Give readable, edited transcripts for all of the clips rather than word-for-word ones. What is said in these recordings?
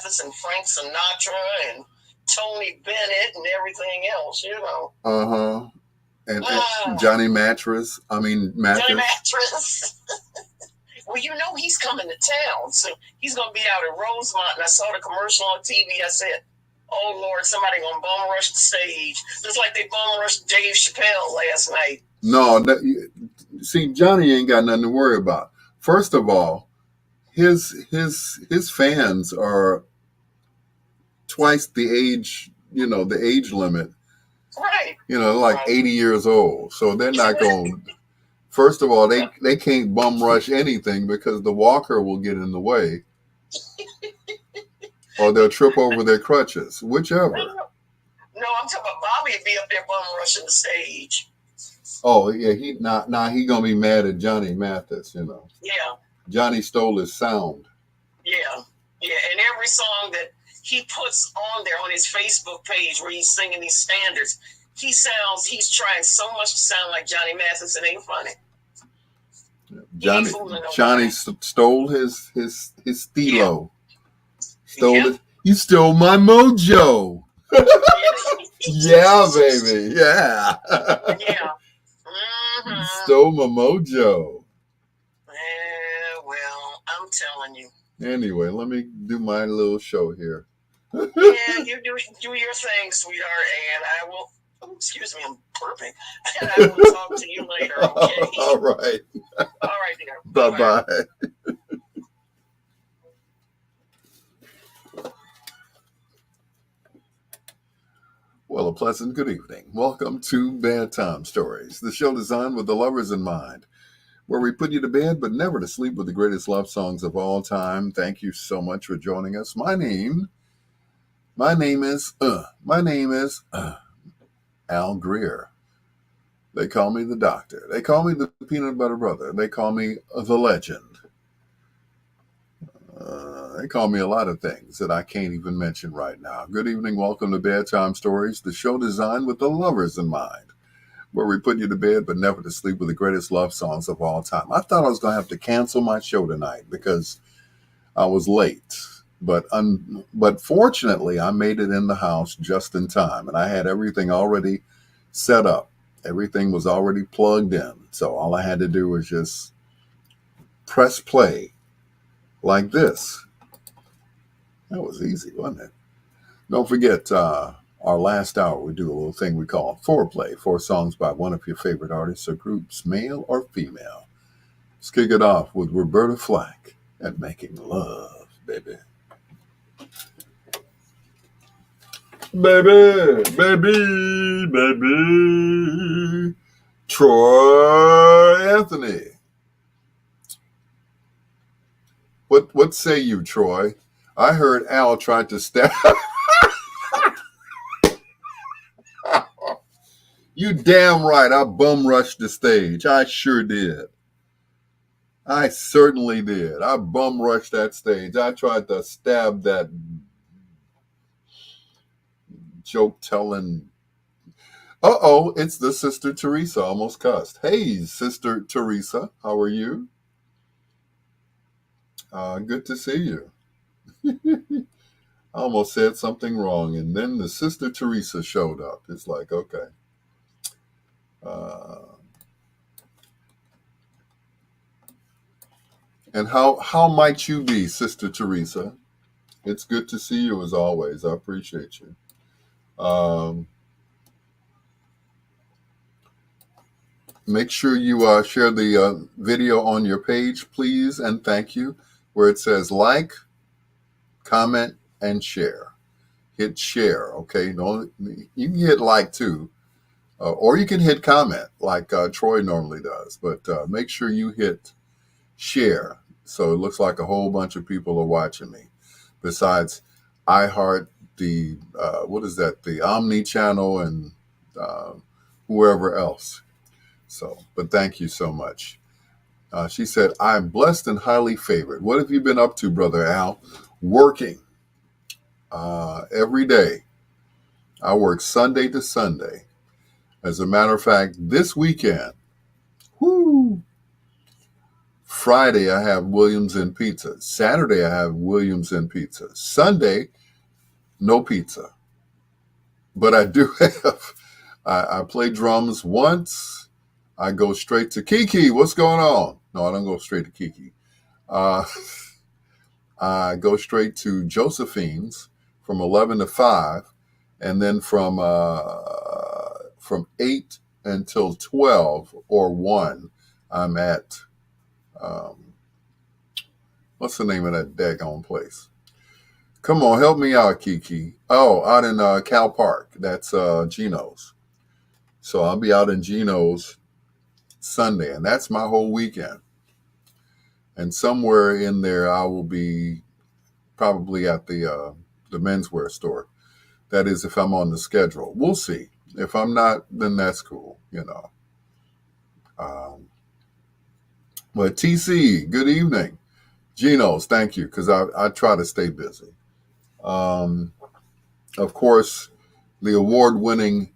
and Frank Sinatra and Tony Bennett and everything else, Uh-huh. And Johnny Mattress. Johnny Mattress. Well, he's coming to town, so he's going to be out at Rosemont, and I saw the commercial on TV. I said, oh, Lord, somebody going to bum rush the stage, just like they bum rushed Dave Chappelle last night. No, see, Johnny ain't got nothing to worry about. First of all, his fans are twice the age, the age limit. Right. Like 80 years old. So they're not going. First of all, they can't bum rush anything because the walker will get in the way. Or they'll trip over their crutches, whichever. No, I'm talking about Bobby would be up there bum rushing the stage. Oh, yeah, he gonna be mad at Johnny Mathis, Yeah. Johnny stole his sound. Yeah. And every song that he puts on there on his Facebook page where he's singing these standards, he's trying so much to sound like Johnny Mathis. It ain't funny. Johnny stole his stilo. You stole my mojo. Yeah, baby. Yeah. Yeah. You stole my mojo. Well, I'm telling you. Anyway, let me do my little show here. Yeah, you do your thing, sweetheart, and I will. Oh, excuse me, I'm burping. And I will talk to you later. Okay. All right. All right, dear. Bye-bye. Well, a pleasant good evening. Welcome to Bedtime Stories, the show designed with the lovers in mind, where we put you to bed but never to sleep with the greatest love songs of all time. Thank you so much for joining us. My name is Al Greer. They call me the doctor. They call me the peanut butter brother. They call me the legend. They call me a lot of things that I can't even mention right now. Good evening. Welcome to Bedtime Stories, the show designed with the lovers in mind, where we put you to bed but never to sleep with the greatest love songs of all time. I thought I was going to have to cancel my show tonight because I was late. But fortunately, I made it in the house just in time, and I had everything already set up. Everything was already plugged in. So all I had to do was just press play like this. That was easy, wasn't it? Don't forget, our last hour, we do a little thing we call foreplay. 4 songs by one of your favorite artists or groups, male or female. Let's kick it off with Roberta Flack and Making Love, baby. Baby, baby, baby. Troy Anthony. What say you, Troy? I heard Al tried to stab. You damn right, I bum rushed the stage. I sure did. I certainly did. I bum rushed that stage. I tried to stab that joke telling. Uh-oh, it's the Sister Teresa. Almost cussed. Hey, Sister Teresa, how are you? Good to see you. I almost said something wrong, and then the Sister Teresa showed up. It's like, okay. And how might you be, Sister Teresa? It's good to see you as always. I appreciate you. Make sure you share the video on your page, please, and thank you, where it says like, comment, and share. Hit share, okay? You can hit like too, or you can hit comment like Troy normally does, but make sure you hit share so it looks like a whole bunch of people are watching me. Besides iHeart, the the Omni channel, and whoever else. So, but thank you so much. She said, I'm blessed and highly favored. What have you been up to, Brother Al? Working every day. I work Sunday to Sunday. As a matter of fact, this weekend, Friday, I have Williams and Pizza. Saturday, I have Williams and Pizza. Sunday, no pizza. But I do have, I play drums once. I go straight to Kiki. What's going on? No, I don't go straight to Kiki. Uh, I go straight to Josephine's from 11 to 5. And then from 8 until 12 or 1, I'm at, what's the name of that daggone place? Come on, help me out, Kiki. Oh, out in Cal Park. That's Gino's. So I'll be out in Gino's Sunday, and that's my whole weekend. And somewhere in there, I will be probably at the menswear store. That is, if I'm on the schedule. We'll see. If I'm not, then that's cool, you know. But TC, good evening. Gino's, thank you, because I try to stay busy. Of course, the award-winning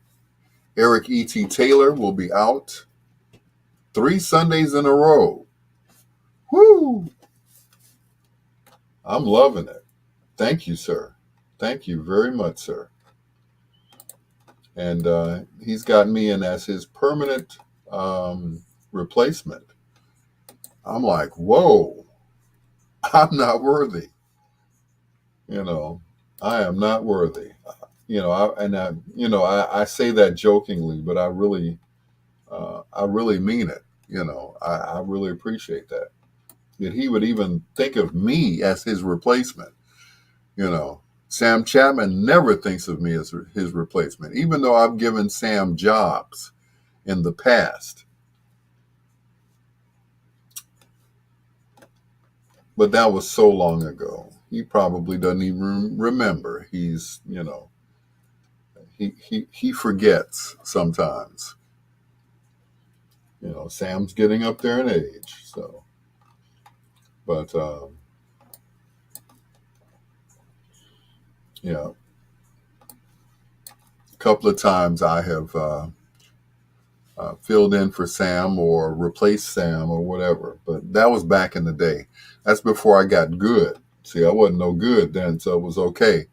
Eric E.T. Taylor will be out 3 Sundays in a row. Woo! I'm loving it. Thank you, sir. Thank you very much, sir. And he's got me in as his permanent replacement. I'm like, whoa, I'm not worthy. You know, I am not worthy. You know, I say that jokingly, but I really mean it. You know, I really appreciate that. That he would even think of me as his replacement. You know, Sam Chapman never thinks of me as his replacement, even though I've given Sam jobs in the past. But that was so long ago. He probably doesn't even remember. He's, you know, he forgets sometimes. You know, Sam's getting up there in age, so. But, yeah, a couple of times I have filled in for Sam or replaced Sam or whatever. But that was back in the day. That's before I got good. See, I wasn't no good then, so it was okay.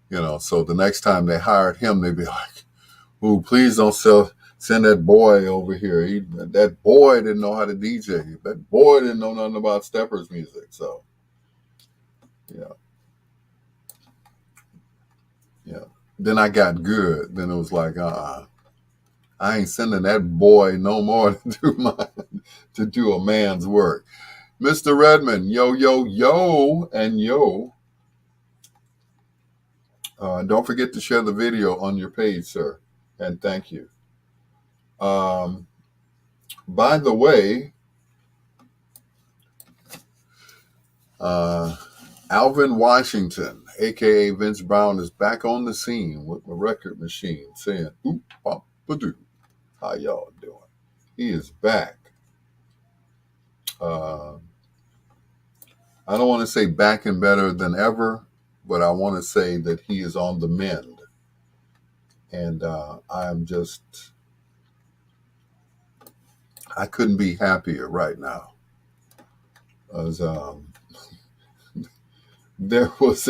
You know, so the next time they hired him, they'd be like, ooh, please don't send that boy over here. That boy didn't know how to DJ. That boy didn't know nothing about Steppers music. So, yeah. Yeah. Then I got good. Then it was like, I ain't sending that boy no more to do a man's work. Mr. Redmond, yo, yo, yo, and yo. Don't forget to share the video on your page, sir. And thank you. By the way, Alvin Washington, a.k.a. Vince Brown, is back on the scene with a record machine saying, oop, bop, ba-doo. How y'all doing? He is back. I don't want to say back and better than ever, but I want to say that he is on the mend. And I couldn't be happier right now. As there was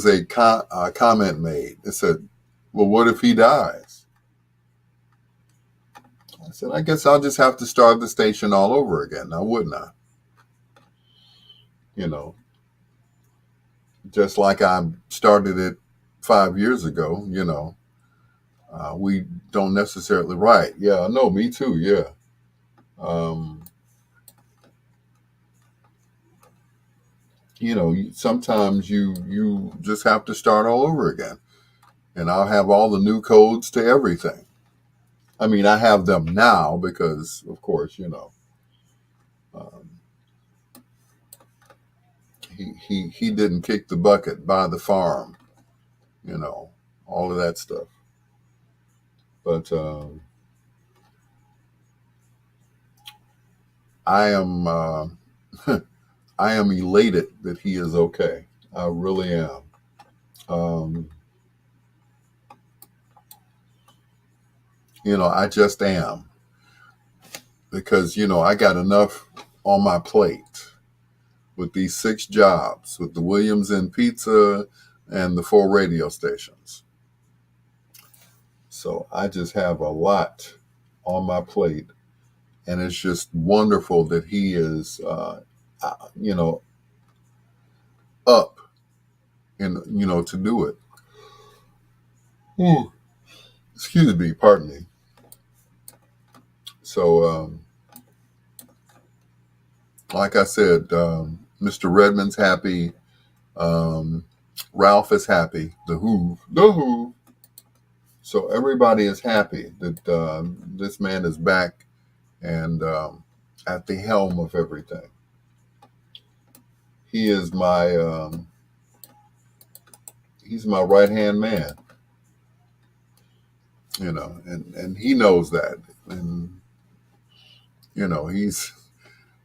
a comment made that said, well, what if he dies? I said, I guess I'll just have to start the station all over again. Now, wouldn't I? You know, just like I started it 5 years ago, you know, we don't necessarily write. Yeah, I know, me too, yeah. You know, sometimes you just have to start all over again. And I'll have all the new codes to everything. I mean, I have them now because, of course, you know, he didn't kick the bucket, buy the farm, you know, all of that stuff. But I am I am elated that he is okay. I really am. You know, I just am. because, I got enough on my plate with these 6 jobs, with the Williams Inn Pizza and the 4 radio stations. So I just have a lot on my plate, and it's just wonderful that he is, up and, to do it. Ooh. Excuse me, pardon me. So, like I said, Mr. Redmond's happy. Ralph is happy. The Who. So everybody is happy that this man is back and at the helm of everything. He is he's my right hand man, and he knows that, and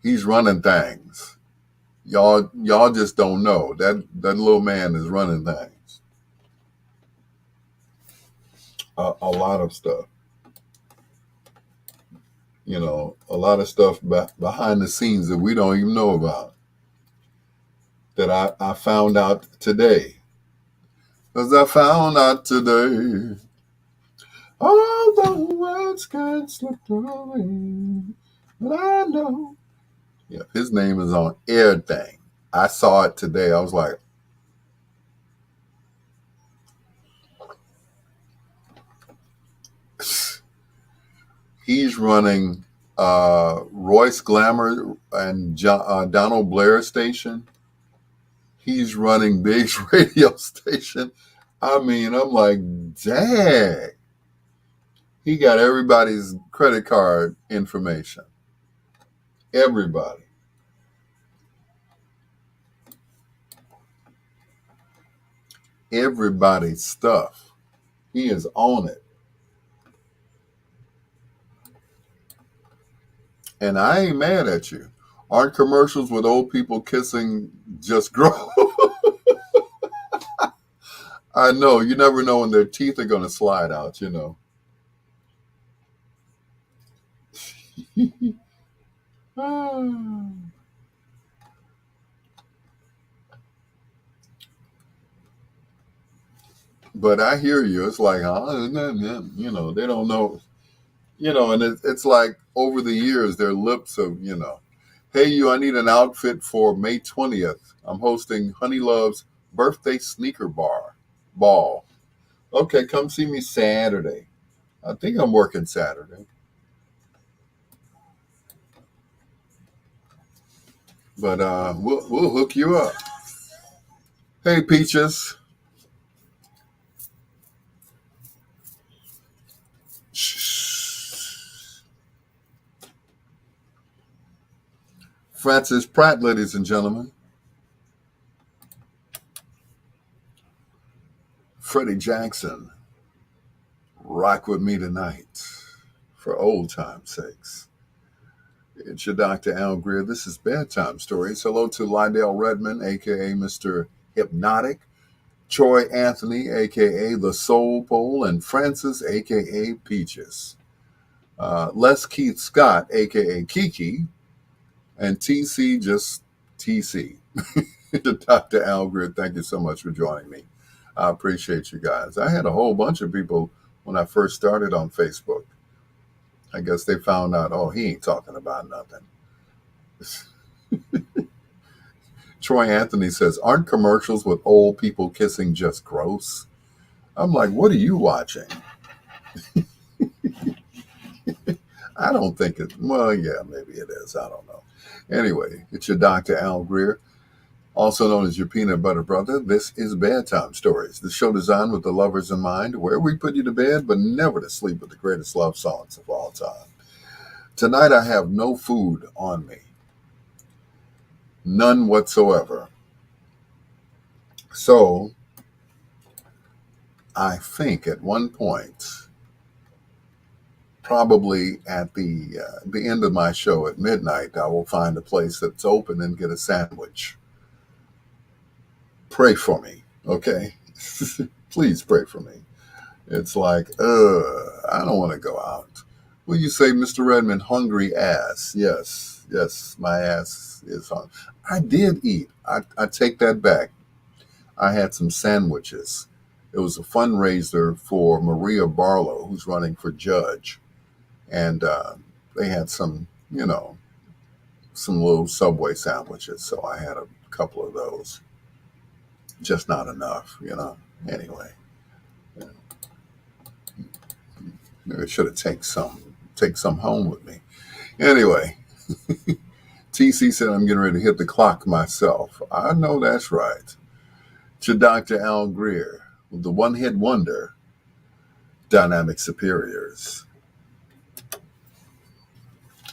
he's running things. Y'all just don't know that little man is running things. A lot of stuff. A lot of stuff behind the scenes that we don't even know about, that I found out today. Because I found out today, all the words can slip away, but I know. Yeah, his name is on everything. I saw it today. I was like, he's running Royce Glamour and Donald Blair station. He's running Big's radio station. I mean, I'm like, dang. He got everybody's credit card information. Everybody. Everybody's stuff. He is on it. And I ain't mad at you. Aren't commercials with old people kissing just grow? I know. You never know when their teeth are going to slide out, But I hear you. It's like, they don't know. And it's like over the years, their lips have, hey, I need an outfit for May 20th. I'm hosting Honey Love's birthday sneaker ball. Okay, come see me Saturday. I think I'm working Saturday. But we'll hook you up. Hey, Peaches. Francis Pratt, ladies and gentlemen. Freddie Jackson, rock with me tonight for old time's sakes. It's your Dr. Al Greer. This is Bedtime Stories. Hello to Lydell Redmond, a.k.a. Mr. Hypnotic, Troy Anthony, a.k.a. The Soul Pole, and Francis, a.k.a. Peaches. Les Keith Scott, a.k.a. Kiki, and TC, just TC. Dr. Al Greer, thank you so much for joining me. I appreciate you guys. I had a whole bunch of people when I first started on Facebook. I guess they found out, he ain't talking about nothing. Troy Anthony says, aren't commercials with old people kissing just gross? I'm like, what are you watching? I don't think well, yeah, maybe it is. I don't know. Anyway, it's your Dr. Al Greer, also known as your peanut butter brother. This is Bedtime Stories, the show designed with the lovers in mind, where we put you to bed, but never to sleep with the greatest love songs of all time. Tonight, I have no food on me. None whatsoever. So, I think at one point, probably at the end of my show at midnight, I will find a place that's open and get a sandwich. Pray for me, okay? Please pray for me. It's like, I don't want to go out. Well, you say, Mr. Redmond, hungry ass. Yes, yes, my ass is hungry. I did eat. I take that back. I had some sandwiches. It was a fundraiser for Maria Barlow, who's running for judge. And they had some, some little Subway sandwiches. So I had a couple of those. Just not enough. Anyway, maybe I should have take some home with me. Anyway, TC said I'm getting ready to hit the clock myself. I know that's right. To Dr. Al Greer, with the one-hit wonder, Dynamic Superiors.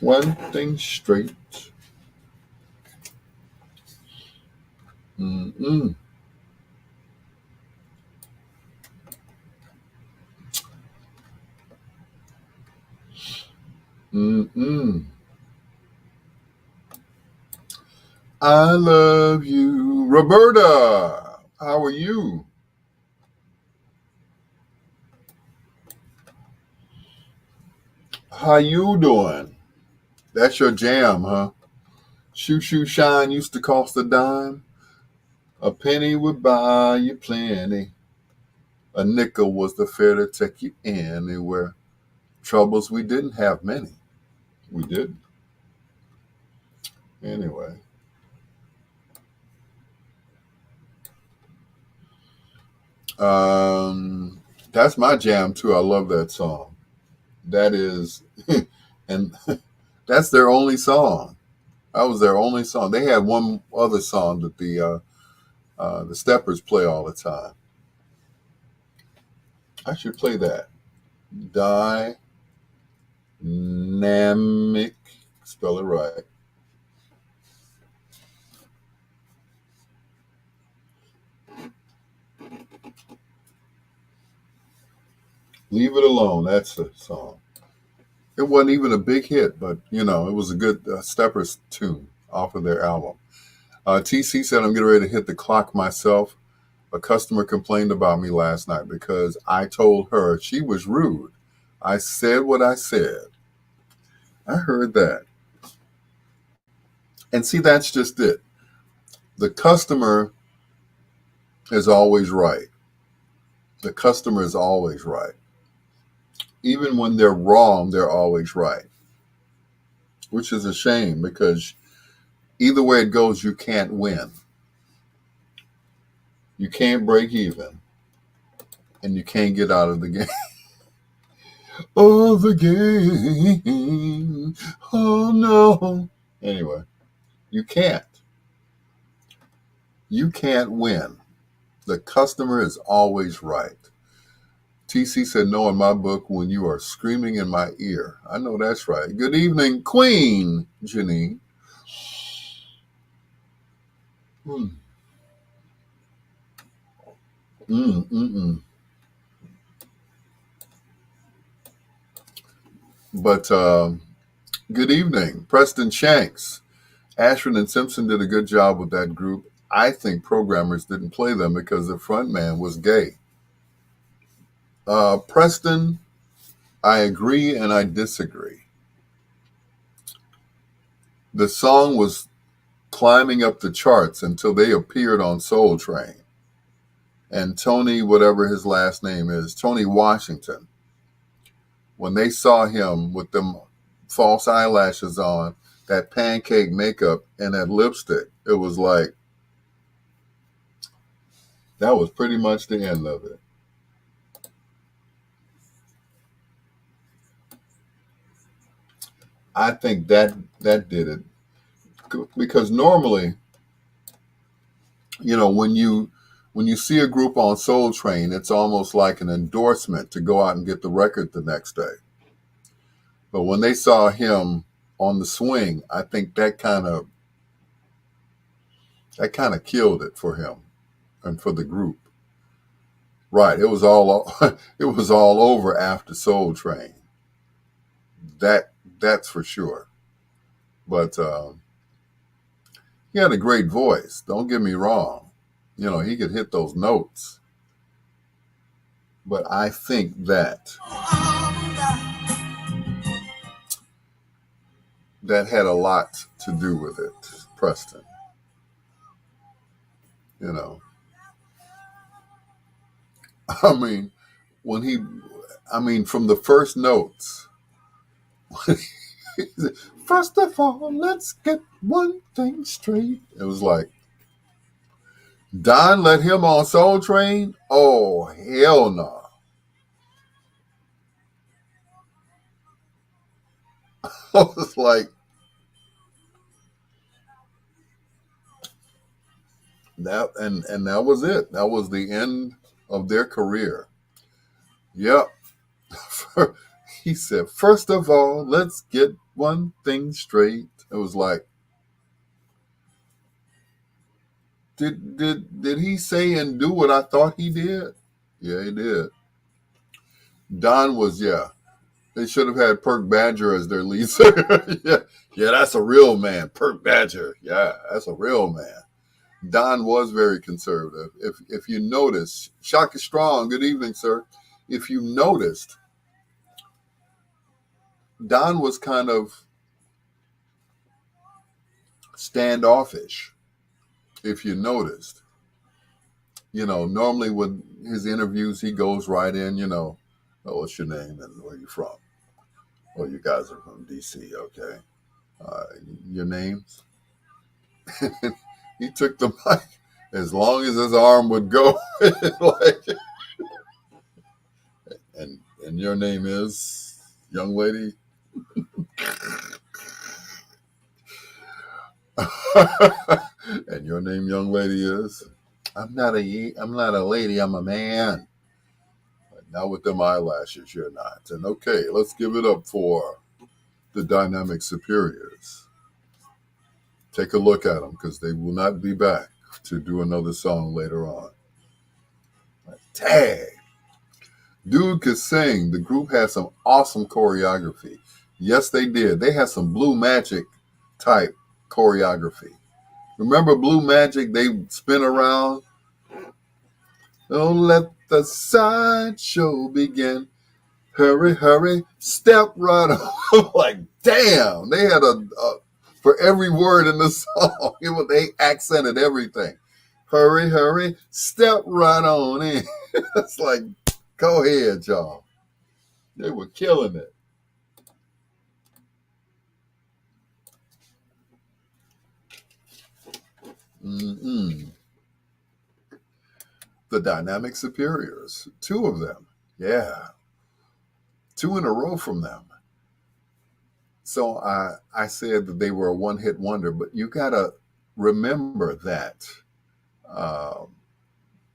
One thing straight. Mm-mm. Mm-mm. I love you. Roberta, how are you? How you doing? That's your jam, huh? Shoe Shoe Shine used to cost a dime. A penny would buy you plenty. A nickel was the fare to take you anywhere. Troubles, we didn't have many. We did. Anyway. That's my jam too. I love that song. That is, and that's their only song. That was their only song. They had one other song that the Steppers play all the time. I should play that. Dynamic, spell it right. Leave It Alone. That's the song. It wasn't even a big hit, but it was a good Steppers tune off of their album. TC said, I'm getting ready to hit the clock myself. A customer complained about me last night because I told her she was rude. I said what I said. I heard that. And see, that's just it. The customer is always right. The customer is always right. Even when they're wrong, they're always right. Which is a shame because either way it goes, you can't win. You can't break even. And you can't get out of the game. Oh, the game. Oh, no. Anyway, you can't. You can't win. The customer is always right. TC said, no, in my book, when you are screaming in my ear. I know that's right. Good evening, Queen Janine. But good evening, Preston Shanks. Ashford and Simpson did a good job with that group. I think programmers didn't play them because the front man was gay. Preston, I agree and I disagree. The song was climbing up the charts until they appeared on Soul Train. And Tony, whatever his last name is, Tony Washington, when they saw him with them false eyelashes on, that pancake makeup, and that lipstick, it was like, that was pretty much the end of it. I think that did it. Because normally, when you see a group on Soul Train, it's almost like an endorsement to go out and get the record the next day. But when they saw him on the swing, I think that kind of killed it for him and for the group. Right, it was all over after Soul Train. That's for sure. But he had a great voice. Don't get me wrong. He could hit those notes. But I think that that had a lot to do with it, Preston. You know, I mean, when he, I mean, from the first notes, first of all, let's get one thing straight. It was like, Don let him on Soul Train? Oh, hell no. I was like, that, and that was it. That was the end of their career. Yep. He said, first of all, let's get one thing straight. It was like, did he say and do what I thought he did? Yeah, he did. Don was, yeah. They should have had Perk Badger as their lead singer. yeah, that's a real man. Perk Badger. Yeah, that's a real man. Don was very conservative. If you notice, Shaka Strong, good evening, sir. If you noticed, Don was kind of standoffish, if you noticed. You know, normally with his interviews, he goes right in, oh, what's your name and where you from? Oh, you guys are from D.C., okay. Your names? He took the mic as long as his arm would go. like, and your name is, young lady? And your name, young lady, is? I'm not a lady, I'm a man. Now with them eyelashes, you're not. And okay, let's give it up for the Dynamic Superiors. Take a look at them because they will not be back to do another song later on. Tag. Dude could sing. The group had some awesome choreography. Yes, they did. They had some Blue Magic type choreography. Remember Blue Magic? They spin around. Don't let the sideshow begin. Hurry, hurry, step right on. Like, damn. They had for every word in the song, they accented everything. Hurry, hurry, step right on in. It's like, go ahead, y'all. They were killing it. Mm-mm. The Dynamic Superiors, 2 of them. Yeah. 2 in a row from them. So I said that they were a one-hit wonder, but you got to remember that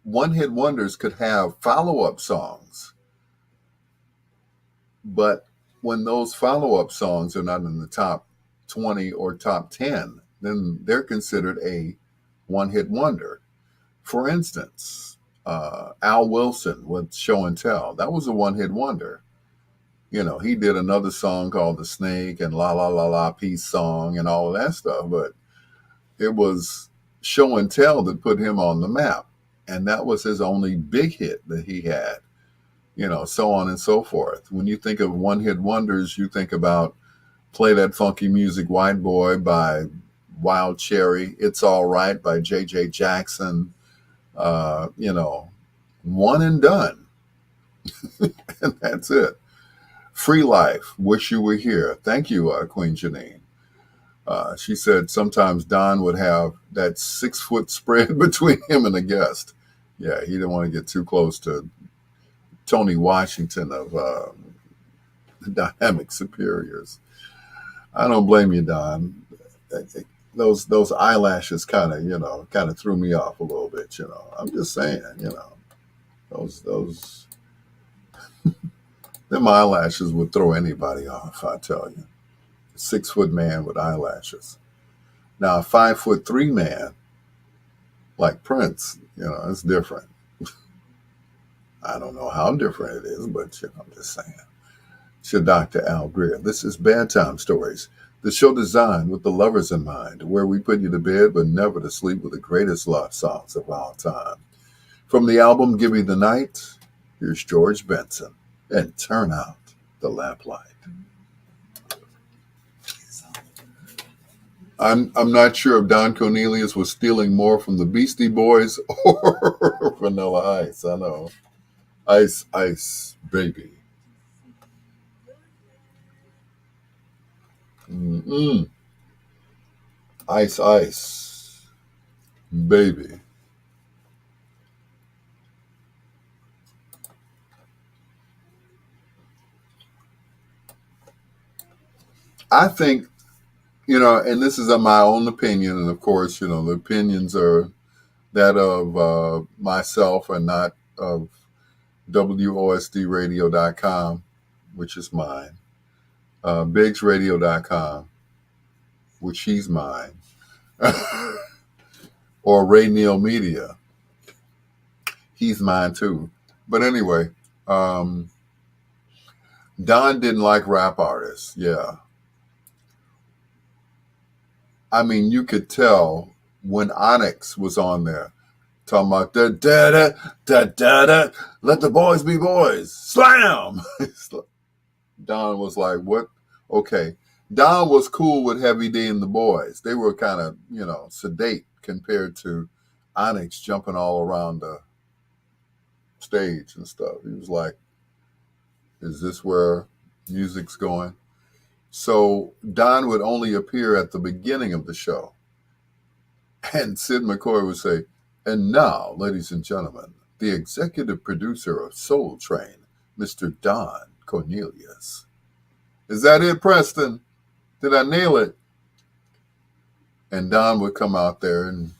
one-hit wonders could have follow-up songs. But when those follow-up songs are not in the top 20 or top 10, then they're considered a one-hit wonder. For instance, Al Wilson with Show and Tell. That was a one-hit wonder. He did another song called The Snake and La La La La Peace Song and all of that stuff, but it was Show and Tell that put him on the map. And that was his only big hit that he had, so on and so forth. When you think of one-hit wonders, you think about Play That Funky Music, White Boy by Wild Cherry, It's All Right by J.J. Jackson, one and done. And that's it. Free Life, Wish You Were Here. Thank you, Queen Janine. She said sometimes Don would have that 6-foot spread between him and the guest. Yeah, he didn't want to get too close to Tony Washington of the Dynamic Superiors. I don't blame you, Don. Those eyelashes kind of threw me off a little bit. I'm just saying, those them eyelashes would throw anybody off, I tell you. 6-foot man with eyelashes. Now, a 5'3" man like Prince, it's different. I don't know how different it is, but I'm just saying. It's your Dr. Al Greer. This is Bedtime Stories, the show designed with the lovers in mind, where we put you to bed but never to sleep with the greatest love songs of all time. From the album Give Me the Night, here's George Benson and Turn Out the Lamplight. I'm not sure if Don Cornelius was stealing more from the Beastie Boys or Vanilla Ice. I know. Ice, ice, baby. Mm-mm. Ice, ice, baby. I think, and this is my own opinion, and of course, the opinions are that of myself and not of WOSDradio.com, which is mine, BiggsRadio.com, which he's mine, or Ray Neal Media. He's mine too. But anyway, um, Don didn't like rap artists. Yeah. I mean, you could tell when Onyx was on there talking about da da da da da da, let the boys be boys, slam. Don was like, what? Okay. Don was cool with Heavy D and the boys. They were kind of, sedate compared to Onyx jumping all around the stage and stuff. He was like, is this where music's going? So Don would only appear at the beginning of the show. And Sid McCoy would say, and now, ladies and gentlemen, the executive producer of Soul Train, Mr. Don Cornelius. Is that it, Preston? Did I nail it? And Don would come out there and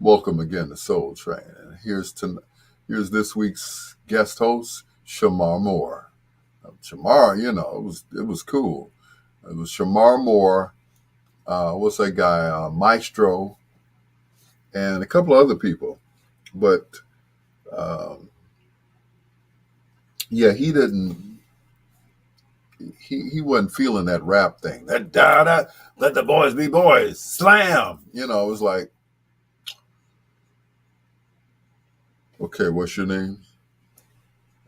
welcome again to Soul Train. And here's this week's guest host, Shamar Moore. Shamar, it was cool. It was Shamar Moore, what's that guy, Maestro, and a couple of other people. But yeah, he wasn't feeling that rap thing. That da let the boys be boys, slam. It was like, okay, what's your name?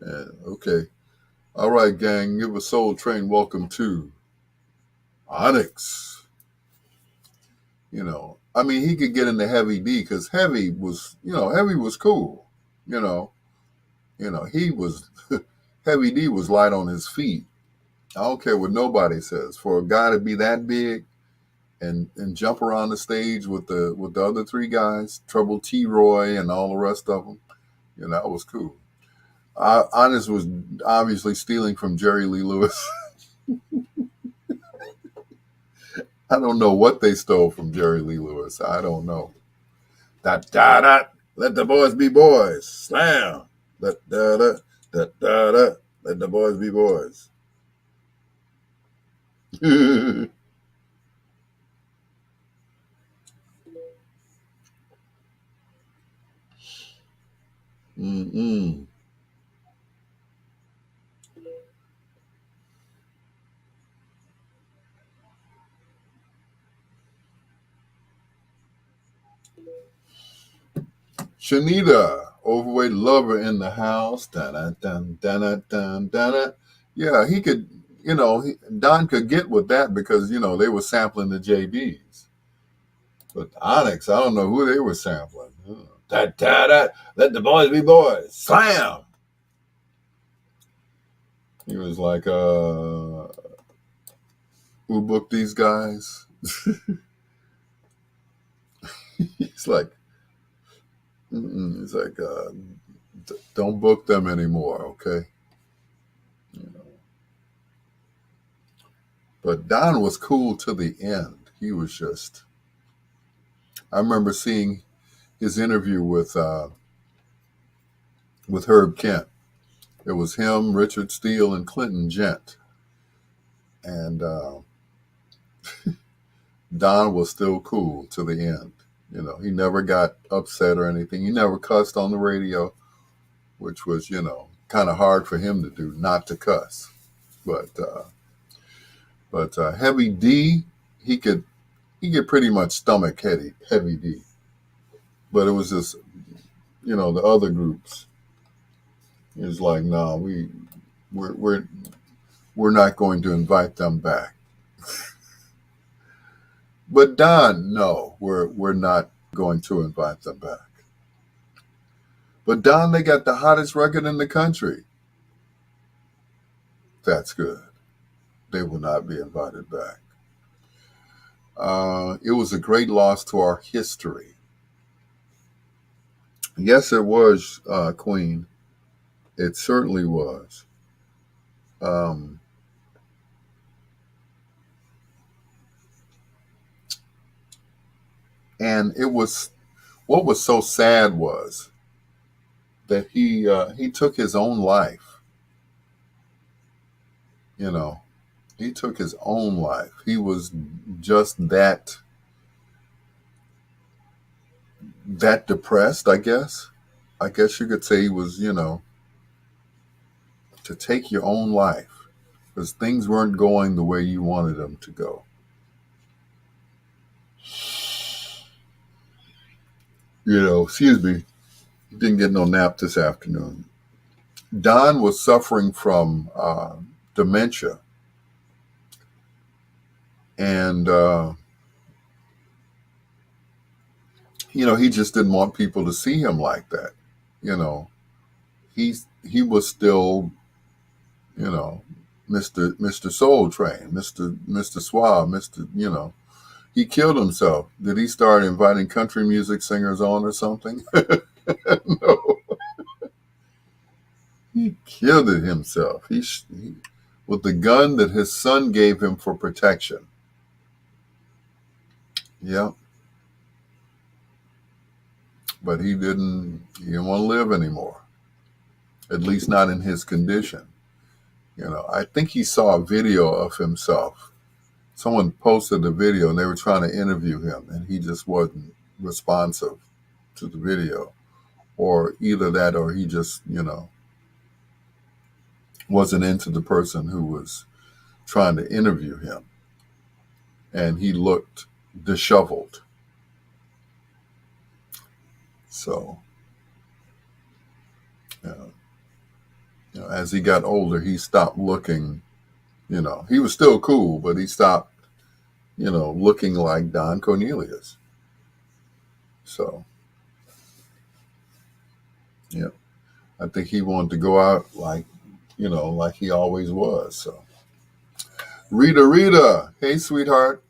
And okay, all right, gang, give a Soul Train welcome to Onyx. I mean, he could get into Heavy D because Heavy was cool. He was Heavy D was light on his feet. I don't care what nobody says. For a guy to be that big and jump around the stage with the other three guys, Trouble T. Roy and all the rest of them, that was cool. Honest was obviously stealing from Jerry Lee Lewis. I don't know what they stole from Jerry Lee Lewis. I don't know. Da da da. Let the boys be boys. Slam. Da da da da da da. Let the boys be boys. Mm-mm. Shanita, overweight lover in the house. Dun dun dun dun dun. Yeah, he could. Don could get with that because they were sampling the JBs. But Onyx, I don't know who they were sampling. Da da da. Let the boys be boys. Slam. He was like, who booked these guys? He's like, he's like, don't book them anymore, okay? But Don was cool to the end. He was just. I remember seeing his interview with Herb Kent. It was him, Richard Steele, and Clinton Gent. And Don was still cool to the end. He never got upset or anything. He never cussed on the radio, which was, kind of hard for him to do, not to cuss. But Heavy D, he could pretty much stomach Heavy D. But it was just, the other groups. It was like, no, we're not going to invite them back. But Don, no, we're not going to invite them back. But Don, they got the hottest record in the country. That's good. They will not be invited back. It was a great loss to our history. Yes, it was, Queen. It certainly was. Um, and it was, what was so sad was that he took his own life. You know, he took his own life. He was just that depressed, I guess. I guess you could say he was, to take your own life because things weren't going the way you wanted them to go. Excuse me, didn't get no nap this afternoon. Don was suffering from dementia, and he just didn't want people to see him like that. He was still, Mr. Soul Train, Mr. Suave, he killed himself. Did he start inviting country music singers on or something? No. He killed it himself. He with the gun that his son gave him for protection. Yeah. But he didn't want to live anymore. At least not in his condition. I think he saw a video of himself. Someone posted a video and they were trying to interview him and he just wasn't responsive to the video. Or either that or he just, wasn't into the person who was trying to interview him. And he looked disheveled. So, as he got older, he stopped looking, he was still cool, but he stopped, looking like Don Cornelius. So, yeah, I think he wanted to go out like he always was. So, Rita, hey, sweetheart.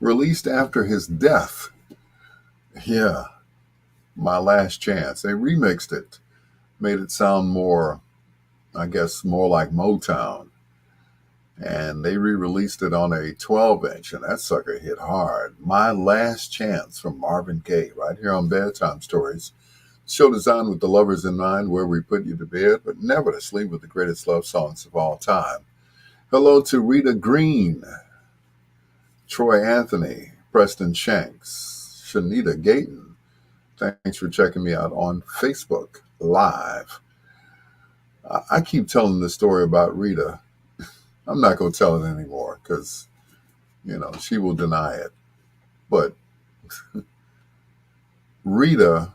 Released after his death. Yeah, My Last Chance. They remixed it, made it sound more, I guess, more like Motown. And they re-released it on a 12-inch, and that sucker hit hard. My Last Chance from Marvin Gaye, right here on Bedtime Stories. Show designed with the lovers in mind, where we put you to bed, but never to sleep with the greatest love songs of all time. Hello to Rita Green, Troy Anthony, Preston Shanks, Shanita Gayton. Thanks for checking me out on Facebook Live. I keep telling the story about Rita. I'm not going to tell it anymore because, she will deny it. But Rita,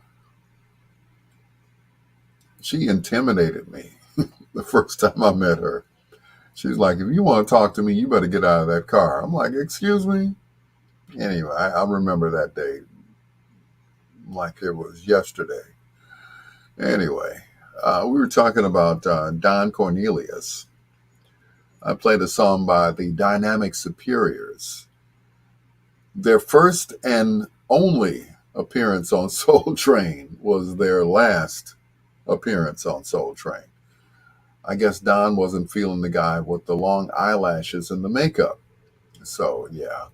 she intimidated me the first time I met her. She's like, if you want to talk to me, you better get out of that car. I'm like, excuse me? Anyway, I remember that day like it was yesterday. Anyway, we were talking about Don Cornelius. I played a song by the Dynamic Superiors. Their first and only appearance on Soul Train was their last appearance on Soul Train. I guess Don wasn't feeling the guy with the long eyelashes and the makeup. So, yeah.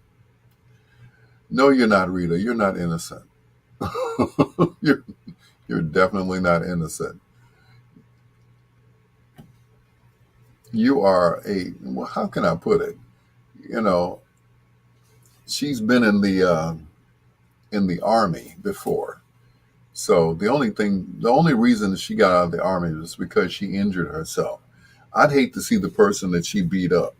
No, you're not, Rita. You're not innocent. You're definitely not innocent. You are how can I put it? She's been in the army before. So the only reason she got out of the army was because she injured herself. I'd hate to see the person that she beat up,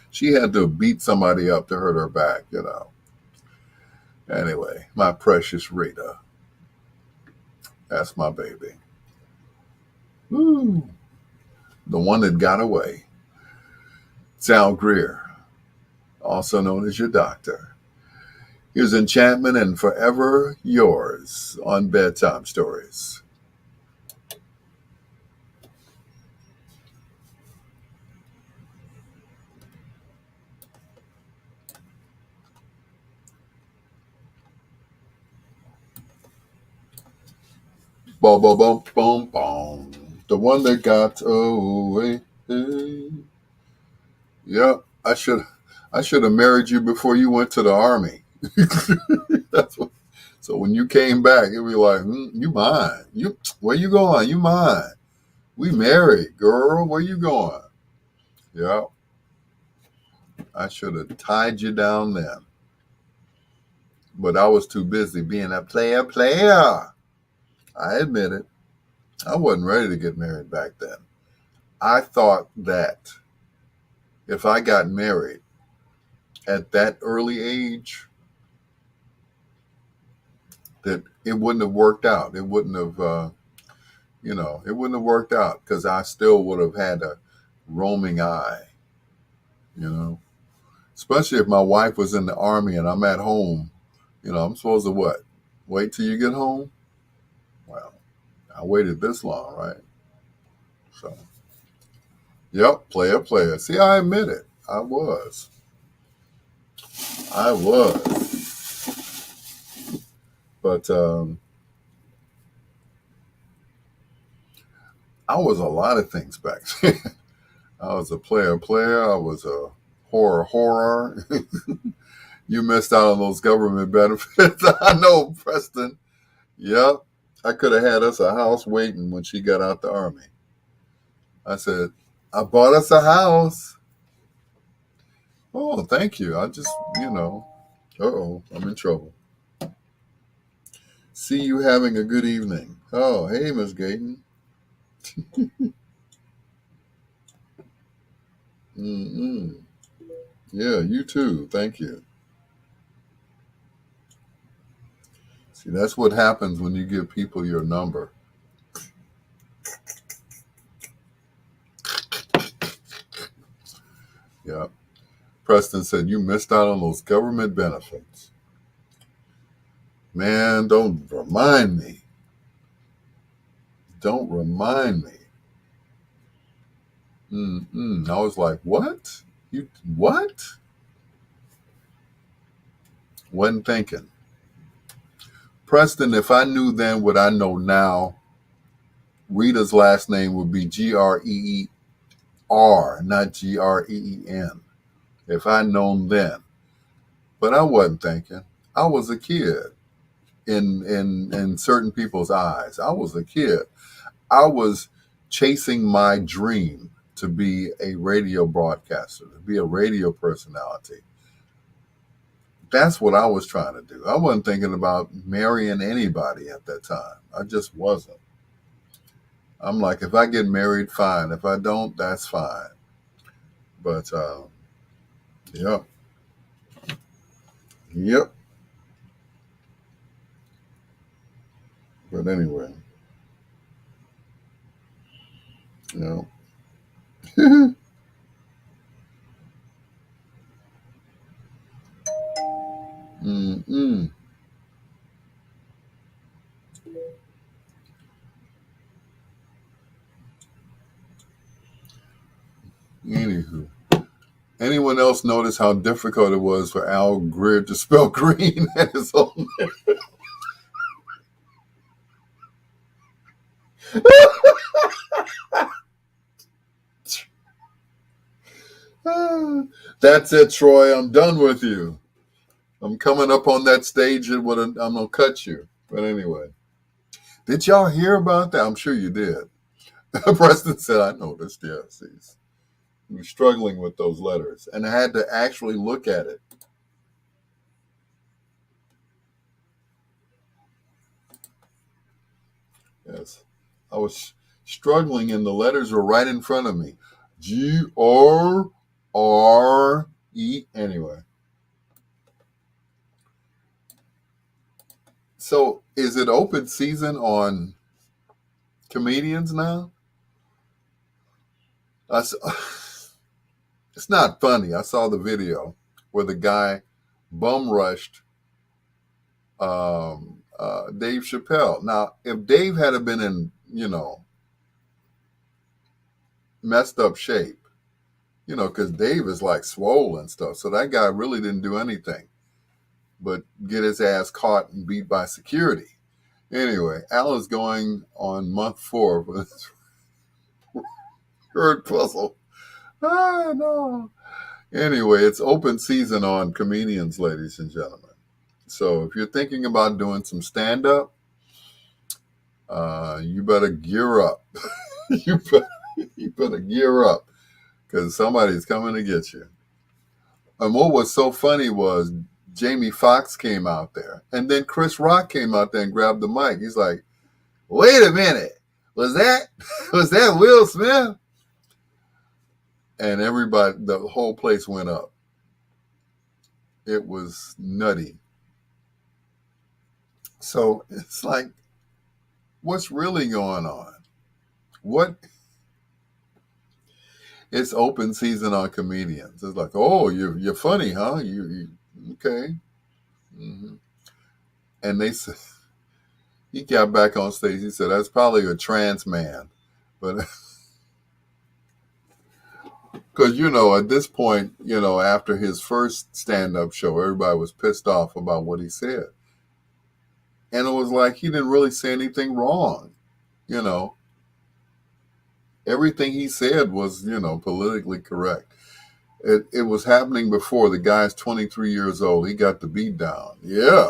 She had to beat somebody up to hurt her back, Anyway, my precious Rita. That's my baby. Woo. The one that got away. It's Al Greer, also known as your doctor. Here's Enchantment and Forever Yours on Bedtime Stories. Boom, boom, boom, boom, boom. The one that got away. Yeah, I should have married you before you went to the army. That's what. So when you came back, it'd be like, you mine. You where you going? You mine. We married, girl. Where you going? Yeah, I should have tied you down then. But I was too busy being a player. I admit it. I wasn't ready to get married back then. I thought that if I got married at that early age, that it wouldn't have worked out. It wouldn't have, it wouldn't have worked out because I still would have had a roaming eye, you know. Especially if my wife was in the army and I'm at home, I'm supposed to what? Wait till you get home? Well, I waited this long, right? So, yep, player. See, I admit it. I was. But I was a lot of things back then. I was a player. I was a horror. You missed out on those government benefits. I know, Preston. Yep. I could have had us a house waiting when she got out the army. I said, I bought us a house. Oh, thank you. I just, I'm in trouble. See you having a good evening. Oh, hey, Miss Gayton. Mm-mm. Yeah, you too. Thank you. See, that's what happens when you give people your number. Yeah. Preston said, you missed out on those government benefits. Man, don't remind me. Don't remind me. I was like, what? You what? Wasn't thinking. Preston, if I knew then what I know now, Rita's last name would be Greer, not Green. If I'd known then. But I wasn't thinking. I was a kid in certain people's eyes. I was a kid. I was chasing my dream to be a radio broadcaster, to be a radio personality. That's what I was trying to do. I wasn't thinking about marrying anybody at that time. I just wasn't. I'm like, if I get married, fine. If I don't, that's fine. But, yep. Yep. But anyway, Mm-mm. Anywho. Anyone else notice how difficult it was for Al Greer to spell green at his own name? That's it, Troy. I'm done with you. I'm coming up on that stage and I'm going to cut you. But anyway, did y'all hear about that? I'm sure you did. Preston said, I noticed, yes. He was struggling with those letters, and I had to actually look at it. Yes. I was struggling, and the letters were right in front of me. G-R-R-E. Anyway. So is it open season on comedians now? It's not funny. I saw the video where the guy bum rushed Dave Chappelle. Now, if Dave had been in, messed up shape, because Dave is like swollen and stuff. So that guy really didn't do anything but get his ass caught and beat by security. Anyway, Al is going on month 4 with his word puzzle. No. Anyway, it's open season on comedians, ladies and gentlemen. So if you're thinking about doing some stand-up, you better gear up. you better gear up because somebody's coming to get you. And what was so funny was Jamie Foxx came out there, and then Chris Rock came out there and grabbed the mic. He's like, "Wait a minute, was that Will Smith?" And everybody, the whole place went up. It was nutty. So it's like, what's really going on? It's open season on comedians. It's like, oh, you're funny, huh? You okay? Mm-hmm. And they said, he got back on stage. He said, that's probably a trans man, but because at this point, after his first stand-up show, everybody was pissed off about what he said, and it was like he didn't really say anything wrong, Everything he said was, politically correct. It was happening before. The guy's 23 years old. He got the beat down. Yeah.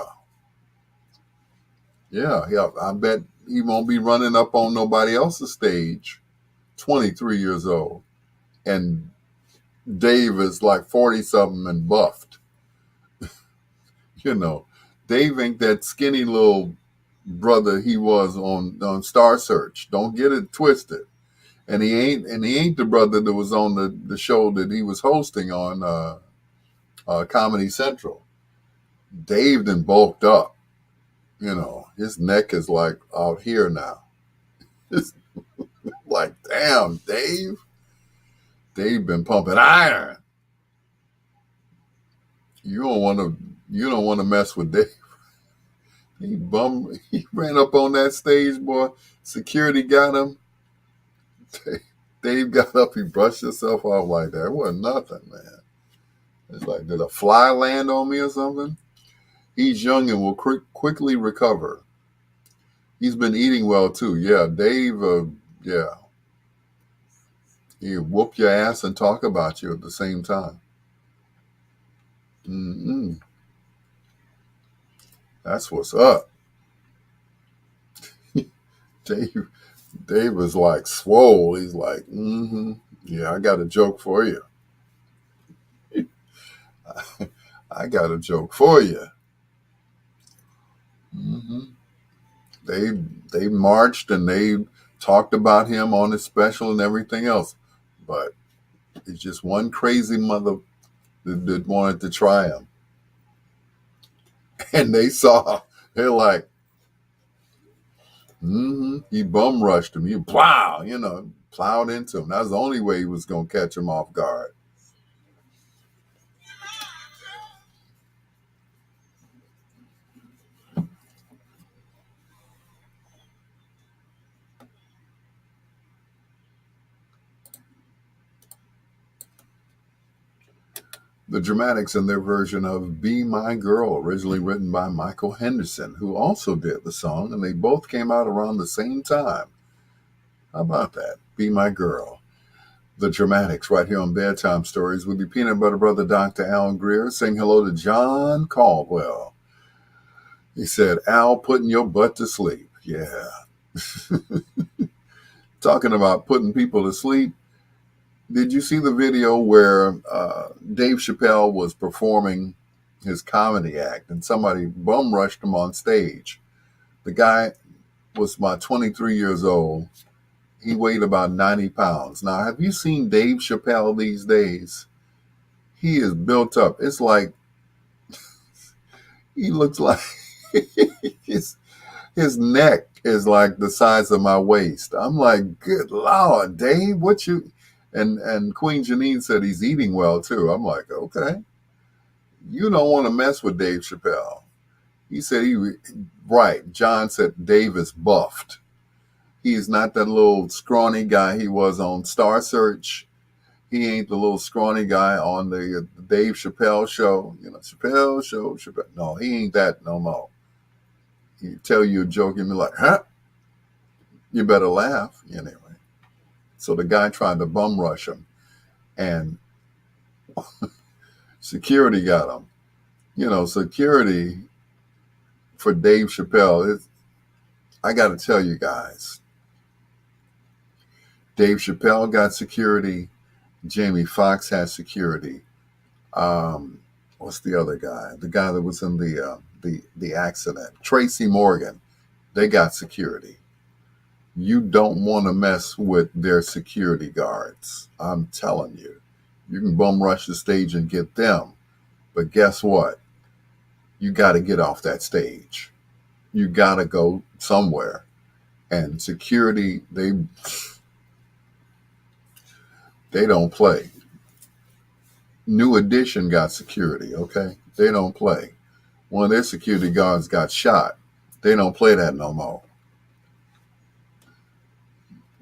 I bet he won't be running up on nobody else's stage, 23 years old. And Dave is like 40-something and buffed. Dave ain't that skinny little brother he was on Star Search. Don't get it twisted. And he ain't the brother that was on the show that he was hosting on Comedy Central. Dave then bulked up. His neck is like out here now. It's like, damn, Dave. Dave been pumping iron. You don't want to mess with Dave. He ran up on that stage, boy. Security got him. Dave got up, he brushed himself off like that. It wasn't nothing, man. It's like, did a fly land on me or something? He's young and will quickly recover. He's been eating well, too. Yeah, Dave, he'll whoop your ass and talk about you at the same time. Mm-hmm. That's what's up. Dave was like swole. He's like, yeah, I got a joke for you. I got a joke for you. Mm-hmm. They marched and they talked about him on his special and everything else. But it's just one crazy mother that wanted to try him. And they're like, he bum rushed him. He plowed into him. That was the only way he was going to catch him off guard. The Dramatics and their version of Be My Girl, originally written by Michael Henderson, who also did the song, and they both came out around the same time. How about that? Be My Girl. The Dramatics right here on Bedtime Stories with your peanut butter brother, Dr. Al Greer. Saying hello to John Caldwell. He said, Al, putting your butt to sleep. Yeah. Talking about putting people to sleep. Did you see the video where Dave Chappelle was performing his comedy act and somebody bum rushed him on stage? The guy was about 23 years old. He weighed about 90 pounds. Now, have you seen Dave Chappelle these days? He is built up. It's like, he looks like his neck is like the size of my waist. I'm like, good Lord, Dave, what you... And Queen Janine said he's eating well, too. I'm like, okay. You don't want to mess with Dave Chappelle. He said right. John said Dave is buffed. He is not that little scrawny guy he was on Star Search. He ain't the little scrawny guy on the Dave Chappelle show. You know, Chappelle show, Chappelle. No, he ain't that no more. He tell you a joke and be like, huh? You better laugh. Anyway. So the guy tried to bum rush him. And security got him. You know, security for Dave Chappelle, I got to tell you guys, Dave Chappelle got security. Jamie Foxx has security. What's the other guy? The guy that was in the accident. Tracy Morgan. They got security. You don't want to mess with their security guards. I'm telling you. You can bum rush the stage and get them. But guess what? You got to get off that stage. You got to go somewhere. And security, they don't play. New Edition got security, okay? They don't play. One of their security guards got shot. They don't play that no more.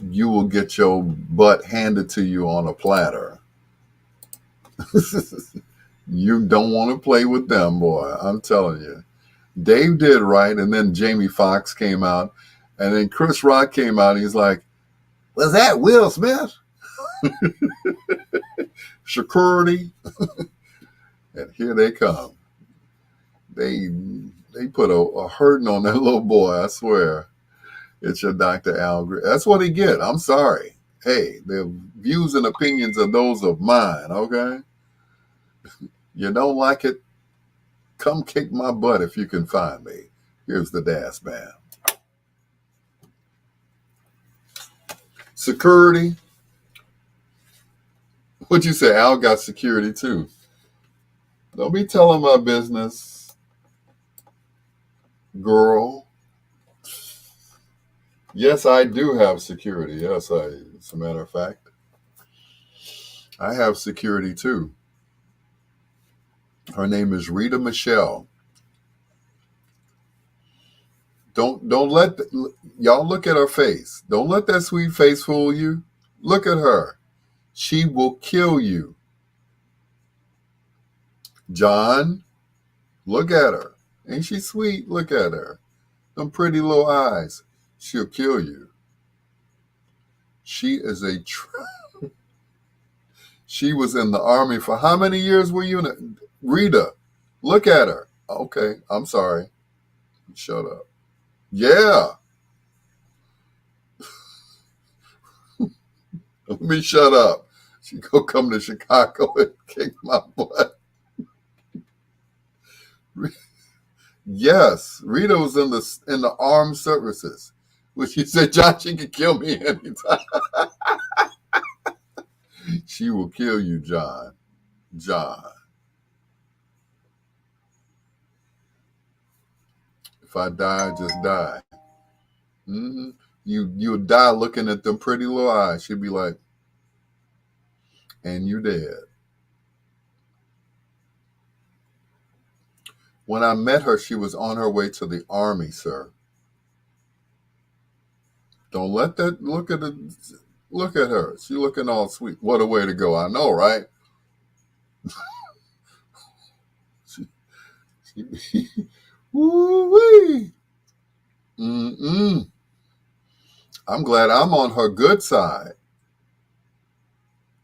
You will get your butt handed to you on a platter. You don't want to play with them, boy. I'm telling you. Dave did right, and then Jamie Foxx came out, and then Chris Rock came out, and he's like, was that Will Smith? Security. And here they come. They put a hurting on that little boy, I swear. It's your Dr. Al Greer. That's what he get. I'm sorry. Hey, the views and opinions are those of mine, okay? You don't like it? Come kick my butt if you can find me. Here's the Das Man. Security. What'd you say? Al got security too. Don't be telling my business, girl. Yes, I do have security. Yes, as a matter of fact. I have security too. Her name is Rita Michelle. Don't let y'all look at her face. Don't let that sweet face fool you. Look at her. She will kill you. John, look at her. Ain't she sweet? Look at her. Them pretty little eyes. She'll kill you. She is she was in the Army for how many years were you in it? Rita, look at her. Okay, I'm sorry. Shut up. Yeah. Let me shut up. She go come to Chicago and kick my butt. Yes, Rita was in the armed services. When she said, John, she can kill me anytime. She will kill you, John. John. If I die, I just die. Mm-hmm. You'll die looking at them pretty little eyes. She'll be like, and you dead. When I met her, she was on her way to the Army, sir. Don't let that look at her. She looking all sweet. What a way to go. I know, right? Woo-wee. I'm glad I'm on her good side.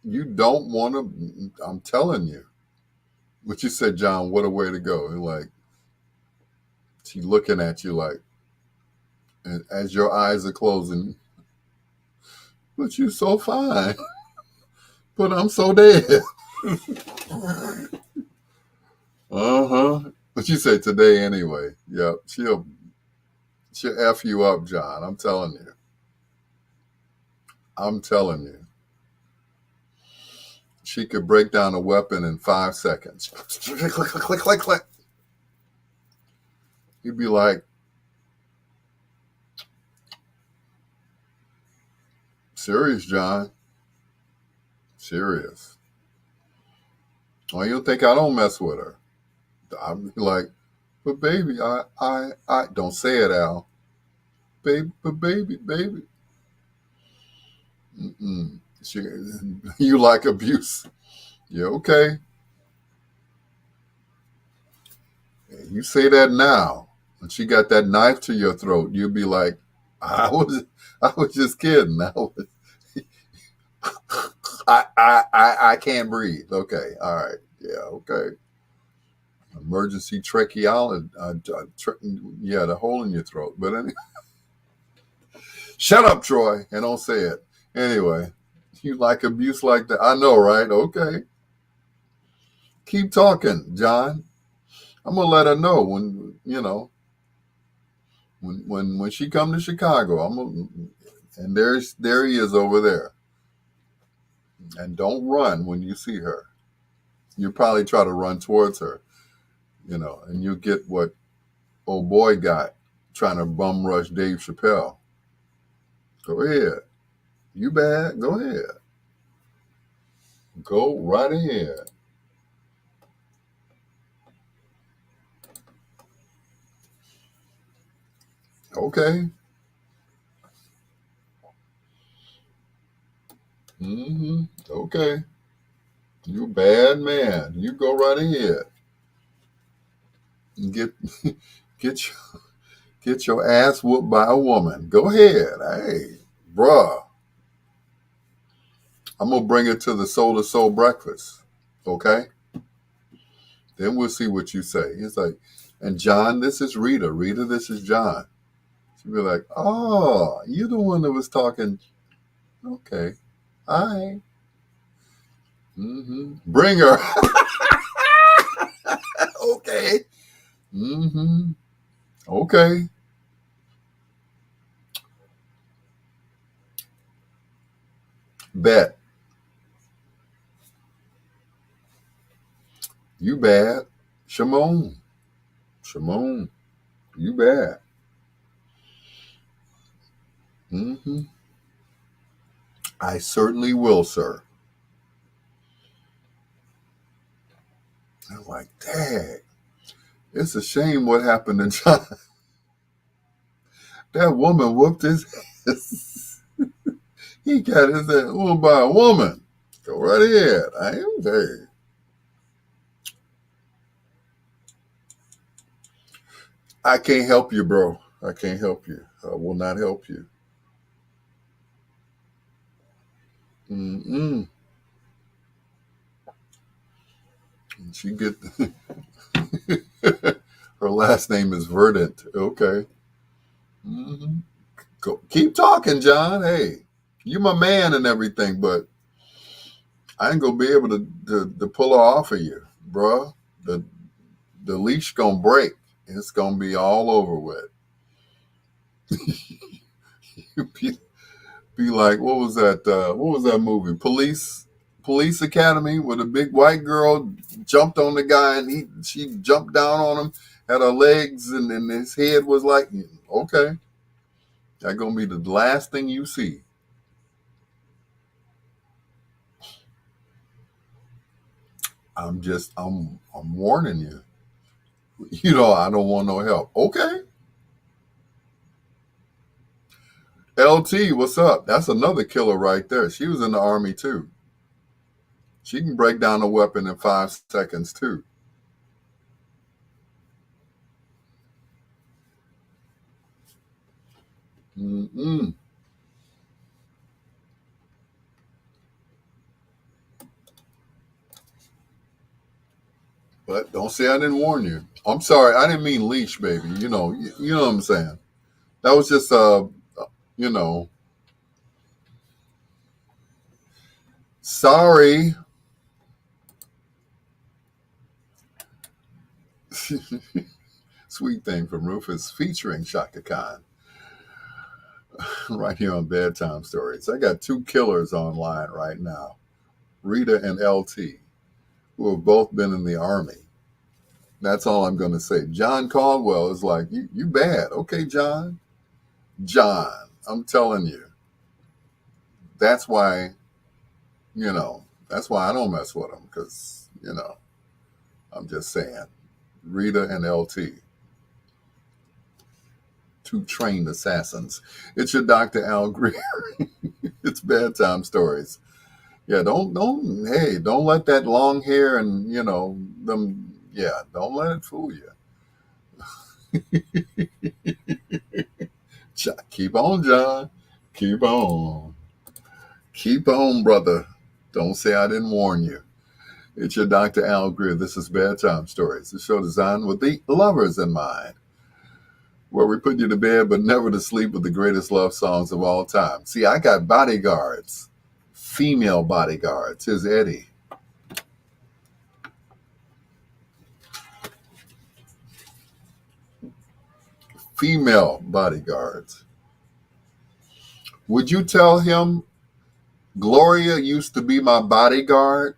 You don't want to, I'm telling you. But you said, John, what a way to go. And like, she looking at you like, and as your eyes are closing, but you so fine. But I'm so dead. But you say today anyway. Yep. She'll F you up, John. I'm telling you. I'm telling you, she could break down a weapon in 5 seconds. Click, click, click, click, click, click. You'd be like, serious, John. Serious. Oh, you think I don't mess with her? I'd be like, but baby, I don't say it, Al. Baby, but baby. Mm-mm. She, you like abuse. Yeah, okay. You say that now. When she got that knife to your throat, you'd be like, I was just kidding. I can't breathe. Okay, all right, yeah, okay. Emergency tracheology, yeah, the hole in your throat. But anyway, shut up, Troy, and don't say it. Anyway, you like abuse like that? I know, right? Okay, keep talking, John. I'm gonna let her know when when she come to Chicago. And there he is over there. And don't run when you see her. You probably try to run towards her, and you get what old boy got trying to bum rush Dave Chappelle. Go ahead. You bad? Go ahead. Go right ahead. Okay. Okay. You bad man. You go right ahead. Get get your, get your ass whooped by a woman. Go ahead. Hey, bruh. I'm gonna bring it to the soul to soul breakfast. Okay? Then we'll see what you say. He's like, and John, this is Rita. Rita, this is John. She'll be like, oh, you're the one that was talking. Okay. Hi. Bring her. Okay. Okay. Bet. You bad. Shimon. Shimon. You bad. I certainly will, sir. I'm like, dang. It's a shame what happened to John. That woman whooped his ass. He got his ass whooped by a woman. Go right ahead. I am there. I can't help you, bro. I can't help you. I will not help you. Mm-mm. She get her last name is Verdant. Okay. Mm-hmm. Go, keep talking, John. Hey, you my man and everything, but I ain't gonna be able to pull her off of you, bro. The leash gonna break. It's gonna be all over with. You be like, what was that? What was that movie? Police Academy, where the big white girl jumped on the guy and she jumped down on him, had her legs and his head was like, okay, that's gonna be the last thing you see. I'm warning you. I don't want no help. Okay. LT, what's up? That's another killer right there. She was in the army too. She can break down a weapon in 5 seconds too. Mm-mm. But don't say I didn't warn you. I'm sorry, I didn't mean leash, baby. You know what I'm saying. That was just you know, sorry. Sweet thing from Rufus featuring Shaka Khan. right here on Bedtime Stories. I got two killers online right now, Rita and LT, who have both been in the Army. That's all I'm going to say. John Caldwell is like, you bad. Okay, John. John, I'm telling you. That's why, that's why I don't mess with them because, I'm just saying. Rita and LT, two trained assassins. It's your Dr. Al Greer. It's Bedtime Stories. Yeah, don't let that long hair and, don't let it fool you. Keep on, John. Keep on. Keep on, brother. Don't say I didn't warn you. It's your Dr. Al Greer. This is Bedtime Stories, the show designed with the lovers in mind, where we put you to bed but never to sleep with the greatest love songs of all time. See, I got bodyguards, female bodyguards. Here's Eddie. Female bodyguards. Would you tell him Gloria used to be my bodyguard?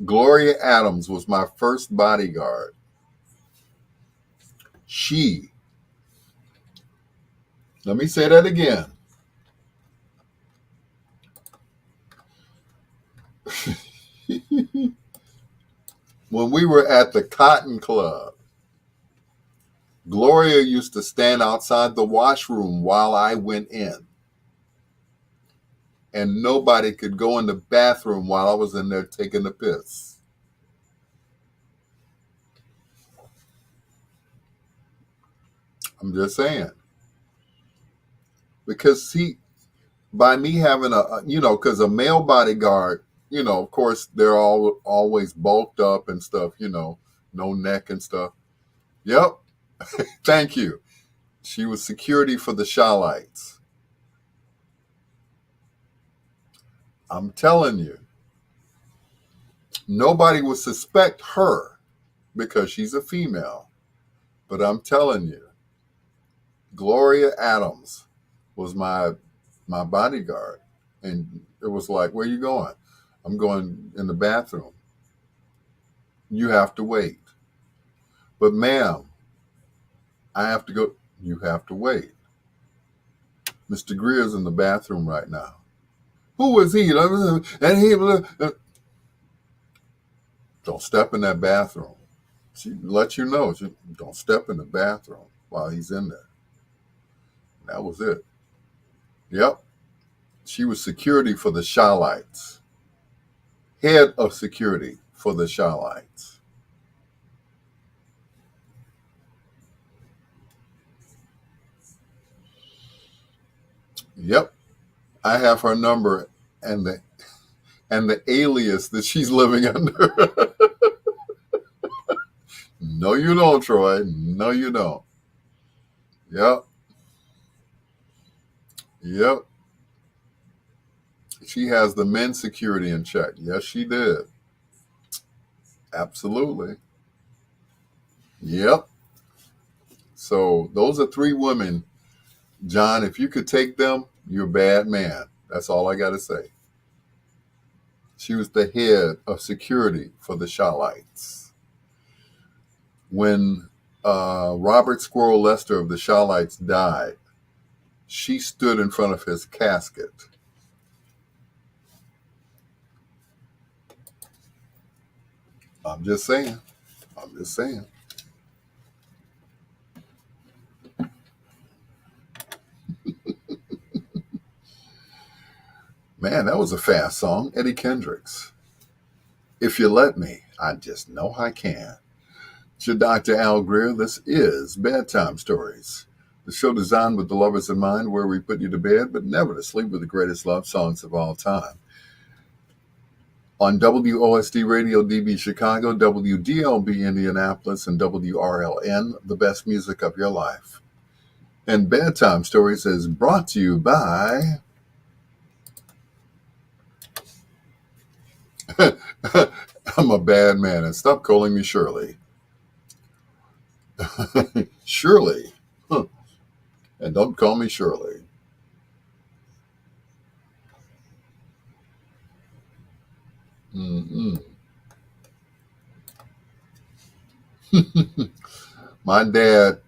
Gloria Adams was my first bodyguard. Let me say that again. When we were at the Cotton Club, Gloria used to stand outside the washroom while I went in. And nobody could go in the bathroom while I was in there taking a piss. I'm just saying. Because by me having because a male bodyguard, of course, they're all always bulked up and stuff, no neck and stuff. Yep. Thank you. She was security for the Shawlites. I'm telling you, nobody would suspect her because she's a female. But I'm telling you, Gloria Adams was my bodyguard. And it was like, where are you going? I'm going in the bathroom. You have to wait. But ma'am, I have to go. You have to wait. Mr. Greer's in the bathroom right now. Who was he? And he don't step in that bathroom. She let you know. Don't step in the bathroom while he's in there. That was it. Yep. She was security for the Shawlites. Head of security for the Shawlites. Yep. I have her number and the alias that she's living under. No, you don't, Troy. No, you don't. Yep. Yep. She has the men's security in check. Yes, she did. Absolutely. Yep. So those are three women. John, if you could take them, you're a bad man. That's all I got to say. She was the head of security for the Shawlites. When Robert Squirrel Lester of the Shawlites died, she stood in front of his casket. I'm just saying. Man, that was a fast song. Eddie Kendricks. If you let me, I just know I can. It's your Dr. Al Greer. This is Bedtime Stories, the show designed with the lovers in mind, where we put you to bed, but never to sleep with the greatest love songs of all time. On WOSD Radio DB Chicago, WDLB Indianapolis, and WRLN, the best music of your life. And Bedtime Stories is brought to you by... I'm a bad man, and stop calling me Shirley. Shirley. Huh. And don't call me Shirley. Mm-mm. My dad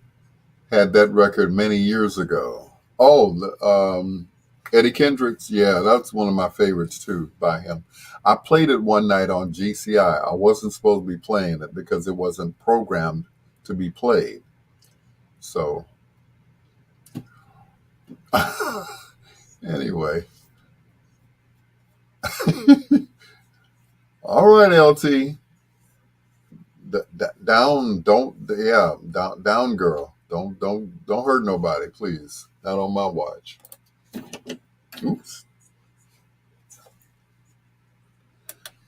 had that record many years ago. Oh, Eddie Kendricks. Yeah, that's one of my favorites too by him. I played it one night on GCI. I wasn't supposed to be playing it because it wasn't programmed to be played. So, anyway. All right, LT. Down, don't, yeah, down, girl. Don't hurt nobody, please. Not on my watch. Oops.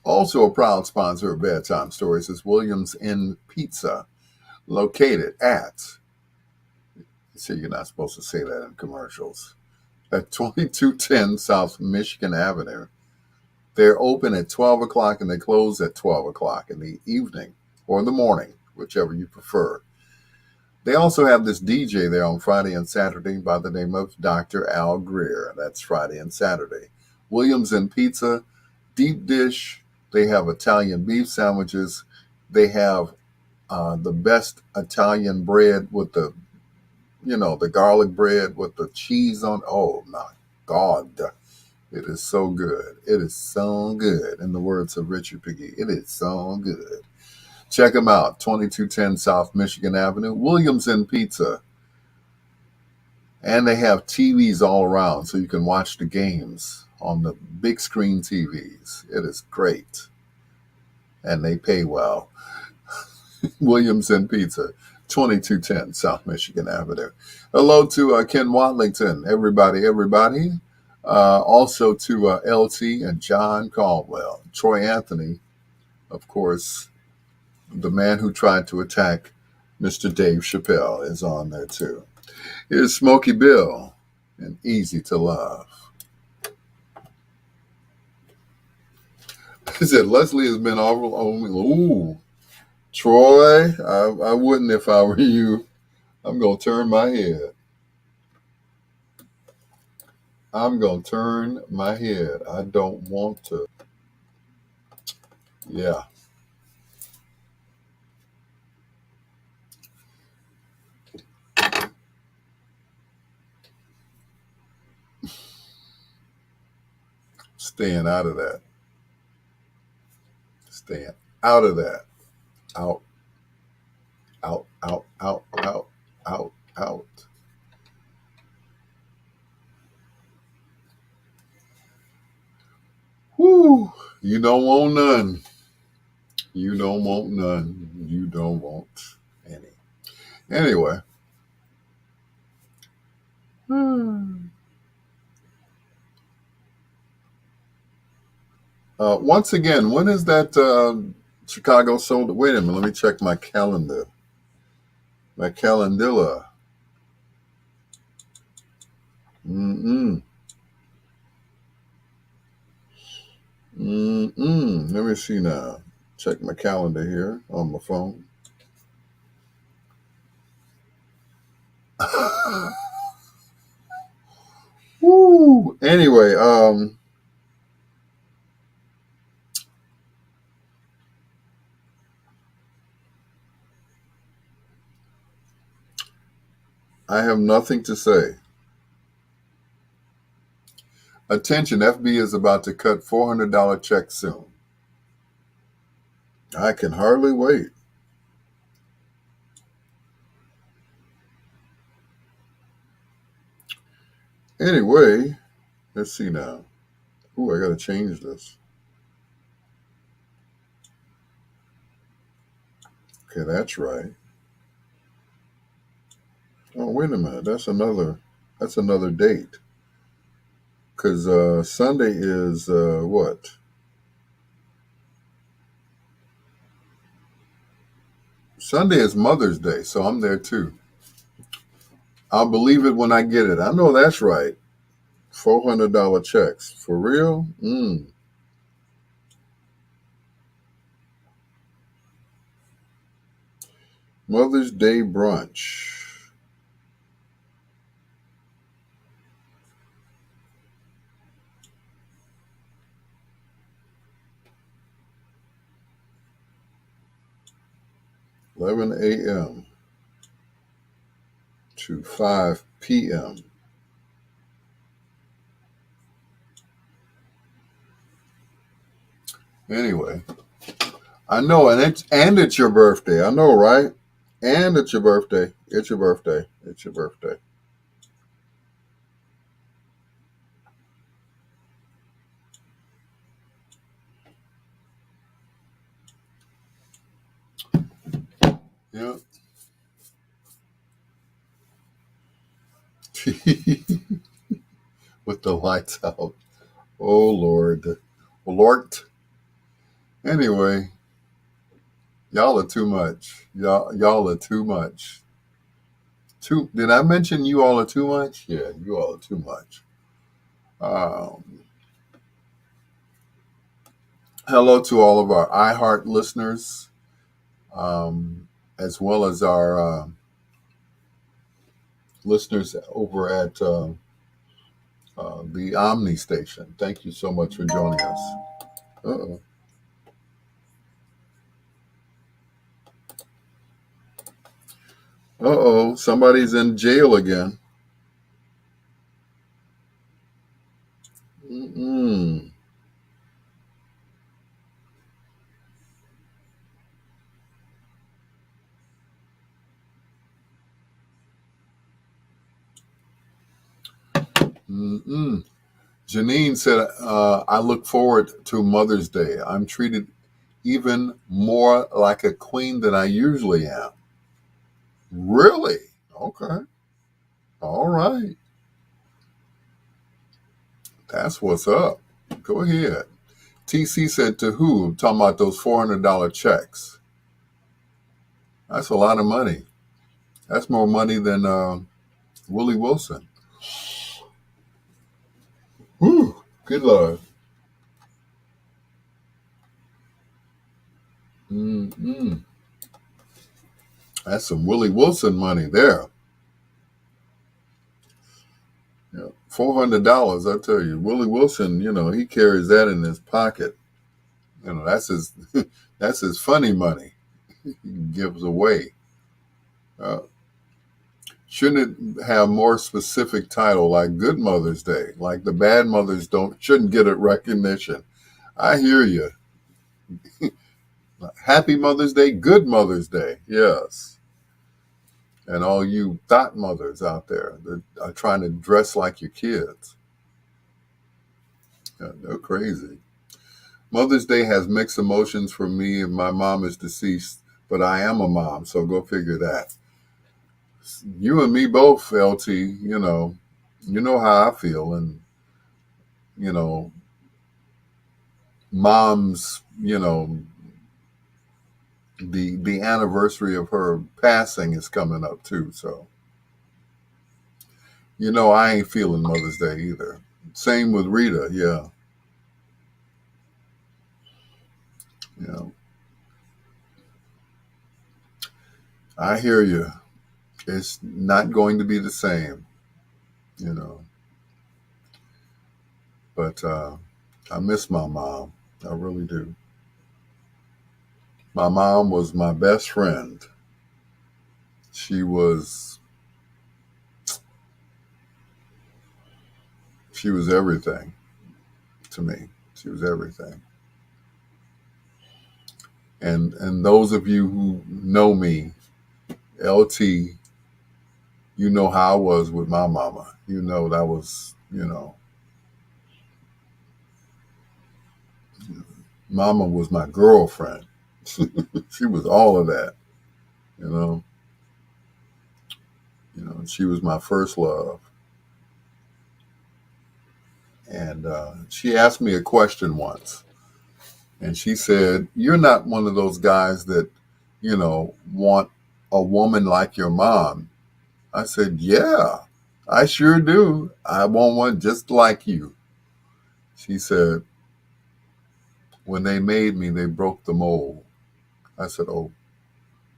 Also, a proud sponsor of Bedtime Stories is Williams Inn Pizza, located at, see, you're not supposed to say that in commercials, at 2210 South Michigan Avenue. They're open at 12 o'clock and they close at 12 o'clock in the evening or in the morning, whichever you prefer. They also have this DJ there on Friday and Saturday by the name of Dr. Al Greer. That's Friday and Saturday. Williams and Pizza, deep dish. They have Italian beef sandwiches. They have the best Italian bread with the garlic bread with the cheese on. Oh my God. It is so good. It is so good. In the words of Richard Piggy, it is so good. Check them out, 2210 South Michigan Avenue, Williams and Pizza. And they have TVs all around so you can watch the games on the big screen TVs. It is great. And they pay well. Williams and Pizza, 2210 South Michigan Avenue. Hello to Ken Watlington, everybody. Also to LT and John Caldwell. Troy Anthony, of course, the man who tried to attack Mr. Dave Chappelle is on there too. Here's Smokey Bill and Easy to Love. He said Leslie has been all over me. Ooh, Troy, I wouldn't if I were you. I'm going to turn my head. I'm going to turn my head. I don't want to. Yeah. Staying out of that. Staying out of that. Out, out, out, out, out, out, out. Whew. You don't want none. You don't want none. You don't want any. Anyway. Once again, when is that Chicago sold? Wait a minute. Let me check my calendar. My calendilla. Mm-mm. Mm-mm. Let me see now. Check my calendar here on my phone. Woo. Anyway, I have nothing to say. Attention, FB is about to cut $400 check soon. I can hardly wait. Anyway, let's see now. Ooh, I got to change this. Okay, that's right. Oh, wait a minute. That's another date. Because Sunday is what? Sunday is Mother's Day, so I'm there too. I'll believe it when I get it. I know that's right. $400 checks. For real? Mother's Day brunch. 11 a.m. to 5 p.m. Anyway, I know, and it's your birthday. I know, right? And it's your birthday. It's your birthday. It's your birthday. Yeah. With the lights out. Oh Lord. Lord. Anyway, y'all are too much. Y'all are too much. Did I mention you all are too much? Yeah, you all are too much. Um, hello to all of our iHeart listeners, as well as our listeners over at the Omni station. Thank you so much for joining us. Uh-oh. Uh-oh, somebody's in jail again. Mm-mm. Mm-mm. Janine said, I look forward to Mother's Day. I'm treated even more like a queen than I usually am. Really? Okay. All right. That's what's up. Go ahead. TC said to who? Talking about those $400 checks. That's a lot of money. That's more money than Willie Wilson. Whew. Good Lord. Mm-mm. That's some Willie Wilson money there. Yeah. $400, I tell you. Willie Wilson, he carries that in his pocket. That's his that's his funny money he gives away. Uh, shouldn't it have more specific title like Good Mother's Day? Like the bad mothers shouldn't get it recognition. I hear you. Happy Mother's Day, Good Mother's Day. Yes. And all you thought mothers out there that are trying to dress like your kids. Yeah, they're crazy. Mother's Day has mixed emotions for me, and my mom is deceased, but I am a mom, so go figure that. You and me both, LT, you know how I feel. And, you know, mom's, the anniversary of her passing is coming up too. So, I ain't feeling Mother's Day either. Same with Rita. Yeah. Yeah. I hear you. It's not going to be the same, you know, but I miss my mom. I really do. My mom was my best friend. She was she was everything to me. She was everything. And those of you who know me, LT, you know how I was with my mama. That was, mama was my girlfriend. She was all of that, you know. She was my first love. And she asked me a question once. And she said, "You're not one of those guys that, want a woman like your mom." I said, "Yeah, I sure do. I want one just like you." She said, "When they made me, they broke the mold." I said, "Oh,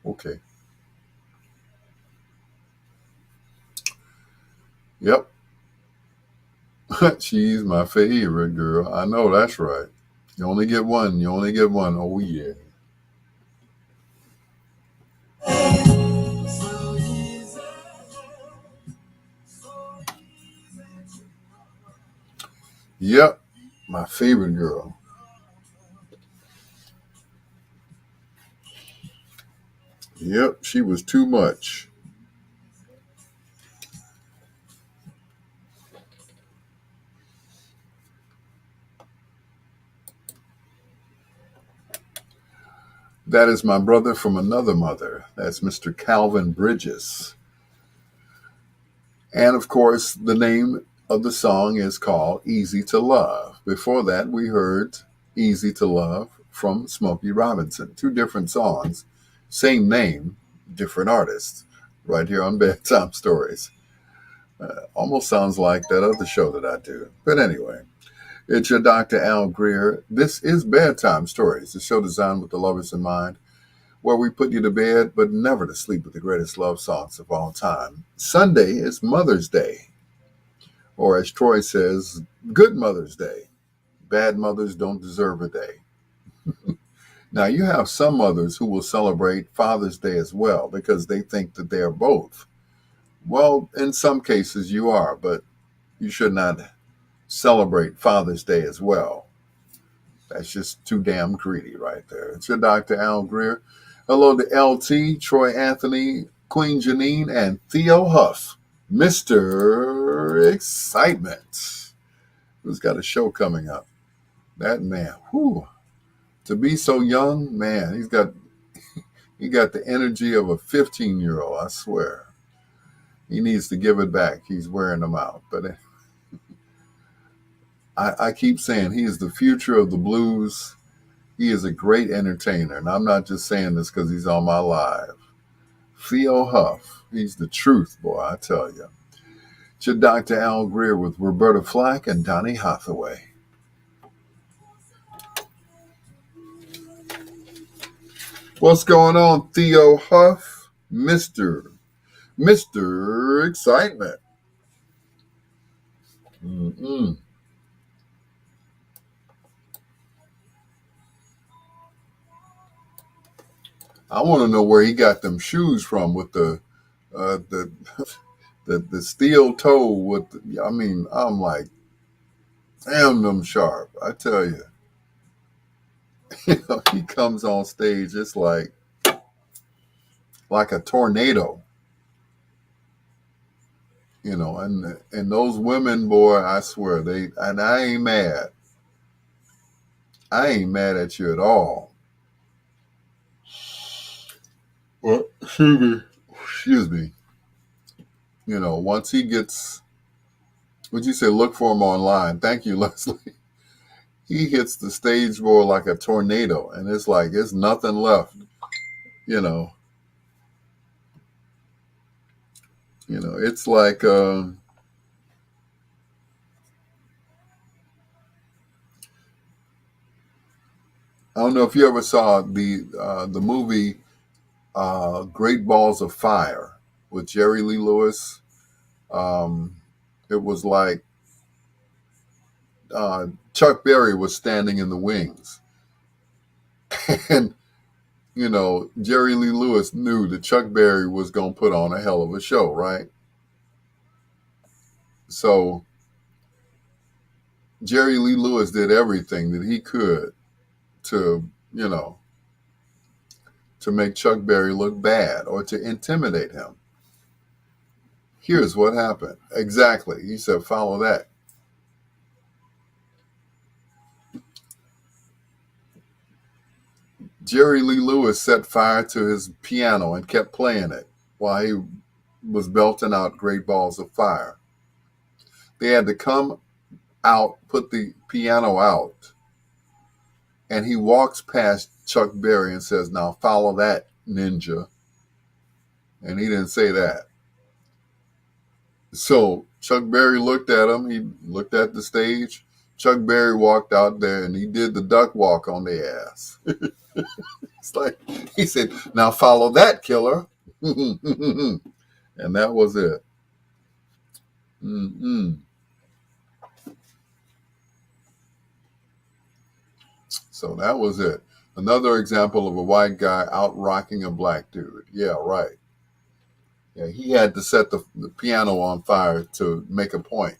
okay. Yep." She's my favorite girl. I know that's right. You only get one. You only get one. Oh, yeah. Yep, my favorite girl. Yep, she was too much. That is my brother from another mother. That's Mr. Calvin Bridges. And of course, the name of the song is called Easy to Love. Before that, we heard Easy to Love from Smokey Robinson. Two different songs, same name, different artists, right here on Bedtime Stories. Almost sounds like that other show that I do. But anyway, it's your Dr. Al Greer. This is Bedtime Stories, the show designed with the lovers in mind, where we put you to bed, but never to sleep with the greatest love songs of all time. Sunday is Mother's Day, or as Troy says, Good Mother's Day. Bad mothers don't deserve a day. Now, you have some mothers who will celebrate Father's Day as well because they think that they are both. Well, in some cases you are, but you should not celebrate Father's Day as well. That's just too damn greedy right there. It's your Dr. Al Greer. Hello to LT, Troy Anthony, Queen Janine, and Theo Huff, Mr. Excitement, who's got a show coming up. That man, whew, to be so young, man, he got the energy of a 15-year-old, I swear. He needs to give it back. He's wearing them out. But I keep saying he is the future of the blues. He is a great entertainer. And I'm not just saying this because he's on my live. Theo Huff, he's the truth, boy, I tell you. It's your Dr. Al Greer with Roberta Flack and Donny Hathaway. What's going on, Theo Huff? Mr. Excitement. Mm-mm. I want to know where he got them shoes from with the the steel toe with. I'm like, damn them sharp. I tell you, he comes on stage, it's like a tornado. And those women, boy, I swear and I ain't mad. I ain't mad at you at all. Well, excuse me. Once he gets, would you say, look for him online? Thank you, Leslie. He hits the stage door like a tornado, and it's like there's nothing left. It's like I don't know if you ever saw the movie Great Balls of Fire with Jerry Lee Lewis. It was like Chuck Berry was standing in the wings, and Jerry Lee Lewis knew that Chuck Berry was going to put on a hell of a show, right? So Jerry Lee Lewis did everything that he could to make Chuck Berry look bad or to intimidate him. Here's what happened. Exactly. He said, follow that. Jerry Lee Lewis set fire to his piano and kept playing it while he was belting out Great Balls of Fire. They had to come out, put the piano out, and he walks past Chuck Berry and says, now follow that, ninja. And he didn't say that. So Chuck Berry looked at him. He looked at the stage. Chuck Berry walked out there and he did the duck walk on their ass. It's like, he said, now follow that, killer. And that was it. Mm-mm. So that was it. Another example of a white guy out rocking a black dude. Yeah, right. Yeah, he had to set the piano on fire to make a point.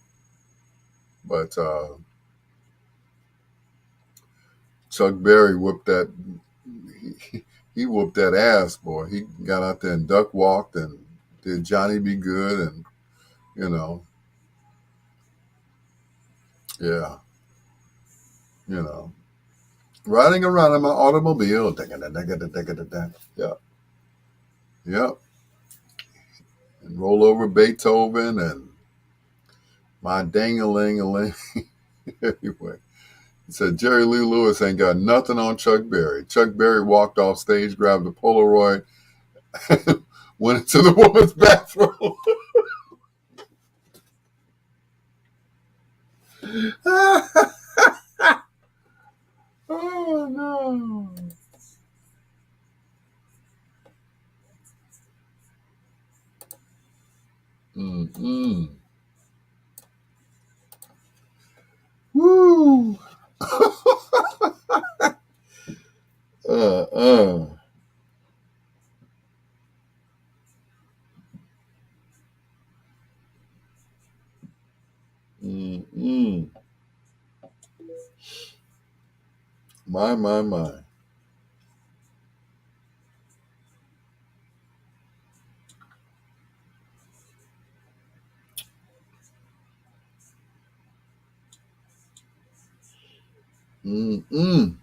But Chuck Berry whooped that. He whooped that ass, boy. He got out there and duck walked and did Johnny Be Good, and you know, yeah, you know, riding around in my automobile. Yeah, yeah, and roll over Beethoven and my dang-a-ling-a-ling. Anyway, he said Jerry Lee Lewis ain't got nothing on Chuck Berry. Chuck Berry walked off stage, grabbed a Polaroid, went into the woman's bathroom. Oh no. Mm-mm. Woo. uh. Mm-mm. My. Mm-mm.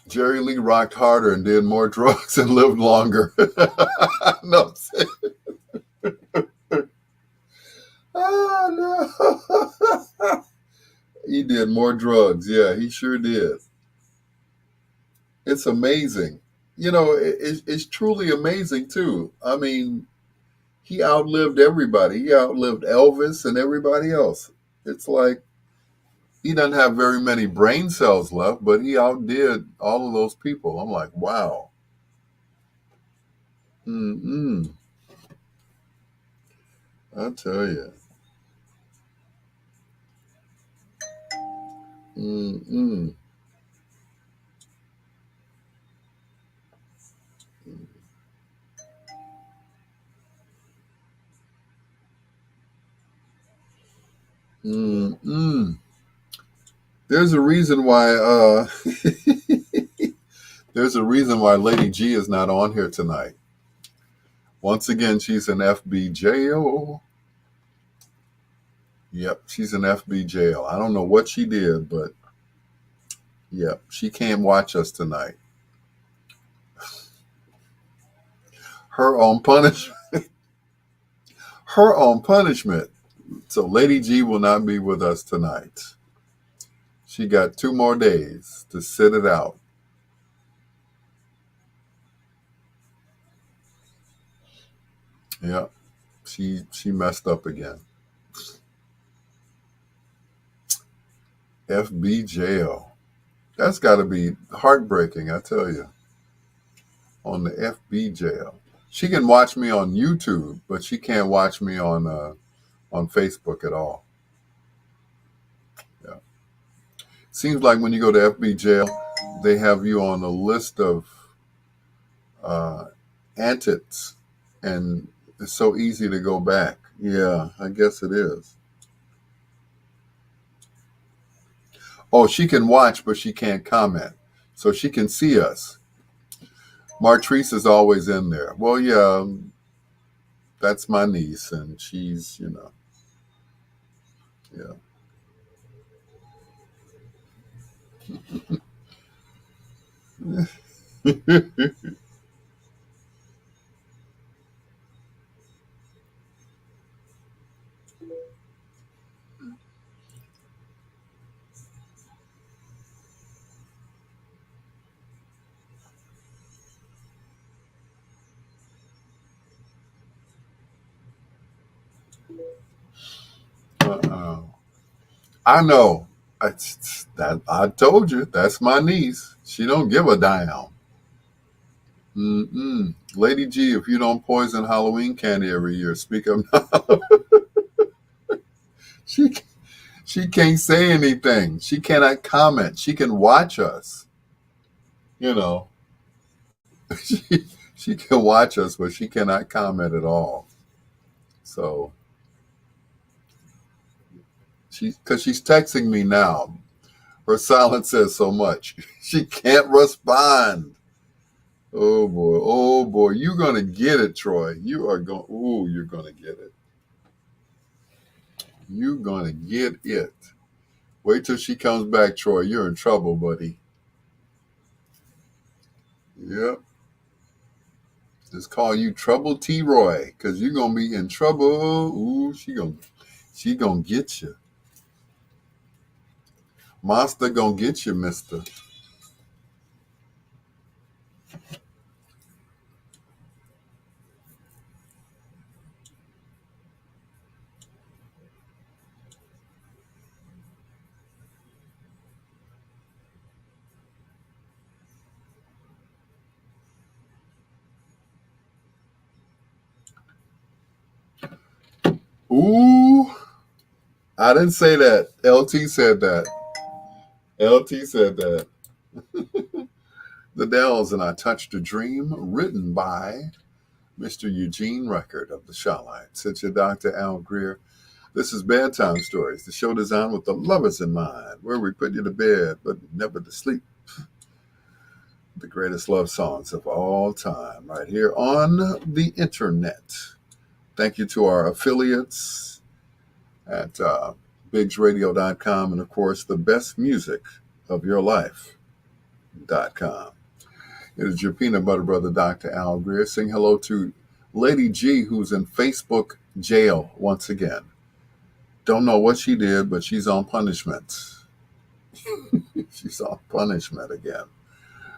Jerry Lee rocked harder and did more drugs and lived longer. No. Oh, no. He did more drugs. Yeah, he sure did. It's amazing. You know, it's truly amazing, too. I mean, he outlived everybody. He outlived Elvis and everybody else. It's like he doesn't have very many brain cells left, but he outdid all of those people. I'm like, wow. Mm-mm. I tell you. Mm-mm. Mm-mm. There's a reason why there's a reason why Lady G is not on here tonight. Once again, she's an FBJO. Yep, she's an FBJO. I don't know what she did, but yep, she can't watch us tonight. Her own punishment. Her own punishment. So Lady G will not be with us tonight. She got 2 more days to sit it out. Yep, she messed up again. FBJO. That's got to be heartbreaking, I tell you. On the FBJO. She can watch me on YouTube, but she can't watch me on Facebook at all. Yeah. Seems like when you go to FBJO, they have you on a list of antics, and it's so easy to go back. Yeah, I guess it is. Oh, she can watch, but she can't comment. So she can see us. Martrice is always in there. Well, yeah, that's my niece, and she's, yeah. Uh-uh. I know. I told you that's my niece. She don't give a damn. Mm-mm. Lady G, if you don't poison Halloween candy every year, speak up now. she she can't say anything. She cannot comment. She can watch us. You know, she she can watch us, but she cannot comment at all. So because she's texting me now. Her silence says so much. She can't respond. Oh boy, you're gonna get it, Troy. You are going. Ooh, you're gonna get it. You're gonna get it. Wait till she comes back, Troy. You're in trouble, buddy. Yep. Just call you Trouble T. Roy, cause you're gonna be in trouble. Ooh, she gonna get you. Monster gonna get you, Mister. Ooh, I didn't say that. LT said that. LT said that. The Dells and I Touched a Dream, written by Mr. Eugene Record of the Shawlights. It's your Dr. Al Greer. This is Bedtime Stories, the show designed with the lovers in mind, where we put you to bed but never to sleep. The greatest love songs of all time, right here on the internet. Thank you to our affiliates at bigsradio.com and, of course, the best music of your life.com. It is your peanut butter brother, Dr. Al Greer, saying hello to Lady G, who's in Facebook jail once again. Don't know what she did, but she's on punishment. She's on punishment again.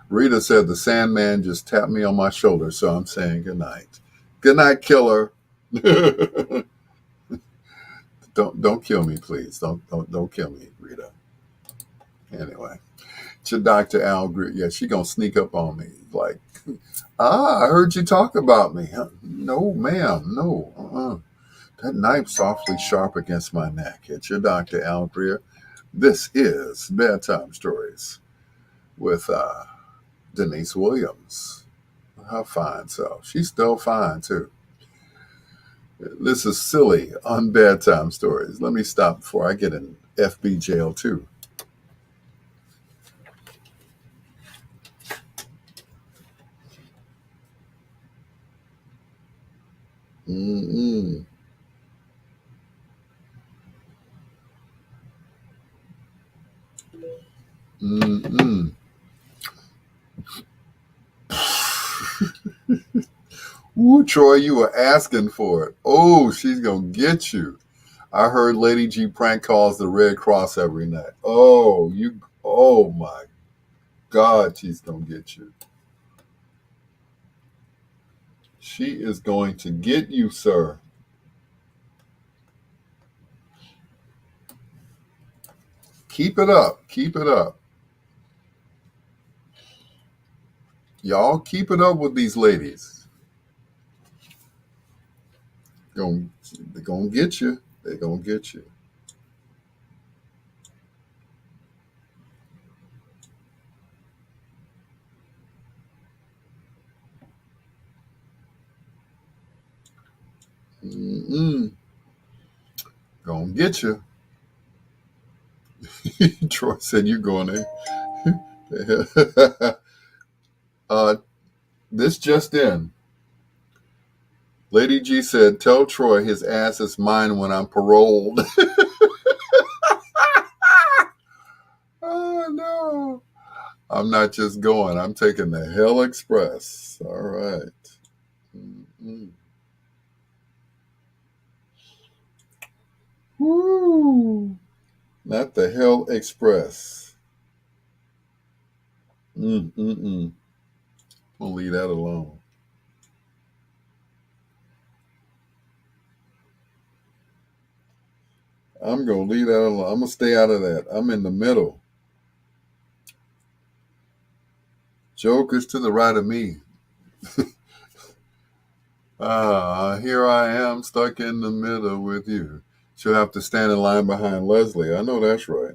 Rita said the Sandman just tapped me on my shoulder, so I'm saying good night. Good night, killer. Don't kill me, please. Don't kill me, Rita. Anyway, to Dr. Al Greer, yeah, she gonna sneak up on me like, I heard you talk about me. No, ma'am, no. That knife's awfully sharp against my neck. It's your Dr. Al Greer. This is Bedtime Stories with Denise Williams. How fine so. She's still fine, too. This is silly on Bedtime Stories. Let me stop before I get in FB jail, too. Mm-mm. Mm-mm. Ooh, Troy, you were asking for it. Oh, she's going to get you. I heard Lady G prank calls the Red Cross every night. Oh my God, she's going to get you. She is going to get you, sir. Keep it up. Keep it up. Y'all keep it up with these ladies. They're going to get you. They're going to get you. Mm-mm. Going to get you. Troy said you're going to. This just in. Lady G said, tell Troy his ass is mine when I'm paroled. Oh, no. I'm not just going. I'm taking the Hell Express. All right. Mm-mm. Woo. Not the Hell Express. Mm-mm-mm. I'll leave that alone. I'm going to leave that alone. I'm going to stay out of that. I'm in the middle. Joker's to the right of me. Here I am stuck in the middle with you. She'll have to stand in line behind Leslie. I know that's right.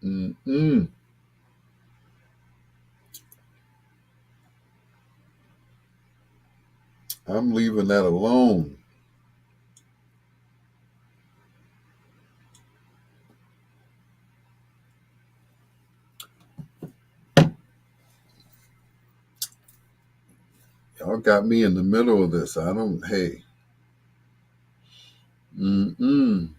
Mm-mm. I'm leaving that alone. Y'all got me in the middle of this. I don't, hey. Mm-mm.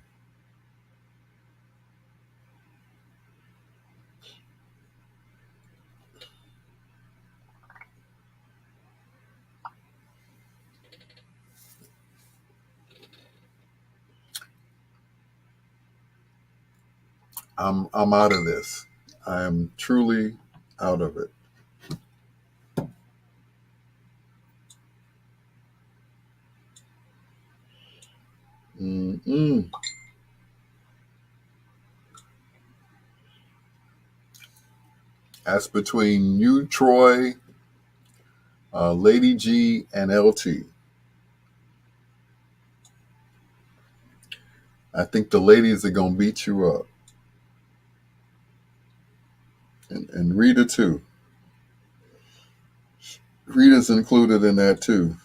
I'm out of this. I am truly out of it. Mm-mm. That's between you, Troy, Lady G, and LT. I think the ladies are gonna beat you up, and Rita too. Rita's included in that too.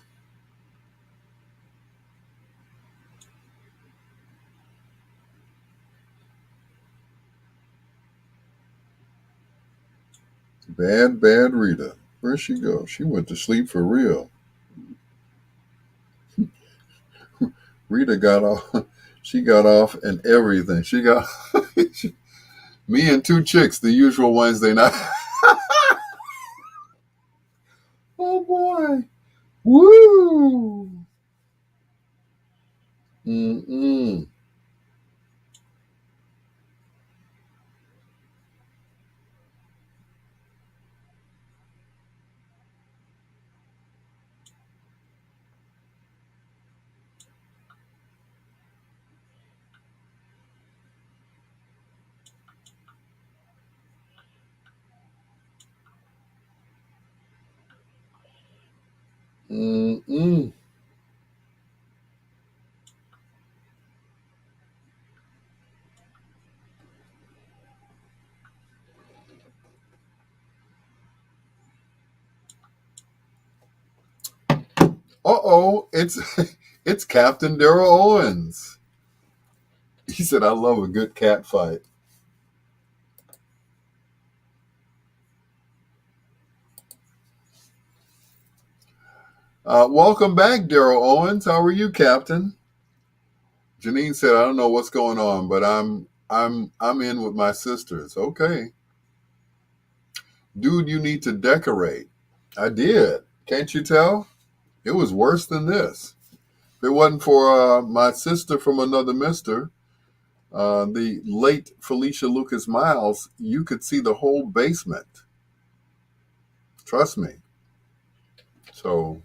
Bad, bad Rita. Where'd she go? She went to sleep for real. Rita got off. She got off and everything. She got me and two chicks, the usual Wednesday night. Oh boy. Woo. Mm-mm. Mm-mm. Uh-oh, it's Captain Daryl Owens. He said, I love a good cat fight. Welcome back, Daryl Owens. How are you, Captain? Janine said, I don't know what's going on, but I'm in with my sisters. Okay. Dude, you need to decorate. I did. Can't you tell? It was worse than this. If it wasn't for my sister from another mister, the late Felicia Lucas Miles, you could see the whole basement. Trust me. So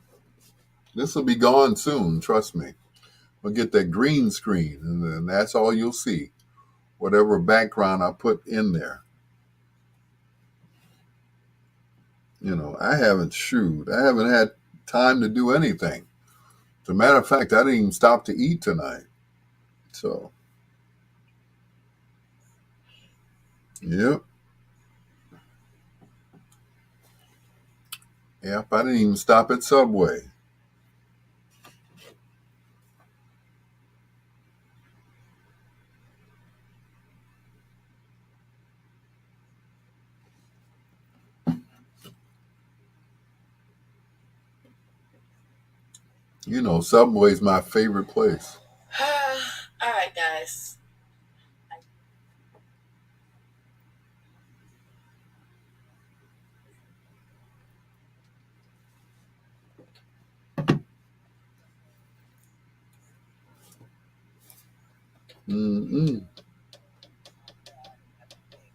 this will be gone soon. Trust me. We'll get that green screen, and then that's all you'll see. Whatever background I put in there. I haven't I haven't had time to do anything. As a matter of fact, I didn't even stop to eat tonight. So, yep. Yep, I didn't even stop at Subway. Subway's my favorite place. All right, guys. Mm-mm.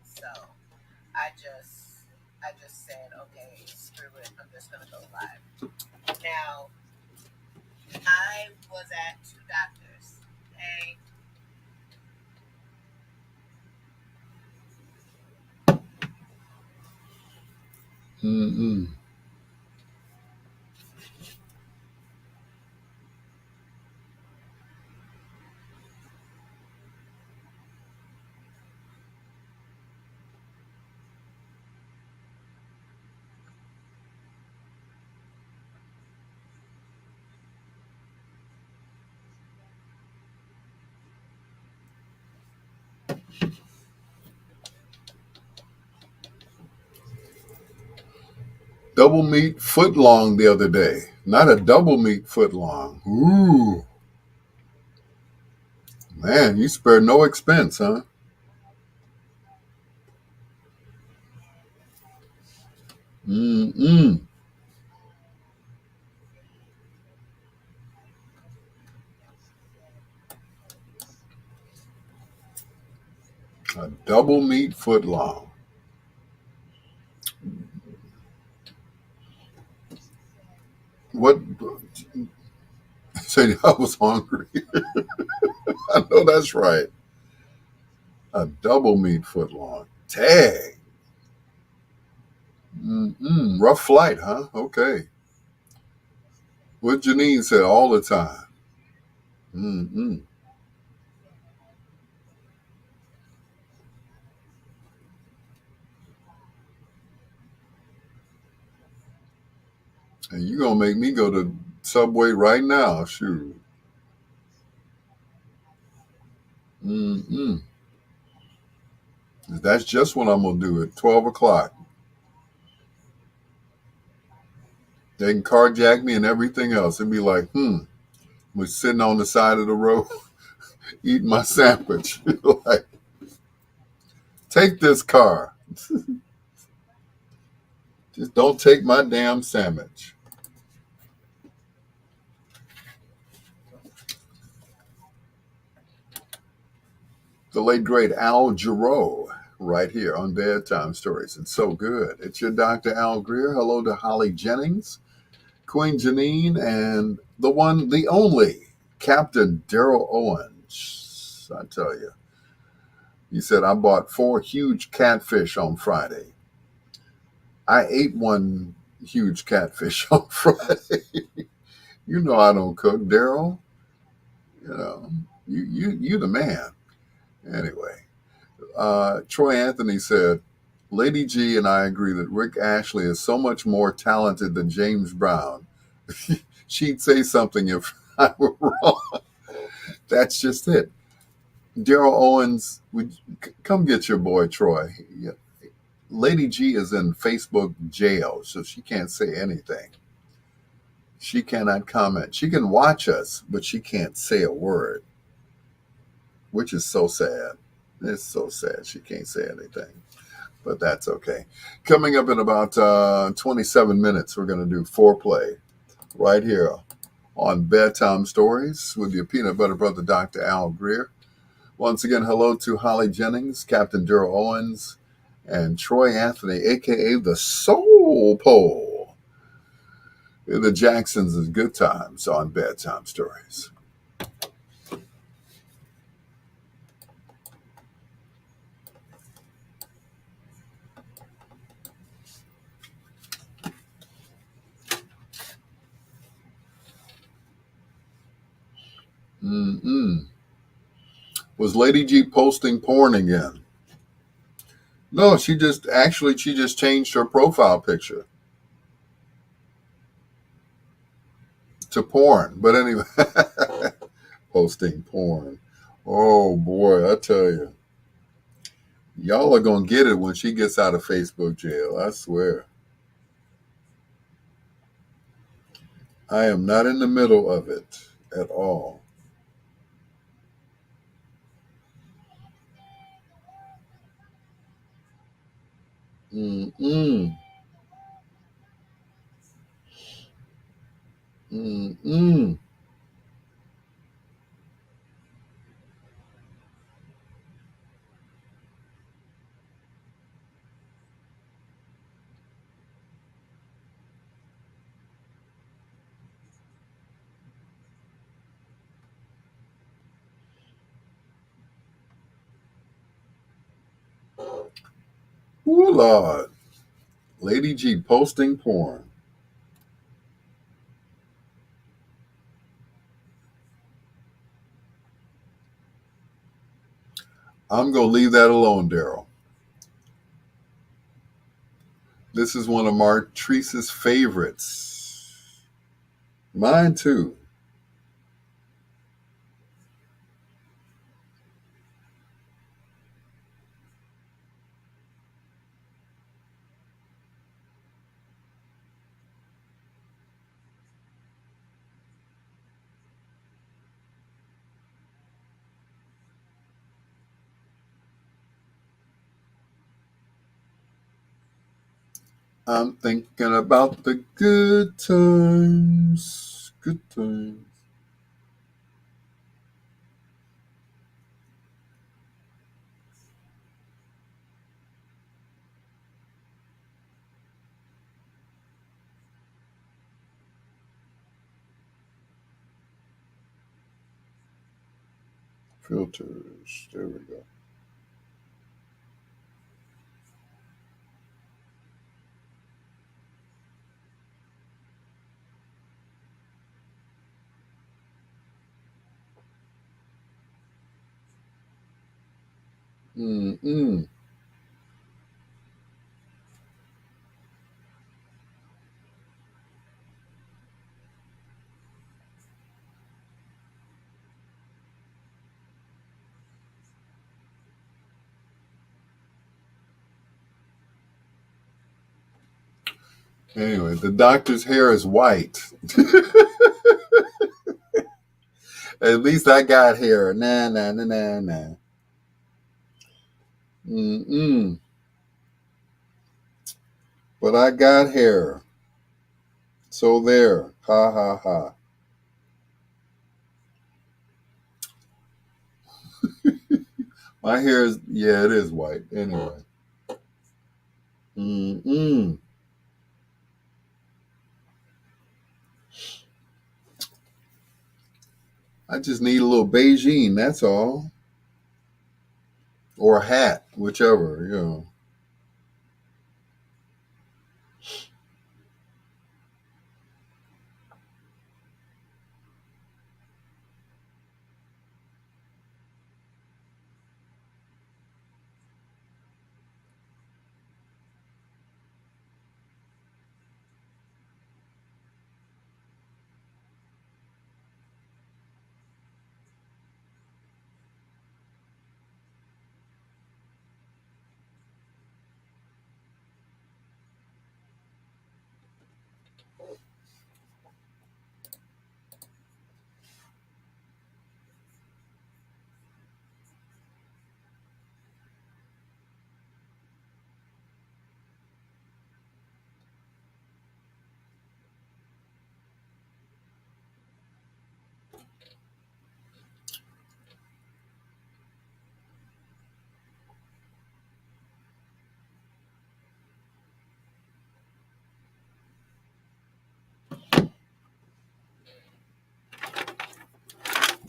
So I just said, okay, screw it. I'm just gonna go live. Now, I was at two doctors. Okay. Mm-mm. Double meat foot long the other day. Not a double meat foot long. Ooh. Man, you spared no expense, huh? Mm-mm. A double meat foot long. What? Say I was hungry. I know that's right. A double meat foot long. Dang. Mm-mm. Rough flight, huh? Okay. What Janine said all the time. Mm-mm. And you gonna make me go to Subway right now. Shoot. Mm-mm. That's just what I'm gonna do at 12 o'clock. They can carjack me and everything else. It'd be like, we're sitting on the side of the road eating my sandwich. Like, take this car. Just don't take my damn sandwich. The late great Al Jarreau, right here on Bedtime Stories. It's so good. It's your Dr. Al Greer. Hello to Holly Jennings, Queen Janine, and the one, the only, Captain Daryl Owens. I tell you, he said, I bought 4 huge catfish on Friday. I ate one huge catfish on Friday. You know I don't cook, Daryl. You know, you the man. Anyway, Troy Anthony said, Lady G and I agree that Rick Ashley is so much more talented than James Brown. She'd say something if I were wrong. That's just it. Daryl Owens, come get your boy Troy. Yeah. Lady G is in Facebook jail, so she can't say anything. She cannot comment. She can watch us, but she can't say a word, which is so sad. It's so sad she can't say anything, but that's okay. Coming up in about 27 minutes, we're going to do foreplay right here on Bedtime Stories with your peanut butter brother, Dr. Al Greer. Once again, hello to Holly Jennings, Captain Daryl Owens, and Troy Anthony, a.k.a. the Soul Pole. The Jacksons is Good Times on Bedtime Stories. Mm-mm. Was Lady G posting porn again? No, she just changed her profile picture to porn. But anyway, posting porn. Oh boy, I tell you. Y'all are going to get it when she gets out of Facebook jail. I swear. I am not in the middle of it at all. Mm-mm. Mm-mm. Oh, Lord. Lady G posting porn. I'm going to leave that alone, Daryl. This is one of Martrice's favorites. Mine too. I'm thinking about the good times. Good times. Filters. There we go. Mm-mm. Anyway, the doctor's hair is white. At least I got hair. Nah, nah, nah, nah, nah. Mm-mm. But I got hair. So there. Ha, ha, ha. My hair is, yeah, it is white. Anyway. Mm-mm. I just need a little Beijing, that's all. Or a hat, whichever, you know.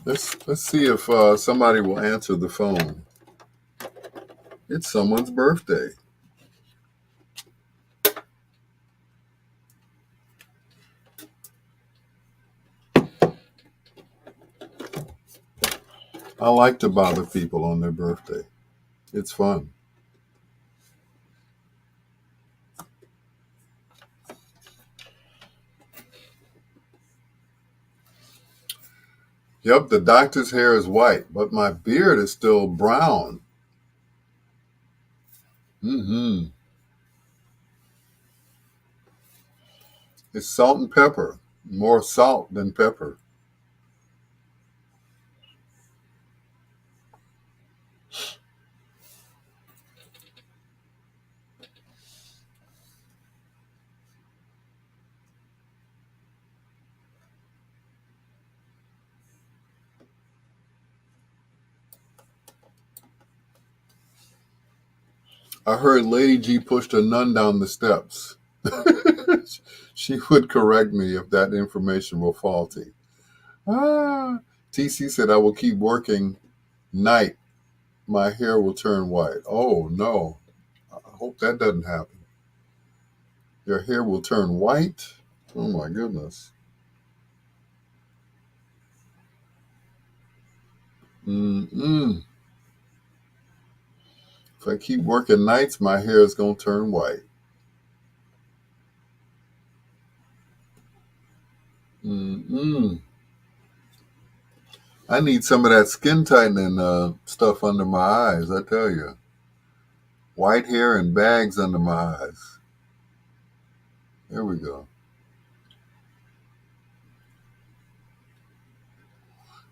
Let's see if somebody will answer the phone. It's someone's birthday. I like to bother people on their birthday. It's fun. Yep, the doctor's hair is white, but my beard is still brown. Mm-hmm. It's salt and pepper. More salt than pepper. I heard Lady G pushed a nun down the steps. She would correct me if that information were faulty. Ah, TC said, I will keep working night. My hair will turn white. Oh, no. I hope that doesn't happen. Your hair will turn white? Oh, my goodness. Mm-mm. If I keep working nights, my hair is going to turn white. Mm-mm. I need some of that skin tightening stuff under my eyes, I tell you. White hair and bags under my eyes. There we go.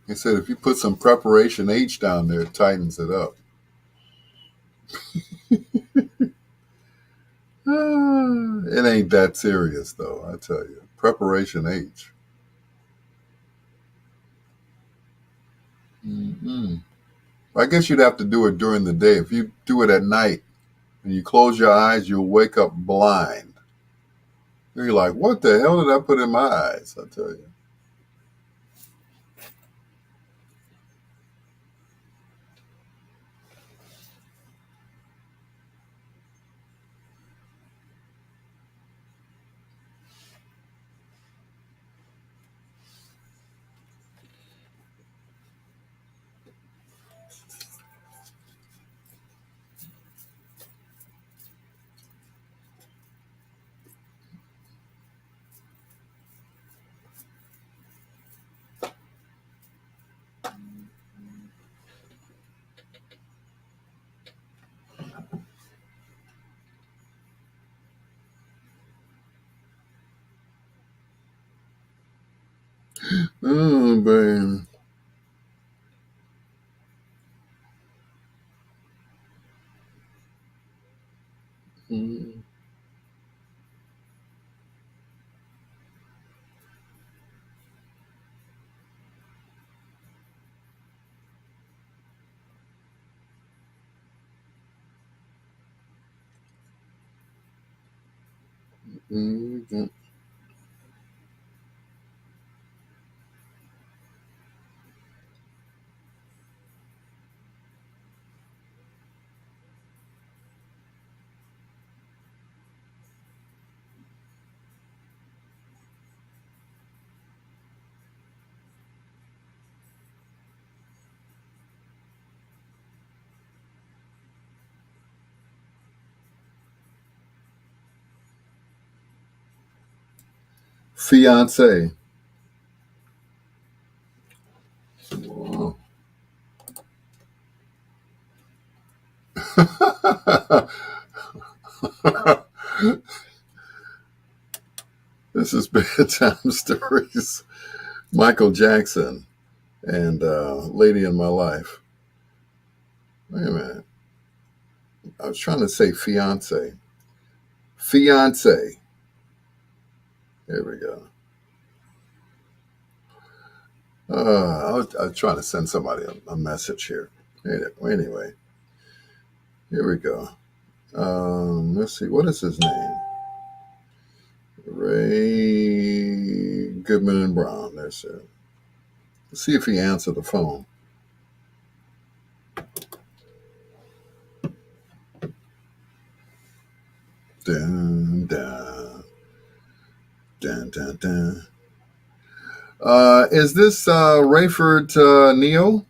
He said if you put some preparation H down there, it tightens it up. It ain't that serious, though, I tell you. Preparation H. Mm-mm. I guess you'd have to do it during the day. If you do it at night and you close your eyes, you'll wake up blind. You're like, what the hell did I put in my eyes? I tell you. Oh, baby. Mm, mm, mm, Fiance. Oh. This is Bedtime Stories. Michael Jackson and Lady in My Life. Wait a minute. I was trying to say fiance. Fiance. There we go. I was trying to send somebody a message here. Anyway, here we go. Let's see. What is his name? Ray Goodman and Brown. That's it. Let's see if he answered the phone. Dun, dun, dun, dun, dun. Is this Rayford Neal?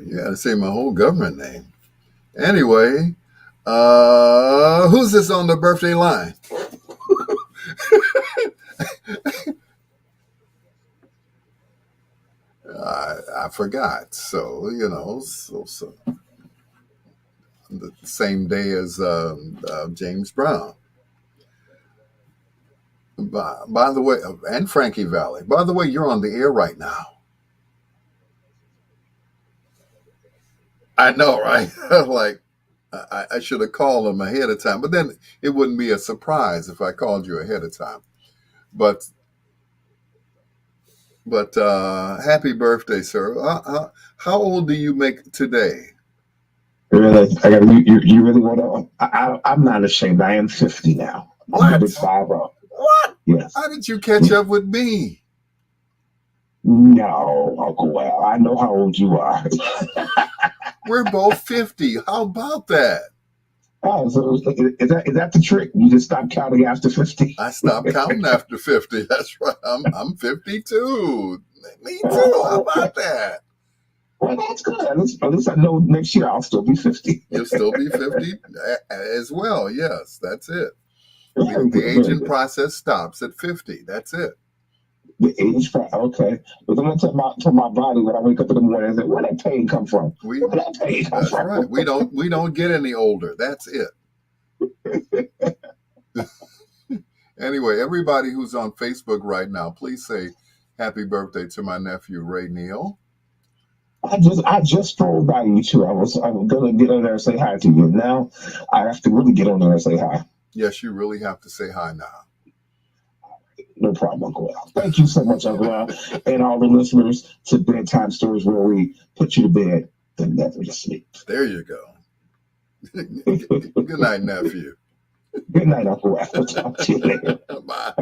You got to say my whole government name. Anyway, who's this on the birthday line? I forgot. So, so the same day as James Brown. By the way, and Frankie Valli. By the way, you're on the air right now. I know, right? Like, I should have called him ahead of time, but then it wouldn't be a surprise if I called you ahead of time. But happy birthday, sir. How old do you make today? Really? You really want to? I'm not ashamed. I am 50 now. I'm a big 5-0. What? Yes. How did you catch up with me? No, Uncle Well, I know how old you are. We're both 50. How about that? Oh, so is that the trick? You just stop counting after 50? I stopped counting after 50. That's right. I'm 52. Me too. How Okay. about that? Well, that's good. At least I know next year I'll still be 50. You'll still be 50 as well. Yes, that's it. Very The good, very aging good. process stops at 50. That's it. The age part, okay. But I'm gonna tell my body when I wake up in the morning, I say, where that pain come from? Where that pain come That's from? right. We don't get any older. That's it. Anyway, everybody who's on Facebook right now, please say happy birthday to my nephew Ray Neal. I just strolled by you too. I was gonna get on there and say hi to you. Now I have to really get on there and say hi. Yes, you really have to say hi now. No problem, Uncle Al. Thank you so much, Uncle Al, and all the listeners to Bedtime Stories, where we put you to bed but never to sleep. There you go. Good night, nephew. Good night, Uncle Al. Talk to you later. Bye.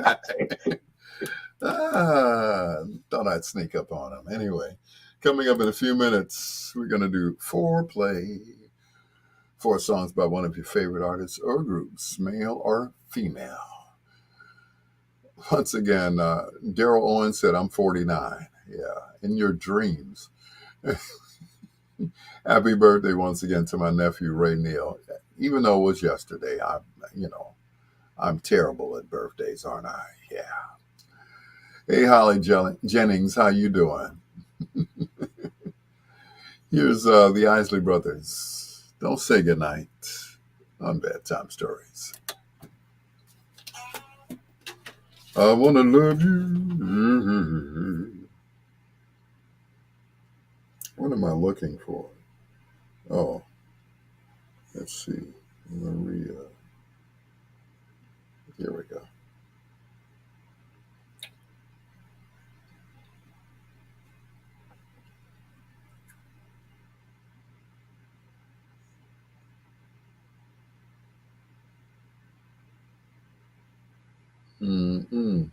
Thought I'd sneak up on him. Anyway, coming up in a few minutes, we're going to do foreplay. 4 songs by one of your favorite artists or groups, male or female. Once again, Daryl Owen said, I'm 49. Yeah, in your dreams. Happy birthday once again to my nephew, Ray Neal. Even though it was yesterday, I'm terrible at birthdays, aren't I? Yeah. Hey, Holly Jennings, how you doing? Here's the Isley Brothers. Don't say goodnight on Bedtime Stories. I want to love you. What am I looking for? Oh, let's see. Maria. Here we go. Mm-mm.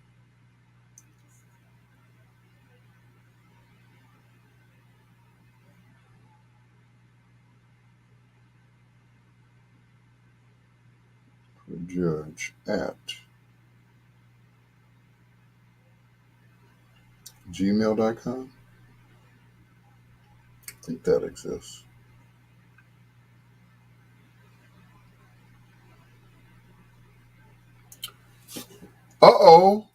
Judge at gmail.com. I think that exists. Uh-oh.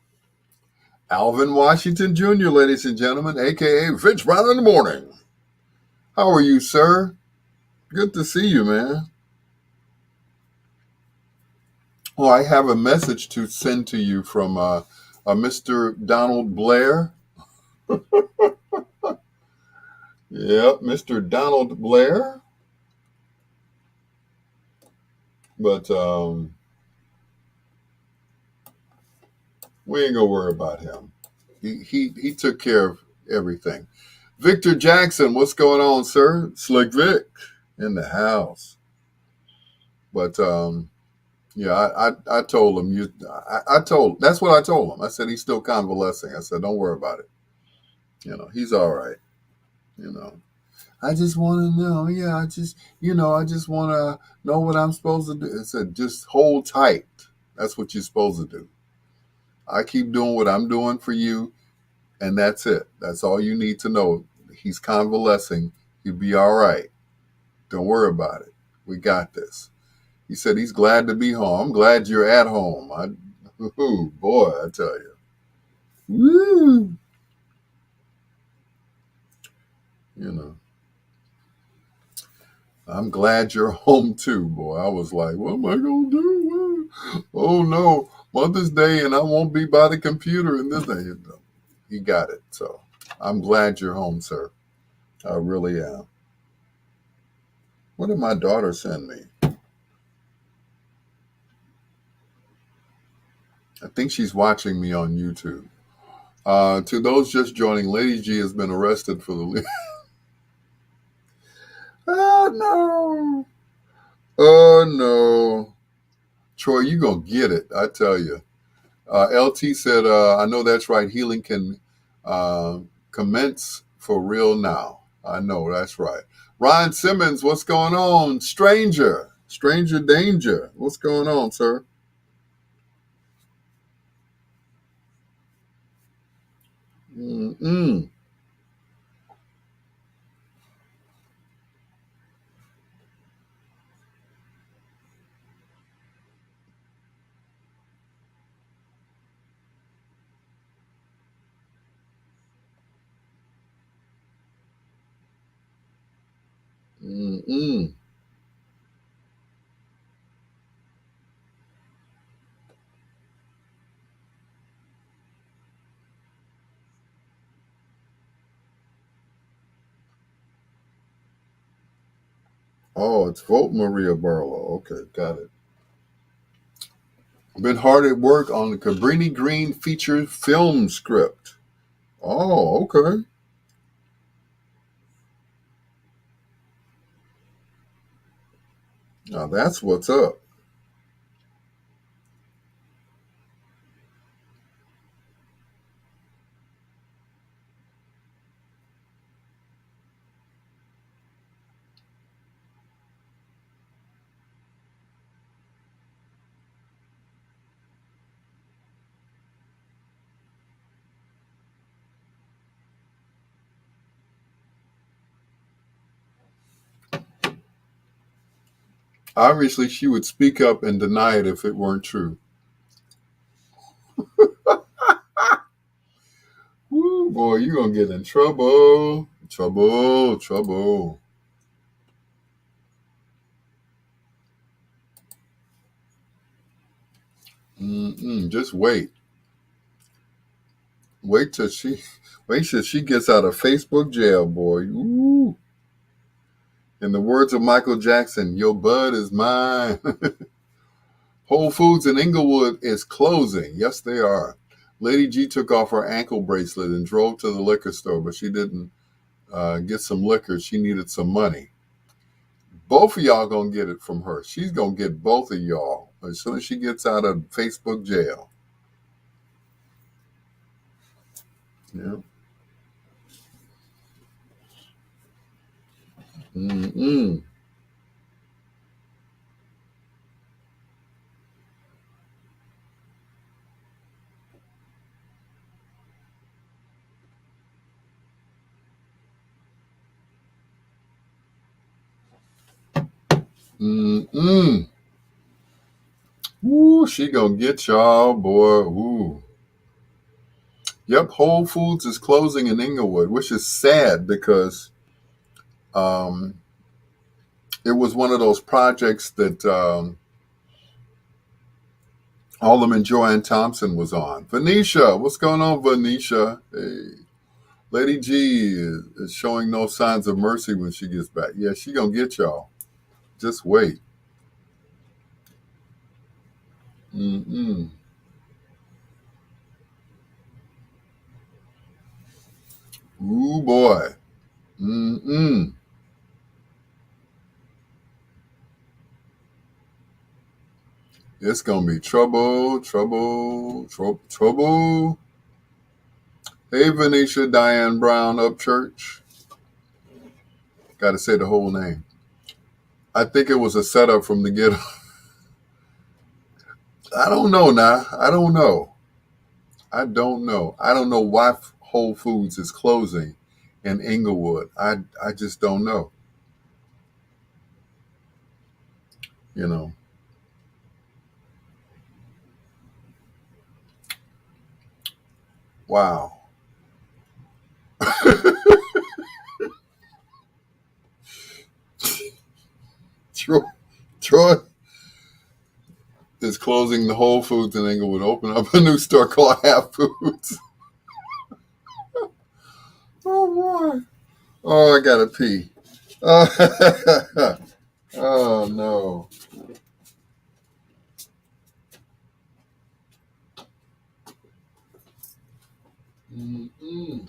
Alvin Washington Jr., ladies and gentlemen, a.k.a. Vince Brown in the morning. How are you, sir? Good to see you, man. Well, I have a message to send to you from Mr. Donald Blair. Yep, Mr. Donald Blair. But we ain't gonna worry about him. He took care of everything. Victor Jackson, what's going on, sir? Slick Vic in the house. But yeah, I told him that's what I told him. I said he's still convalescing. I said, don't worry about it. He's all right. I just want to know. Yeah, I just want to know what I'm supposed to do. I said, just hold tight. That's what you're supposed to do. I keep doing what I'm doing for you, and that's it. That's all you need to know. He's convalescing. He'll be all right. Don't worry about it. We got this. He said he's glad to be home. I'm glad you're at home. Boy, I tell you. Woo! I'm glad you're home too, boy. I was like, what am I going to do? Oh, no. Mother's Day and I won't be by the computer and this day. He got it. So I'm glad you're home, sir. I really am. What did my daughter send me? I think she's watching me on YouTube. To those just joining, Lady G has been arrested for the... Oh, no. Oh, no. Troy, you going to get it. I tell you. LT said, I know that's right. Healing can commence for real now. I know that's right. Ryan Simmons, what's going on? Stranger danger. What's going on, sir? Mm-mm. Mm-mm. Oh, it's Vote Maria Barlow. Okay, got it. Been hard at work on the Cabrini Green feature film script. Oh, okay. Now that's what's up. Obviously, she would speak up and deny it if it weren't true. Woo, boy, you're going to get in trouble. Trouble, trouble. Just wait. Wait till she gets out of Facebook jail, boy. Ooh. In the words of Michael Jackson, your bud is mine. Whole Foods in Inglewood is closing. Yes, they are. Lady G took off her ankle bracelet and drove to the liquor store, but she didn't get some liquor. She needed some money. Both of y'all gonna get it from her. She's gonna get both of y'all as soon as she gets out of Facebook jail. Yeah. Mm-mm. Mm-mm. Ooh, she gonna get y'all, boy. Ooh. Yep, Whole Foods is closing in Inglewood, which is sad because um, it was one of those projects that Alderman Joanne Thompson was on. Venetia, what's going on, Venetia? Hey. Lady G is showing no signs of mercy when she gets back. Yeah, she gonna get y'all. Just wait. Mm-mm. Ooh, boy. Mm-mm. It's gonna be trouble, trouble, trouble. Hey, Venetia, Diane Brown, up church. Got to say the whole name. I think it was a setup from the get. I don't know now. I don't know. I don't know. I don't know why Whole Foods is closing in Inglewood. I just don't know. You know. Wow. Troy, Troy is closing the Whole Foods in Inglewood. Open up a new store called Half Foods. Oh boy. Oh, I gotta pee. Oh no. Mm-mm.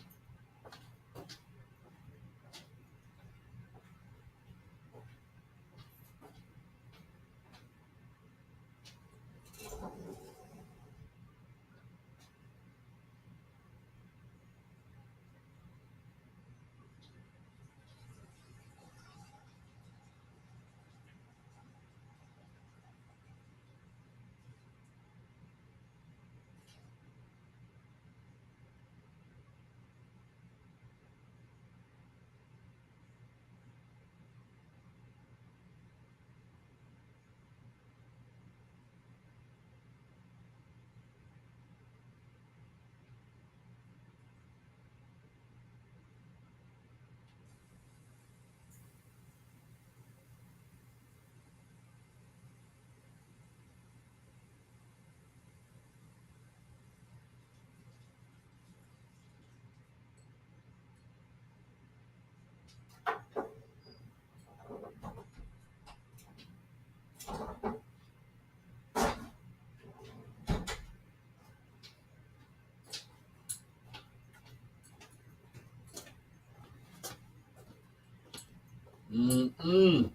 Mm-mm.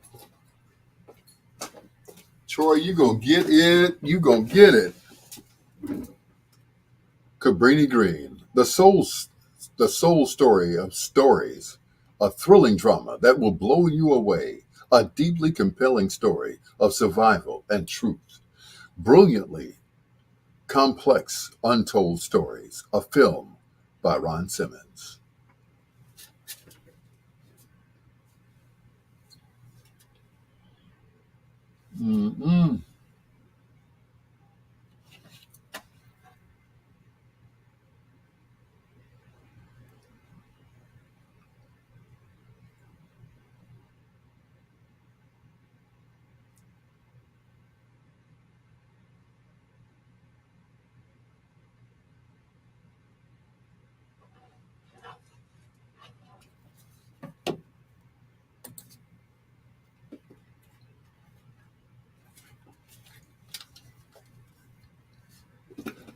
Troy, you gonna get it. You gonna get it. Cabrini Green, the soul story of stories, a thrilling drama that will blow you away, a deeply compelling story of survival and truth, brilliantly complex, untold stories, a film by Ron Simmons. Mm-mm.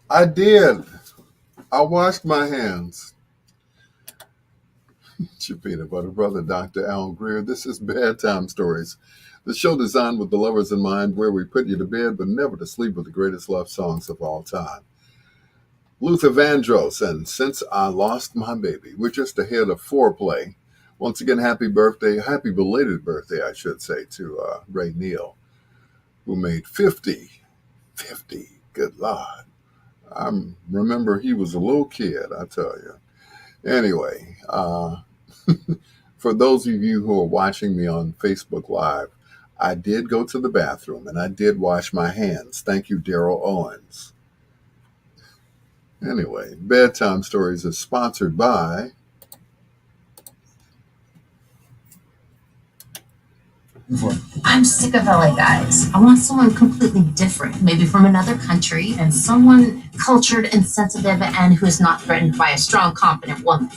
I did. I washed my hands. Your peanut butter brother, Dr. Al Greer. This is Bedtime Stories, the show designed with the lovers in mind, where we put you to bed but never to sleep with the greatest love songs of all time. Luther Vandross and Since I Lost My Baby. We're just ahead of foreplay. Once again, happy belated birthday, I should say, to Ray Neal, who made 50. 50, good Lord. I remember he was a little kid, I tell you. Anyway, for those of you who are watching me on Facebook Live, I did go to the bathroom and I did wash my hands. Thank you, Daryl Owens. Anyway, Bedtime Stories is sponsored by... I'm sick of LA guys. I want someone completely different, maybe from another country, and someone cultured and sensitive and who is not threatened by a strong, competent woman.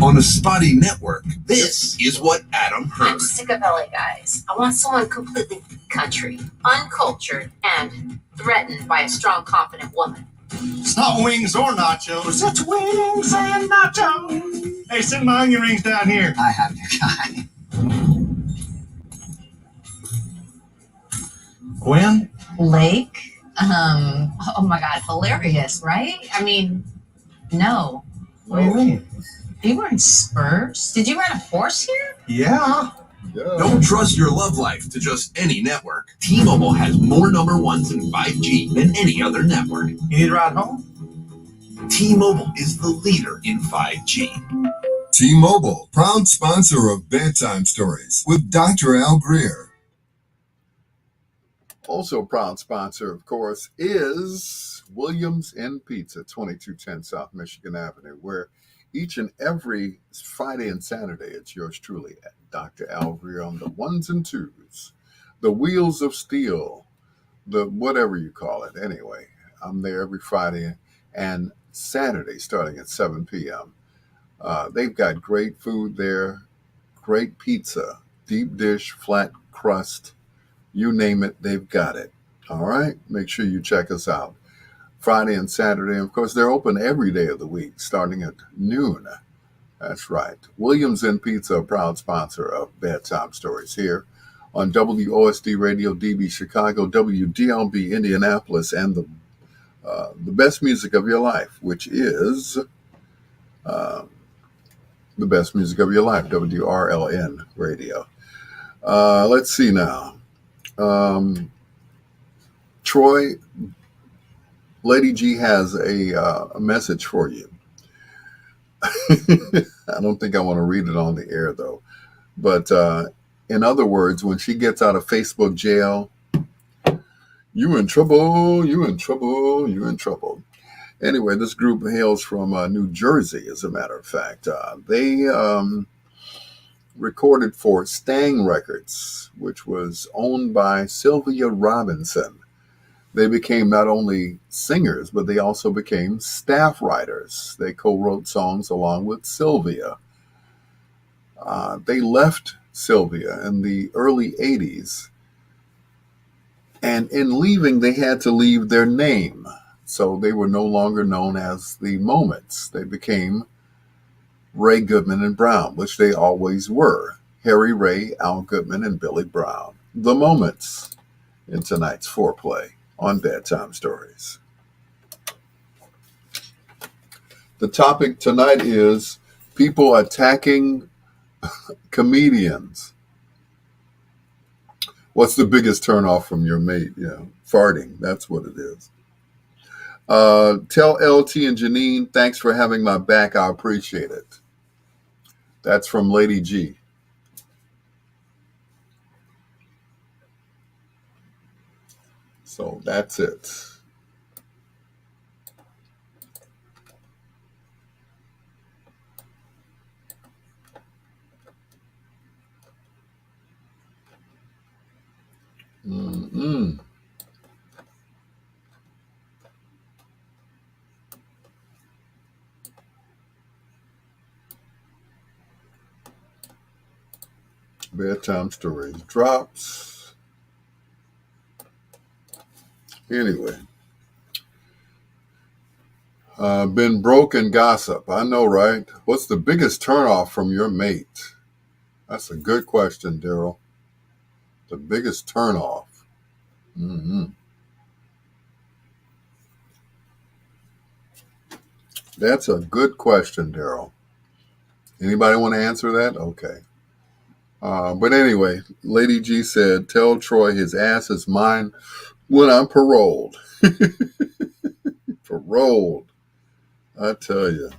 On a spotty network, this is what Adam heard. I'm sick of LA guys. I want someone completely country, uncultured, and threatened by a strong, competent woman. It's not wings or nachos. It's wings and nachos. Hey, send my onion rings down here. I have your guy. Gwen? Lake? Oh my God, hilarious, right? I mean, no. What do you mean? Are you wearing spurs? Did you ride a horse here? Yeah. Don't trust your love life to just any network. T-Mobile has more number ones in 5G than any other network. You need a ride home? T-Mobile is the leader in 5G. T-Mobile, proud sponsor of Bedtime Stories with Dr. Al Greer. Also proud sponsor, of course, is Williams Inn Pizza, 2210 South Michigan Avenue, where each and every Friday and Saturday, it's yours truly, Dr. Al Greer, on the ones and twos, the wheels of steel, the whatever you call it. Anyway, I'm there every Friday and Saturday starting at 7 p.m. They've got great food there, great pizza, deep dish, flat crust, you name it, they've got it. All right? Make sure you check us out. Friday and Saturday. And of course, they're open every day of the week, starting at noon. That's right. Williams Inn Pizza, a proud sponsor of Bedtime Stories here on WOSD Radio, DB Chicago, WDLB Indianapolis, and the best music of your life, which is the best music of your life, WRLN Radio. Let's see now. Troy, Lady G has a message for you. I don't think I want to read it on the air, though. But in other words, when she gets out of Facebook jail, you in trouble, you in trouble, you in trouble. Anyway, this group hails from New Jersey, as a matter of fact. They recorded for Stang Records, which was owned by Sylvia Robinson. They became not only singers, but they also became staff writers. They co-wrote songs along with Sylvia. They left Sylvia in the early 80s. And in leaving, they had to leave their name. So they were no longer known as the Moments. They became Ray Goodman and Brown, which they always were. Harry Ray, Al Goodman, and Billy Brown. The moments in tonight's foreplay on Bedtime Stories. The topic tonight is people attacking comedians. What's the biggest turnoff from your mate? Farting. That's what it is. Tell LT and Janine, thanks for having my back. I appreciate it. That's from Lady G. So that's it. Mm-mm. Bedtime Stories drops. Anyway. Been broke and gossip. I know, right? What's the biggest turnoff from your mate? That's a good question, Daryl. The biggest turnoff. Mm-hmm. That's a good question, Daryl. Anybody want to answer that? Okay. But anyway, Lady G said, tell Troy his ass is mine when I'm paroled. Paroled. I tell you.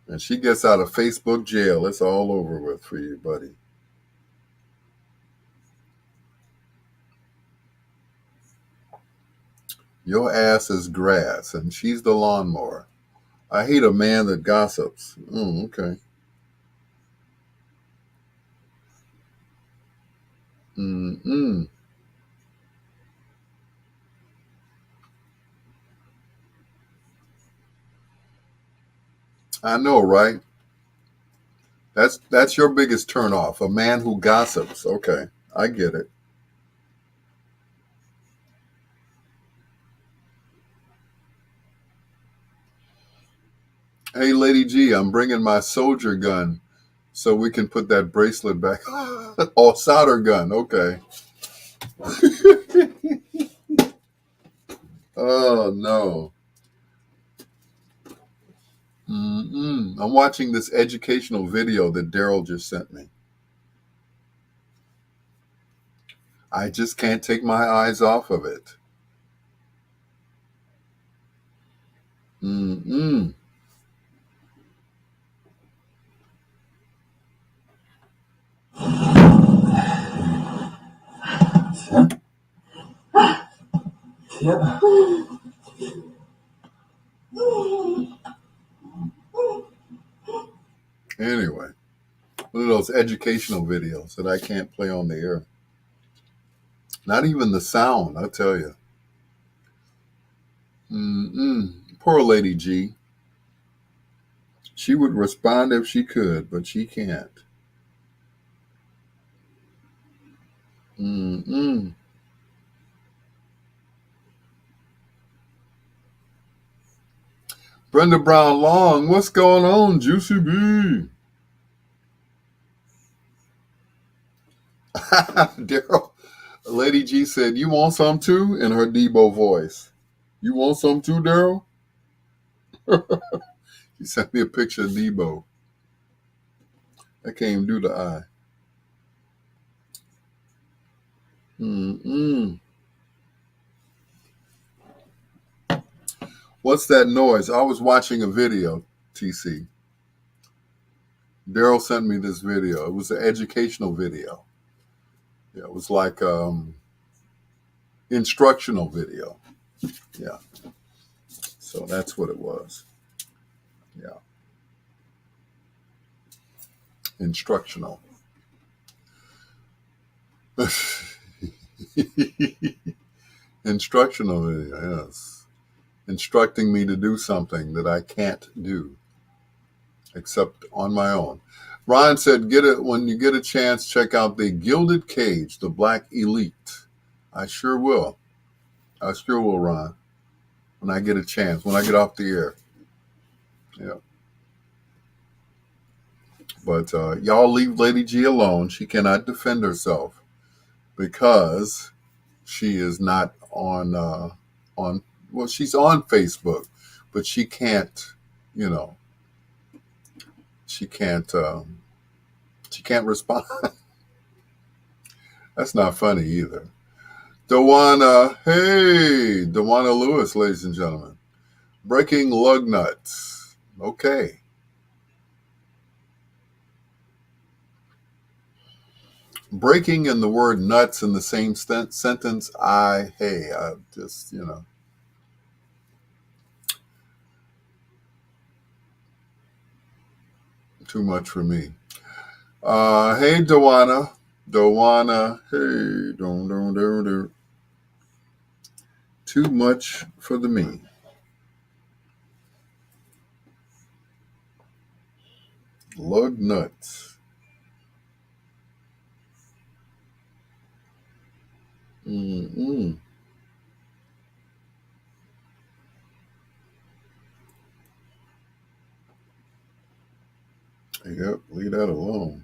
And she gets out of Facebook jail. It's all over with for you, buddy. Your ass is grass, and she's the lawnmower. I hate a man that gossips. Okay. Mm-mm. I know, right? That's your biggest turnoff. A man who gossips. Okay, I get it. Hey, Lady G, I'm bringing my soldier gun so we can put that bracelet back. Oh, solder gun. Okay. Oh, no. I'm watching this educational video that Daryl just sent me. I just can't take my eyes off of it. Anyway, one of those educational videos that I can't play on the air. Not even the sound, I tell you. Poor Lady G. She would respond if she could, but she can't. Brenda Brown Long, what's going on, Juicy B? Daryl, Lady G said, you want some too? In her Debo voice. You want some too, Daryl? She sent me a picture of Debo. I can't even do the eye. What's that noise? I was watching a video, TC. Daryl sent me this video. It was an educational video. Yeah, it was like instructional video. Yeah. So that's what it was. Yeah. Instructional. Instructional video, yes. Instructing me to do something that I can't do except on my own. Ryan said, when you get a chance, check out The Gilded Cage, The Black Elite. I sure will. I sure will, Ryan. When I get a chance, when I get off the air. Yeah. But y'all leave Lady G alone. She cannot defend herself because she is not on. Well, she's on Facebook, but she can't. You know, she can't. She can't respond. That's not funny either. Dewana, hey, Dewana Lewis, ladies and gentlemen. Breaking lug nuts. Okay. Breaking and the word nuts in the same sentence, I just, too much for me. Hey, Dewana. Dewana, hey, don't. Too much for the me. Lug nuts. Mm-mm. Yep, leave that alone.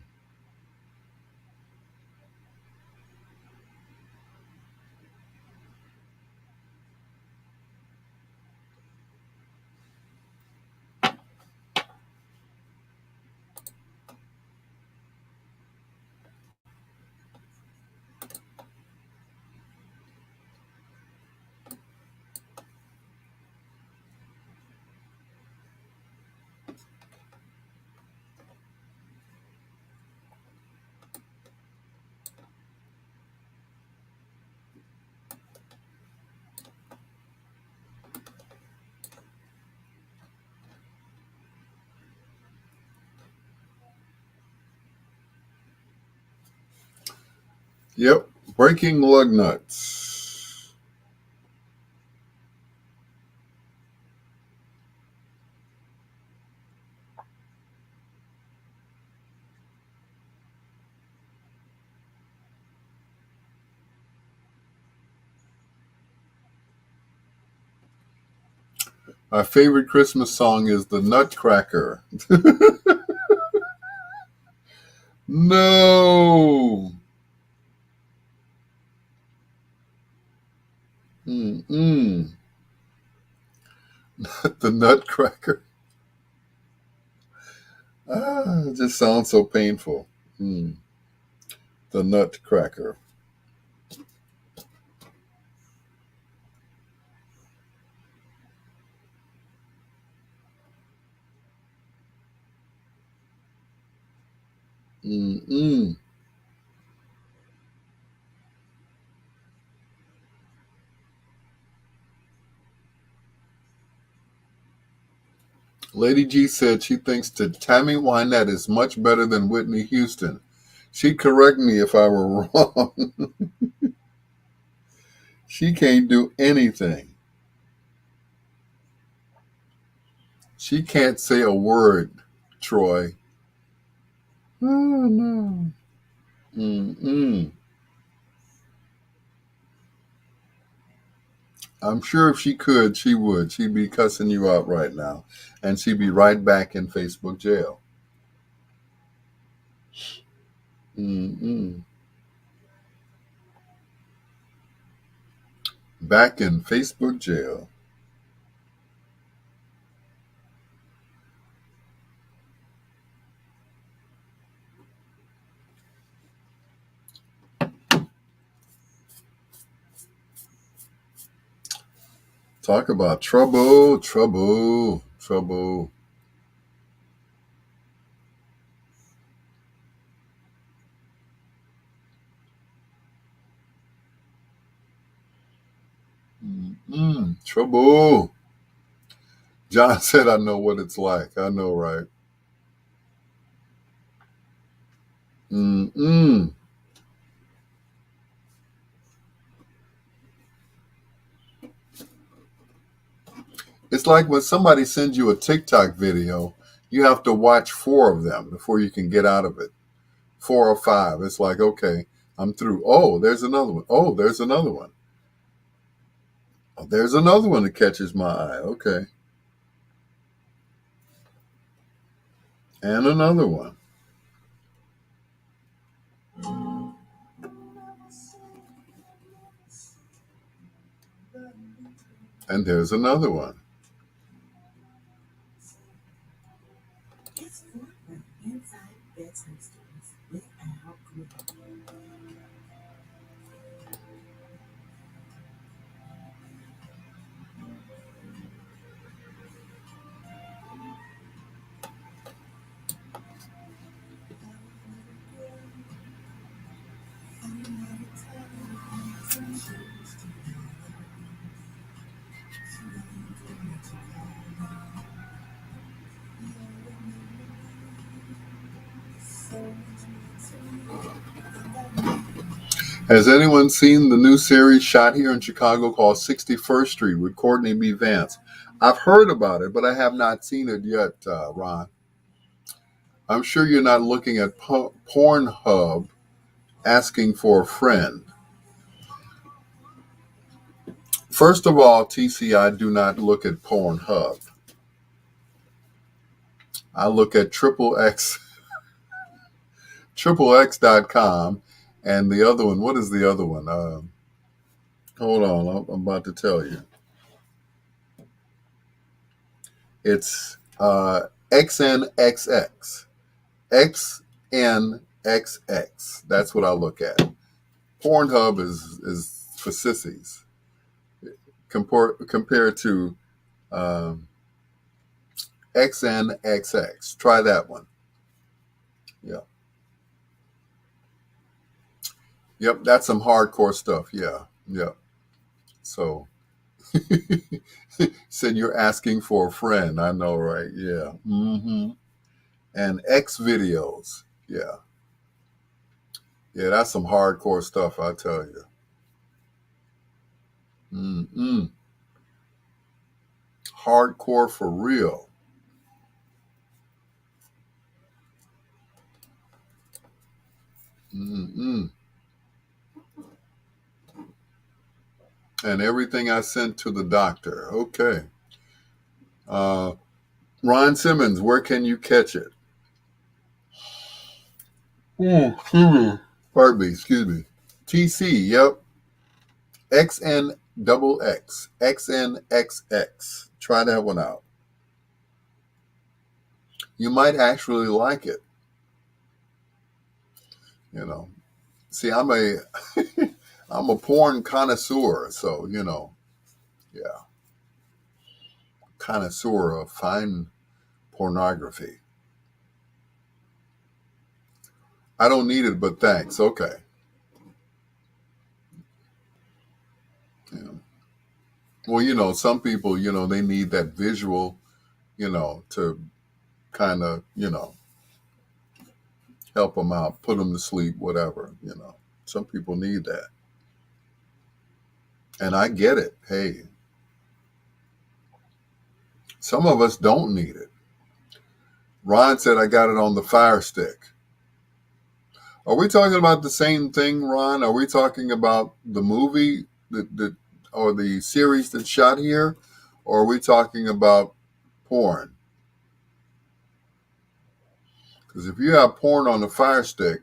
Yep, breaking lug nuts. My favorite Christmas song is The Nutcracker. No. Mm-mm. The Nutcracker. It just sounds so painful. The Nutcracker. Mm-mm. Lady G said she thinks that Tammy Wynette is much better than Whitney Houston. She'd correct me if I were wrong. She can't do anything. She can't say a word, Troy. Oh, no. Mm-mm. I'm sure if she could, she would. She'd be cussing you out right now. And she'd be right back in Facebook jail. Mm-mm. Back in Facebook jail. Talk about trouble, trouble, trouble. Trouble. John said, I know what it's like. I know, right? Mm-mm. It's like when somebody sends you a TikTok video, you have to watch 4 of them before you can get out of it. 4 or 5. It's like, okay, I'm through. Oh, there's another one. Oh, there's another one. Oh, there's another one that catches my eye. Okay. And another one. And there's another one. It's Fortnite inside Bedtime Stories with Al Greer. Has anyone seen the new series shot here in Chicago called 61st Street with Courtney B. Vance? I've heard about it, but I have not seen it yet, Ron. I'm sure you're not looking at Pornhub asking for a friend. First of all, TC, I do not look at Pornhub. I look at XXX.com, and the other one, what is the other one? Hold on, I'm about to tell you. It's XNXX. XNXX. That's what I look at. Pornhub is for sissies compared to XNXX. Try that one. Yeah. Yep, that's some hardcore stuff. Yeah. Yep. So said you're asking for a friend. I know, right? Yeah. Mm-hmm. And X videos. Yeah. Yeah, that's some hardcore stuff, I tell you. Mm-mm. Hardcore for real. Mm-mm. And everything I sent to the doctor. Okay. Ron Simmons, where can you catch it? Pardon me, excuse me. TC, yep. XNXX. XNXX. Try that one out. You might actually like it. You know. See, I'm a porn connoisseur, so yeah. Connoisseur of fine pornography. I don't need it, but thanks. Okay. Yeah. Well, some people, they need that visual, to kind of, help them out, put them to sleep, whatever, Some people need that. And I get it. Hey, some of us don't need it. Ron said I got it on the Fire Stick. Are we talking about the same thing, Ron? Are we talking about the movie or the series that's shot here? Or are we talking about porn? Because if you have porn on the Fire Stick,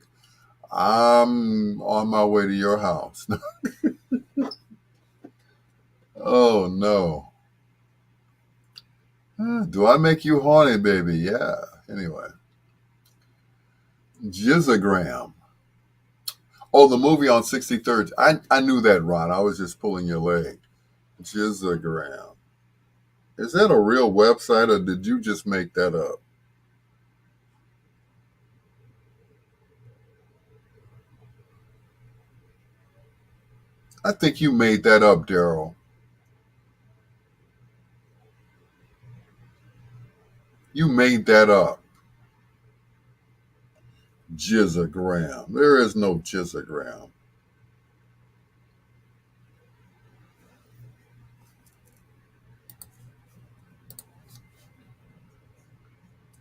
I'm on my way to your house. Oh, no. Do I make you horny, baby? Yeah. Anyway. Jizzagram. Oh, the movie on 63rd. I knew that, Ron. I was just pulling your leg. Jizzagram. Is that a real website or did you just make that up? I think you made that up, Daryl. You made that up. Jizzagram. There is no Jizzagram.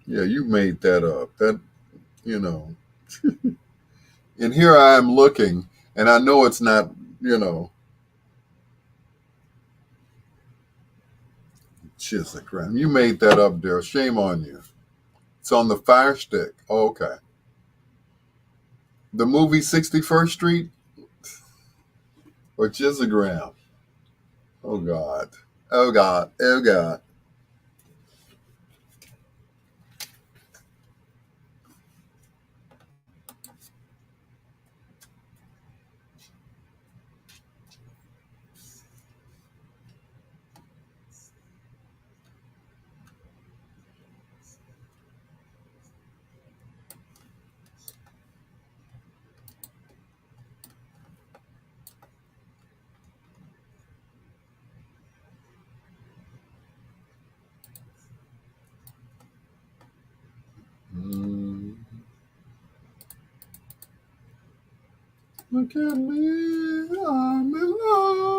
Yeah, you made that up. That, And here I am looking, and I know it's not, Jizzagram. You made that up, Daryl. Shame on you. It's on the Fire Stick. Oh, okay. The movie 61st Street or Gizagram? Oh, God. Oh, God. Oh, God. Look at me, I'm in love.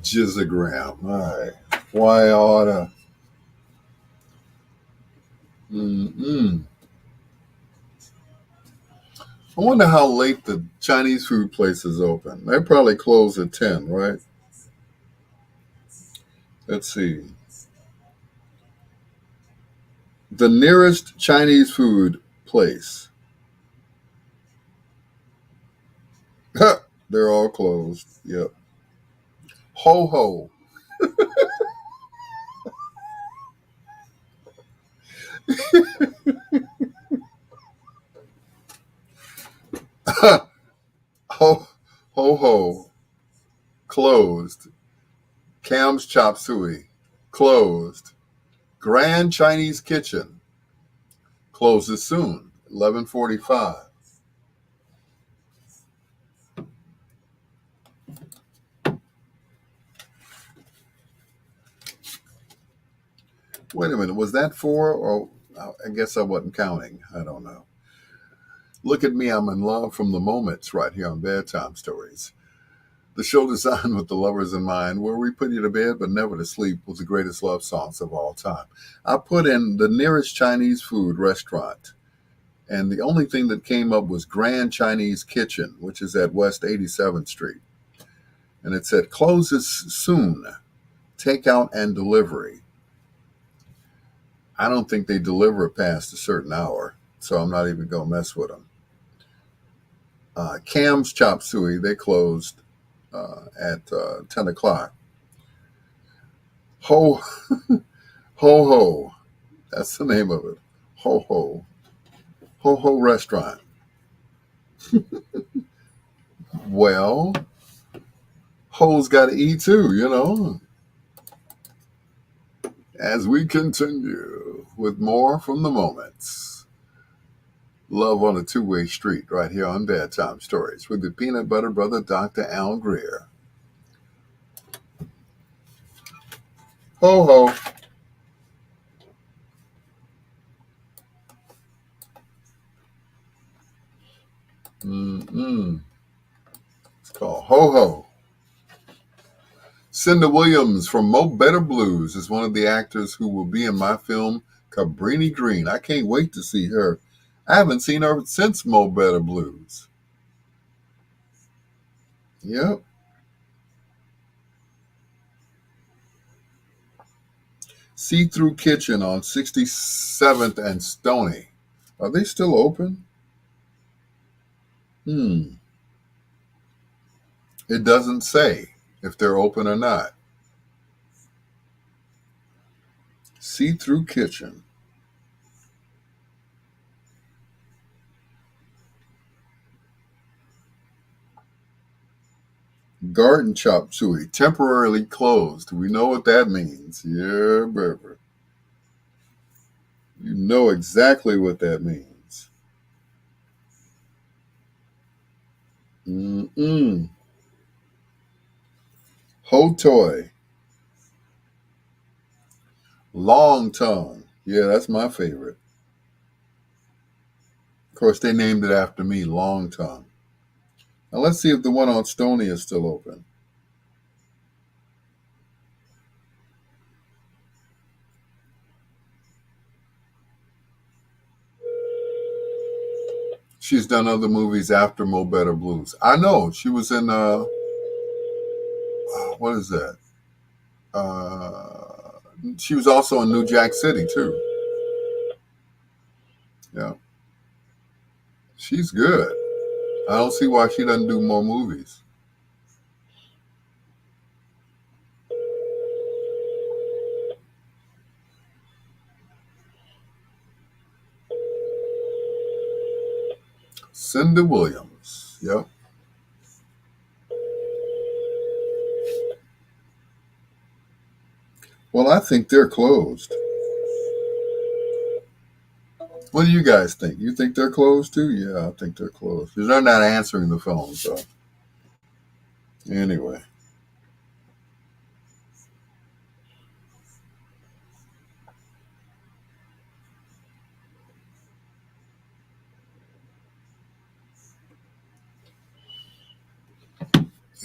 Gizagram. All right. Why oughta? I wonder how late the Chinese food places open. They probably close at 10, right? Let's see. The nearest Chinese food place. They're all closed. Yep. Ho ho. Ho ho. Closed. Cam's Chop Suey. Closed. Grand Chinese Kitchen. Closes soon. 11:45. Wait a minute. Was that 4 or I guess I wasn't counting. I don't know. Look at me, I'm in love from the moments right here on Bedtime Stories. The show designed with the lovers in mind, where we put you to bed but never to sleep with the greatest love songs of all time. I put in the nearest Chinese food restaurant, and the only thing that came up was Grand Chinese Kitchen, which is at West 87th Street. And it said, closes soon, takeout and delivery. I don't think they deliver past a certain hour, so I'm not even going to mess with them. Cam's Chop Suey, they closed at 10 o'clock. Ho, ho, ho. That's the name of it. Ho, ho. Ho, ho restaurant. Well, ho's got to eat too, you know. As we continue with more from the moments. Love on a two-way street right here on Bedtime Stories with the peanut butter brother, Dr. Al Greer. Ho, ho. It's called Ho Ho. Cinda Williams from Mo Better Blues is one of the actors who will be in my film Cabrini Green. I can't wait to see her. I haven't seen her since Mo Better Blues. Yep. See-Through Kitchen on 67th and Stony. Are they still open? It doesn't say if they're open or not. See-Through Kitchen. Garden Chop Suey, temporarily closed. We know what that means. Yeah, baby. You know exactly what that means. Mm-mm. Hotoy. Long tongue. Yeah, that's my favorite. Of course, they named it after me, Long Tongue. Now let's see if the one on Stony is still open. She's done other movies after Mo Better Blues. I know. She was in what is that? She was also in New Jack City too. Yeah. She's good. I don't see why she doesn't do more movies. Cindy Williams. Yep. Well, I think they're closed. What do you guys think? You think they're closed too? Yeah, I think they're closed. Because they're not answering the phone, so anyway.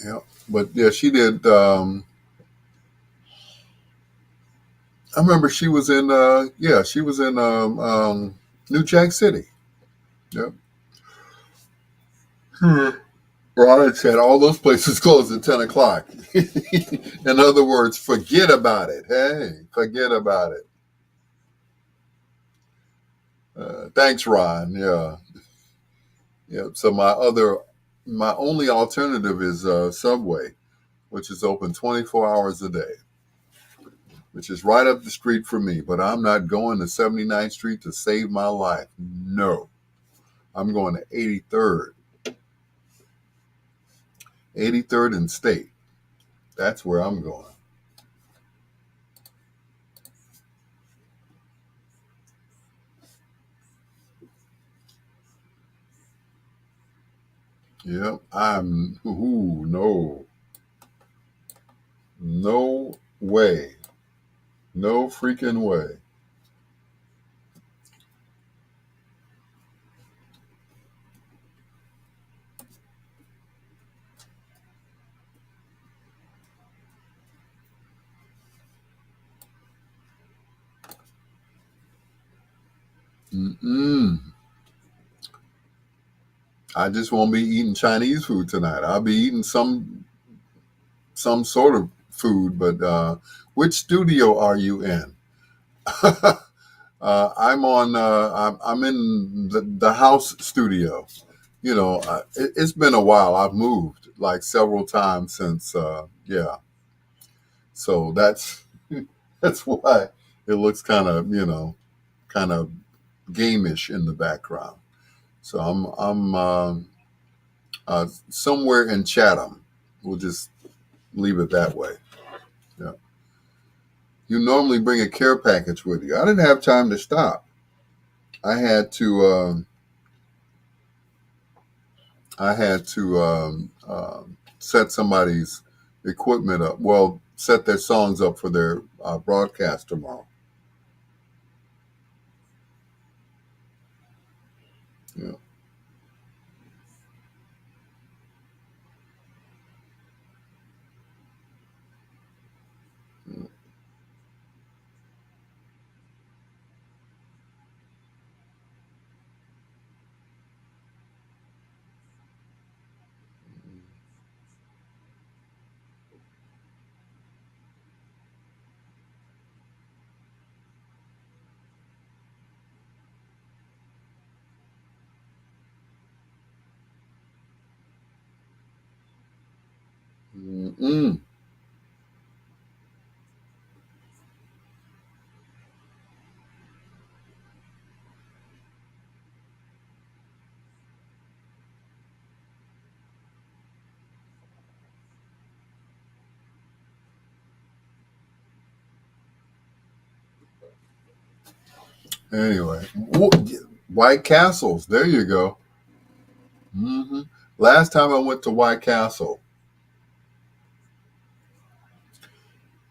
Yeah. But yeah, she did I remember she was in she was in New Jack City. Yep. Ron said all those places close at 10 o'clock. In other words, forget about it. Hey, forget about it. Thanks, Ron. Yeah. Yeah. So my only alternative is Subway, which is open 24 hours a day, which is right up the street from me. But I'm not going to 79th Street to save my life. No. I'm going to 83rd. 83rd and State. That's where I'm going. Yep. No. No way. No freaking way. Mm-mm. I just won't be eating Chinese food tonight. I'll be eating some sort of food, but which studio are you in? I'm in the house studio. You know, it's been a while. I've moved like several times since, So that's why it looks kind of gamish in the background. So I'm somewhere in Chatham. We'll just leave it that way. Yeah. You normally bring a care package with you. I didn't have time to stop. I had to. Set somebody's equipment up. Well, set their songs up for their broadcast tomorrow. Yeah. Mm-mm. Anyway, White Castles. There you go. Last time I went to White Castle,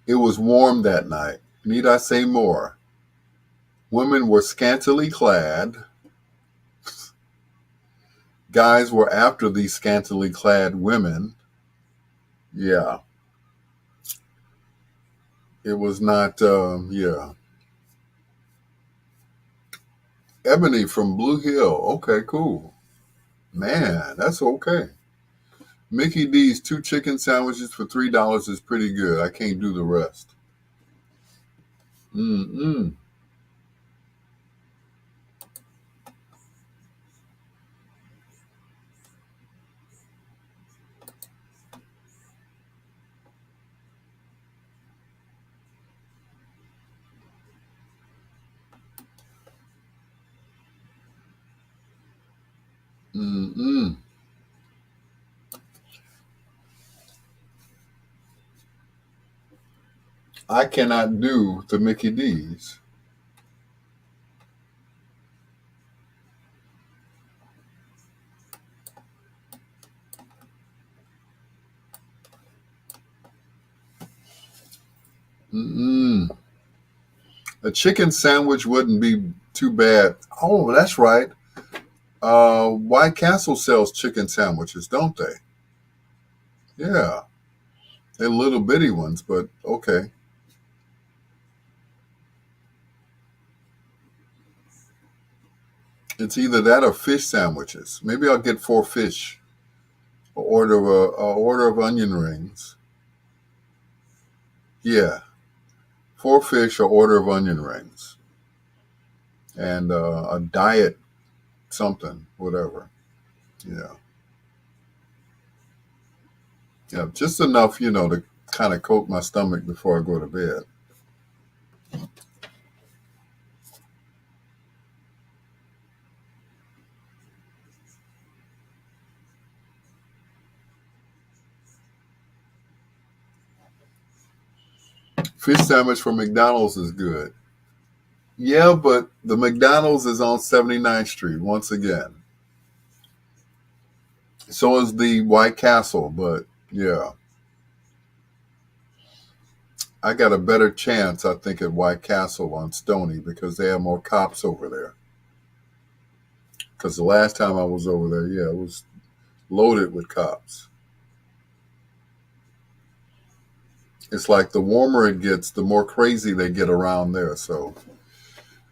it was warm that night. Need I say more? Women were scantily clad. Guys were after these scantily clad women. Yeah. It was not, yeah. Ebony from Blue Hill. Okay, cool. Man, that's okay. Mickey D's 2 chicken sandwiches for $3 is pretty good. I can't do the rest. Mm-mm. Mm-mm. I cannot do the Mickey D's. Mm-mm. A chicken sandwich wouldn't be too bad. Oh, that's right. White Castle sells chicken sandwiches, don't they? Yeah. They're little bitty ones, but okay. It's either that or fish sandwiches. Maybe I'll get 4 fish. A order of onion rings. Yeah. 4 fish, or order of onion rings. And a diet something, whatever. Yeah. Yeah, just enough, to kind of coat my stomach before I go to bed. Fish sandwich from McDonald's is good. Yeah, but the McDonald's is on 79th Street once again. So is the White Castle, but yeah. I got a better chance, I think, at White Castle on Stony because they have more cops over there. Because the last time I was over there, yeah, it was loaded with cops. It's like the warmer it gets, the more crazy they get around there. So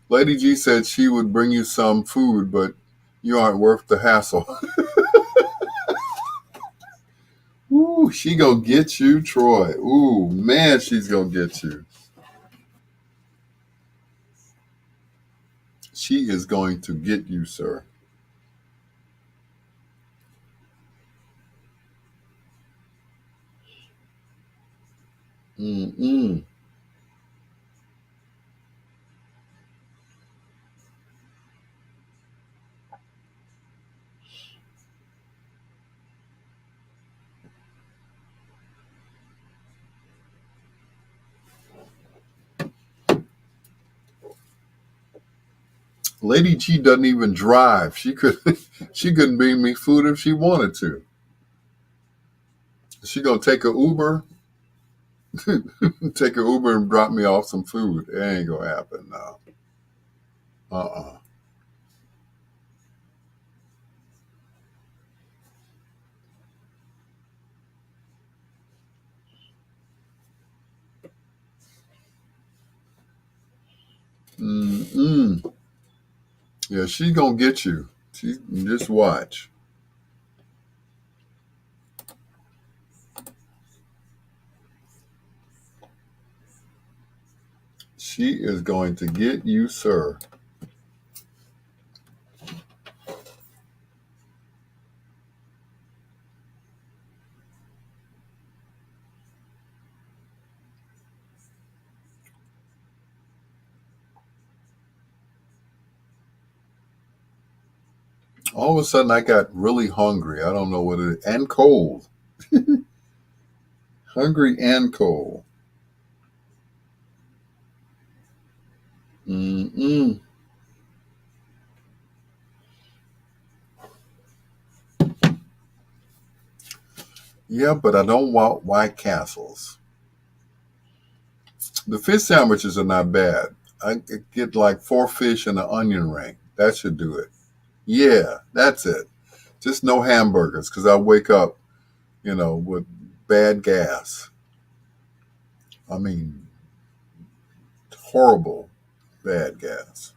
Lady G said she would bring you some food, but you aren't worth the hassle. Ooh, she gonna get you, Troy. Ooh, man, she's gonna get you. She is going to get you, sir. Mm-mm. Lady G doesn't even drive. She couldn't bring me food if she wanted to. She gonna take a Uber, take an Uber and drop me off some food. It ain't gonna happen now. Uh-uh. Mm-mm. Yeah, she's gonna get you. She just watch. She is going to get you, sir. All of a sudden, I got really hungry. I don't know what it is. And cold. Hungry and cold. Mm-mm. Yeah, but I don't want White Castles. The fish sandwiches are not bad. I could get like 4 fish and an onion ring. That should do it. Yeah, that's it. Just no hamburgers because I wake up, with bad gas. I mean, horrible bad gas.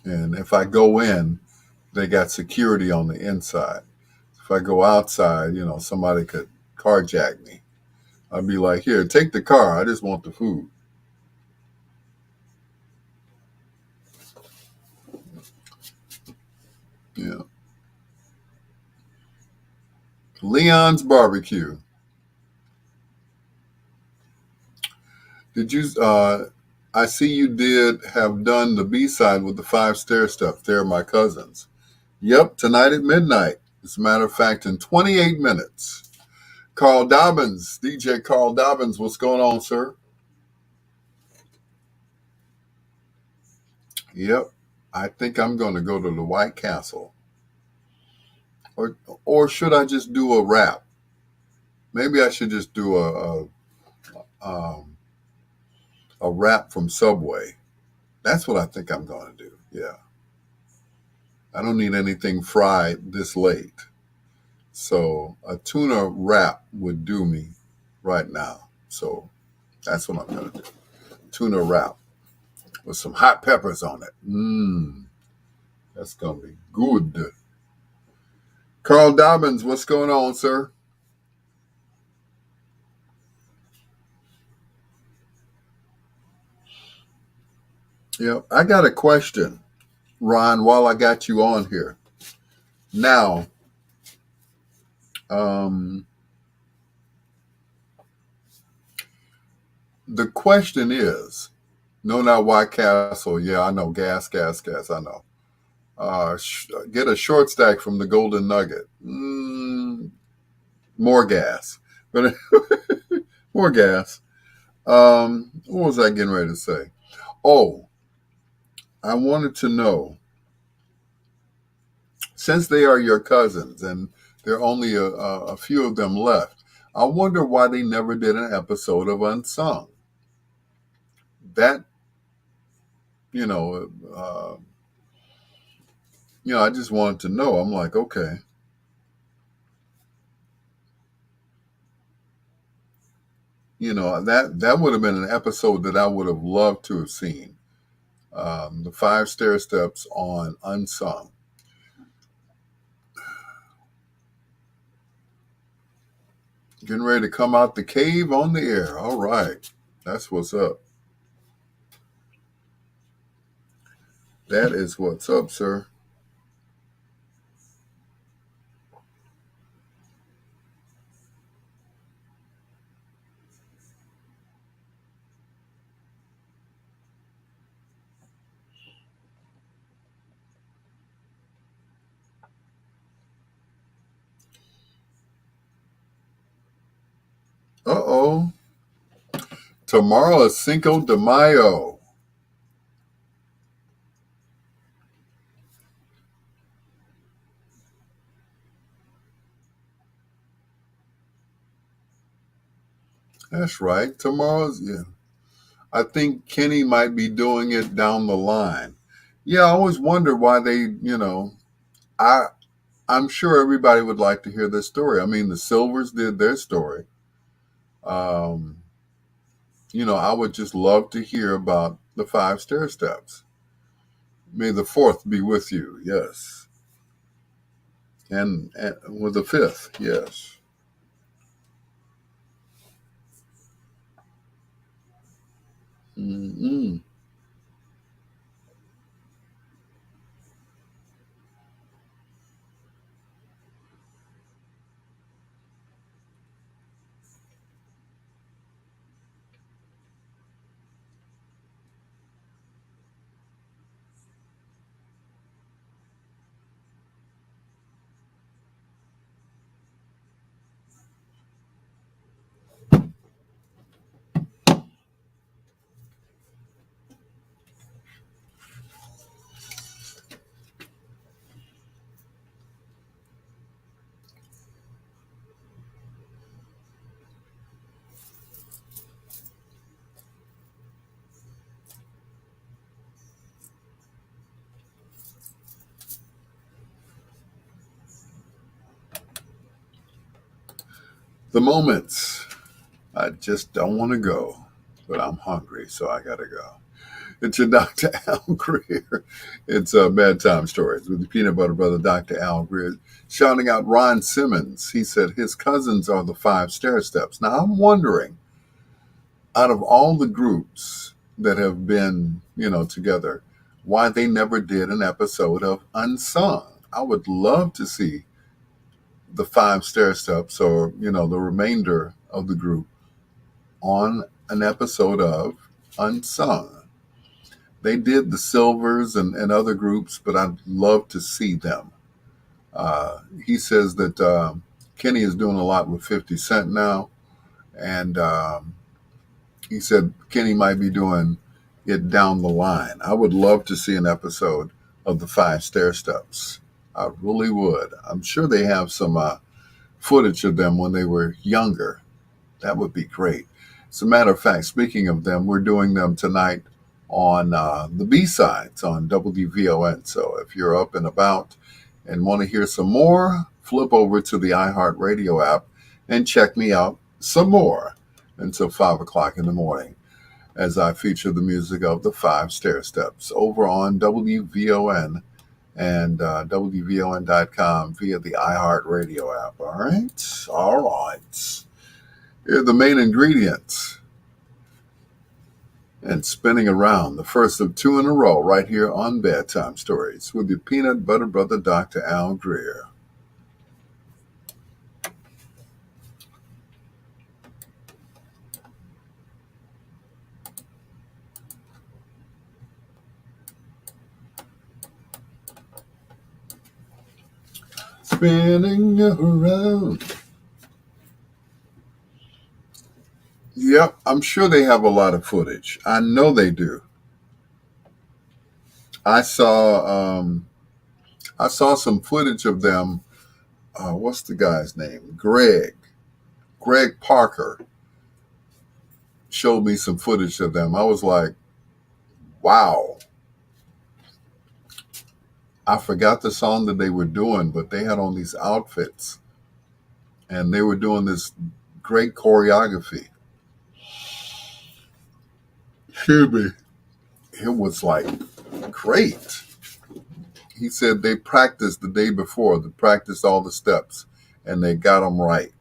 And if I go in, they got security on the inside. If I go outside, somebody could carjack me. I'd be like, here, take the car. I just want the food. Yeah. Leon's Barbecue. Did you, I see you did have done the B-side with the 5 stair steps. They're my cousins. Yep, tonight at midnight. As a matter of fact, in 28 minutes. Carl Dobbins, DJ Carl Dobbins, what's going on, sir? Yep, I think I'm going to go to the White Castle. Or should I just do a wrap? Maybe I should just do a wrap from Subway. That's what I think I'm going to do. Yeah. I don't need anything fried this late. So a tuna wrap would do me right now. So that's what I'm going to do. Tuna wrap with some hot peppers on it. That's going to be good. Carl Dobbins, what's going on, sir? Yeah, I got a question, Ron, while I got you on here. Now, the question is, no, not White Castle. Yeah, I know. Gas, I know. Get a short stack from the Golden Nugget. More gas. But more gas. What was I getting ready to say? Oh, I wanted to know, since they are your cousins and there are only a few of them left, I wonder why they never did an episode of Unsung. That, I just wanted to know. I'm like, okay. That would have been an episode that I would have loved to have seen. The 5 stair steps on Unsung. Getting ready to come out the cave on the air. All right. That's what's up. That is what's up, sir. Uh-oh. Tomorrow is Cinco de Mayo. That's right. Yeah. I think Kenny might be doing it down the line. Yeah, I always wonder why they, I'm sure everybody would like to hear this story. I mean, the Silvers did their story. I would just love to hear about the 5 stair steps. May the 4th be with you. Yes. And with the 5th. Yes. Mm-hmm. The moments. I just don't want to go, but I'm hungry, so I got to go. It's your Dr. Al Greer. It's Bedtime Stories with the Peanut Butter Brother, Dr. Al Greer, shouting out Ron Simmons. He said his cousins are the 5 stair steps. Now, I'm wondering, out of all the groups that have been, together, why they never did an episode of Unsung. I would love to see the 5 stair steps or, the remainder of the group on an episode of Unsung. They did the Silvers and other groups, but I'd love to see them. He says that Kenny is doing a lot with 50 Cent now, and he said Kenny might be doing it down the line. I would love to see an episode of the 5 stair steps. I really would. I'm sure they have some footage of them when they were younger. That would be great. As a matter of fact, speaking of them, we're doing them tonight on the B-sides on WVON. So if you're up and about and want to hear some more, flip over to the iHeartRadio app and check me out some more until 5 o'clock in the morning as I feature the music of the 5 stair steps over on WVON and WVON.com via the iHeartRadio app. All right. Here are the main ingredients. And spinning around, the first of 2 in a row right here on Bedtime Stories with your Peanut Butter Brother, Dr. Al Greer. Spinning around. Yep, I'm sure they have a lot of footage. I know they do. I saw some footage of them. What's the guy's name? Greg Parker showed me some footage of them. I was like, wow. I forgot the song that they were doing, but they had on these outfits and they were doing this great choreography. Excuse me. It was like great. He said they practiced the day before, they practiced all the steps, and they got them right.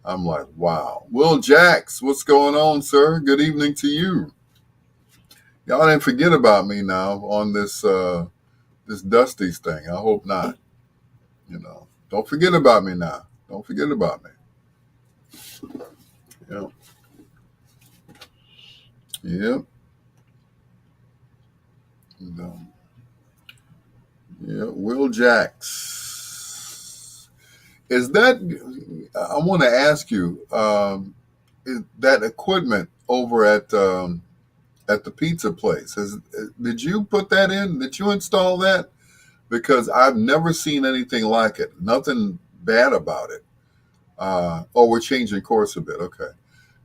I'm like, wow. Will Jacks, what's going on, sir? Good evening to you. Y'all didn't forget about me now on this this Dusty's thing. I hope not. Don't forget about me now. Don't forget about me. Yep. Yep. Yeah, Will Jacks. Is that, I want to ask you, is that equipment over at the pizza place, did you put that in? Did you install that? Because I've never seen anything like it. Nothing bad about it. We're changing course a bit. Okay.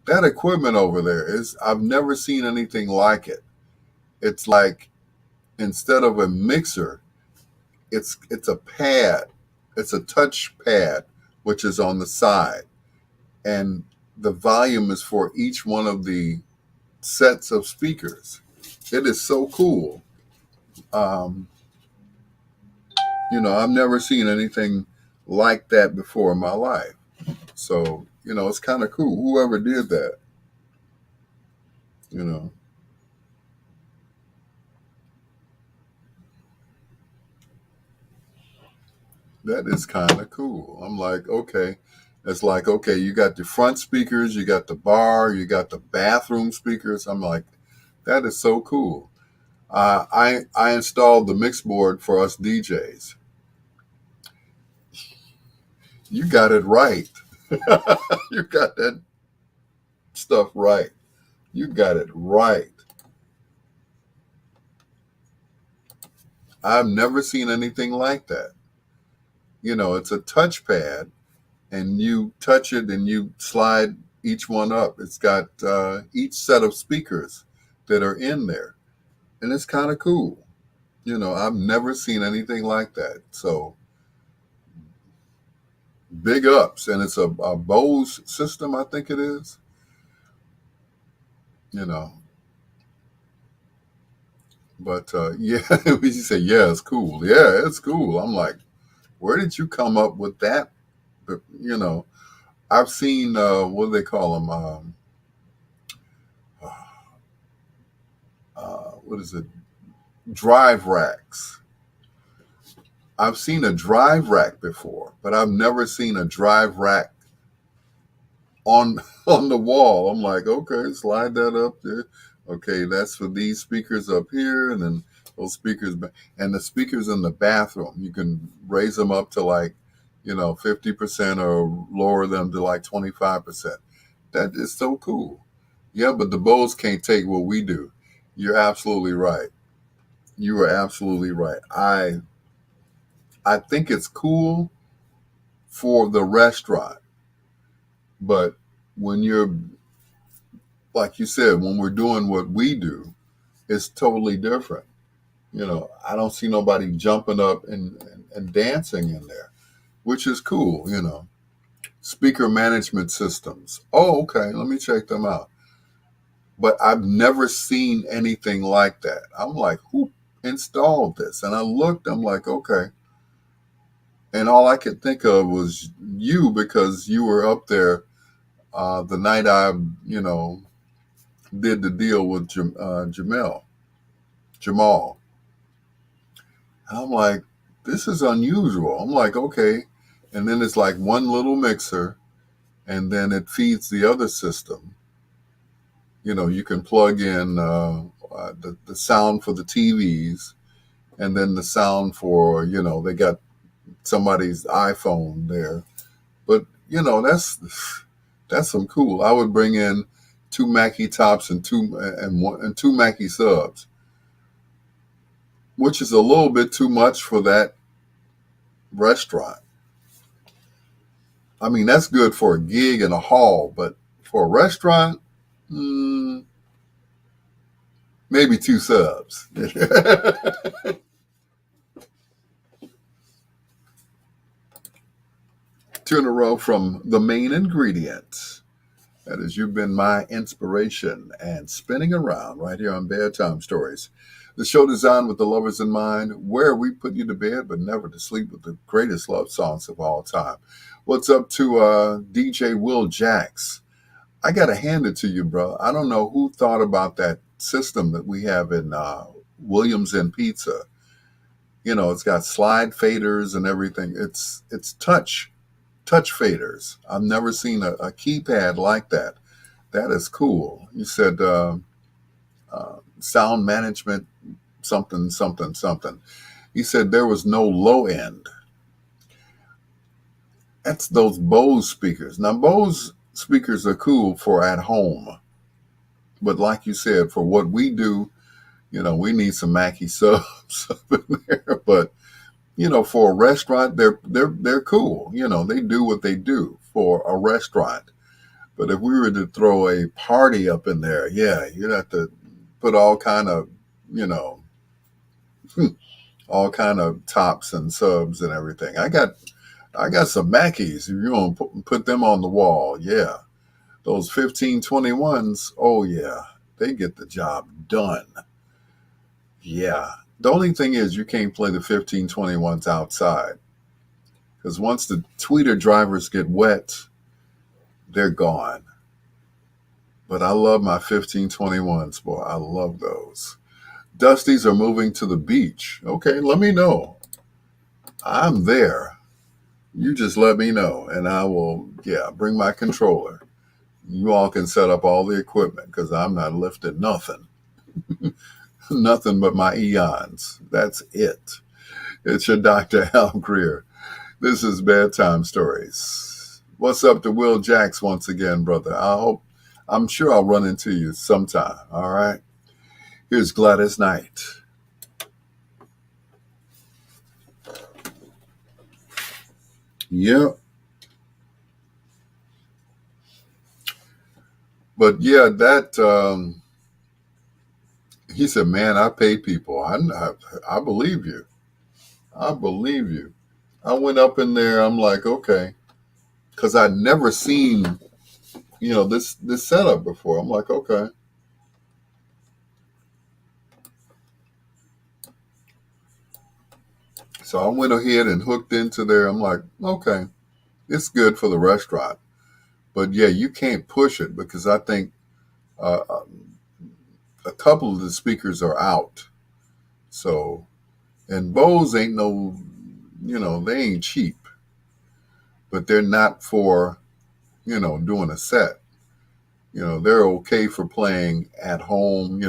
That equipment over there I've never seen anything like it. It's like, instead of a mixer, it's a pad. It's a touch pad, which is on the side. And the volume is for each one of the sets of speakers. It is so cool. I've never seen anything like that before in my life. So, it's kind of cool. Whoever did that, that is kind of cool. I'm like, okay. It's like, okay, you got the front speakers, you got the bar, you got the bathroom speakers. I'm like, that is so cool. I installed the mix board for us DJs. You got it right. You got that stuff right. You got it right. I've never seen anything like that. It's a touchpad, and you touch it and you slide each one up. It's got each set of speakers that are in there, and it's kind of cool. I've never seen anything like that. So big ups, and it's a Bose system, I think it is. You know, but yeah, we say, yeah, it's cool. Yeah, it's cool. I'm like, where did you come up with that? But, you know, I've seen what do they call them? What is it? Drive racks. I've seen a drive rack before, but I've never seen a drive rack on on the wall. I'm like, okay, slide that up there. Okay, that's for these speakers up here, and then those speakers, and the speakers in the bathroom. You can raise them up to like, 50% or lower them to like 25%. That is so cool. Yeah, but the Bose can't take what we do. You're absolutely right. You are absolutely right. I think it's cool for the restaurant, but when you're, like you said, when we're doing what we do, it's totally different. I don't see nobody jumping up and dancing in there, which is cool. Speaker management systems. Oh, okay, let me check them out. But I've never seen anything like that. I'm like, who installed this? And I looked, I'm like, okay. And all I could think of was you, because you were up there the night I, did the deal with Jamal. And I'm like, this is unusual. I'm like, okay. And then it's like one little mixer, and then it feeds the other system. You can plug in the sound for the TVs, and then the sound for, they got somebody's iPhone there. But, that's some cool. I would bring in 2 Mackie tops and 2 Mackie subs, which is a little bit too much for that restaurant. I mean, that's good for a gig in a hall, but for a restaurant, maybe 2 subs. Two in a row from the main ingredients. That is, you've been my inspiration and spinning around right here on Bedtime Stories, the show designed with the lovers in mind, where we put you to bed but never to sleep with the greatest love songs of all time. What's up to DJ Will Jacks? I got to hand it to you, bro. I don't know who thought about that system that we have in Williams and Pizza. It's got slide faders and everything. It's touch faders. I've never seen a keypad like that. That is cool. You said sound management, something. He said there was no low end. That's those Bose speakers. Now, Bose speakers are cool for at home. But like you said, for what we do, we need some Mackie subs up in there. But for a restaurant, they're cool. They do what they do for a restaurant. But if we were to throw a party up in there, yeah, you'd have to put all kind of, all kind of tops and subs and everything. I got some Mackies. If you want to put them on the wall, yeah. Those 1521s, oh yeah, they get the job done. Yeah. The only thing is you can't play the 1521s outside, because once the tweeter drivers get wet, they're gone. But I love my 1521s, boy. I love those. Dusties are moving to the beach. Okay, let me know. I'm there. You just let me know, and I will, bring my controller. You all can set up all the equipment, because I'm not lifting nothing. Nothing but my eons. That's it. It's your Dr. Al Greer. This is Bedtime Stories. What's up to Will Jacks once again, brother? I'm sure I'll run into you sometime. All right. Here's Gladys Knight. Yep. But yeah, that he said, man, I pay people. I believe you. I believe you. I went up in there. I'm like, okay. because I'd never seen, this setup before. I'm like, okay. So I went ahead and hooked into there. I'm like, okay, it's good for the restaurant. But yeah, you can't push it because I think uh, a couple of the speakers are out. So, and Bose ain't no, they ain't cheap, but they're not for, doing a set. They're okay for playing at home,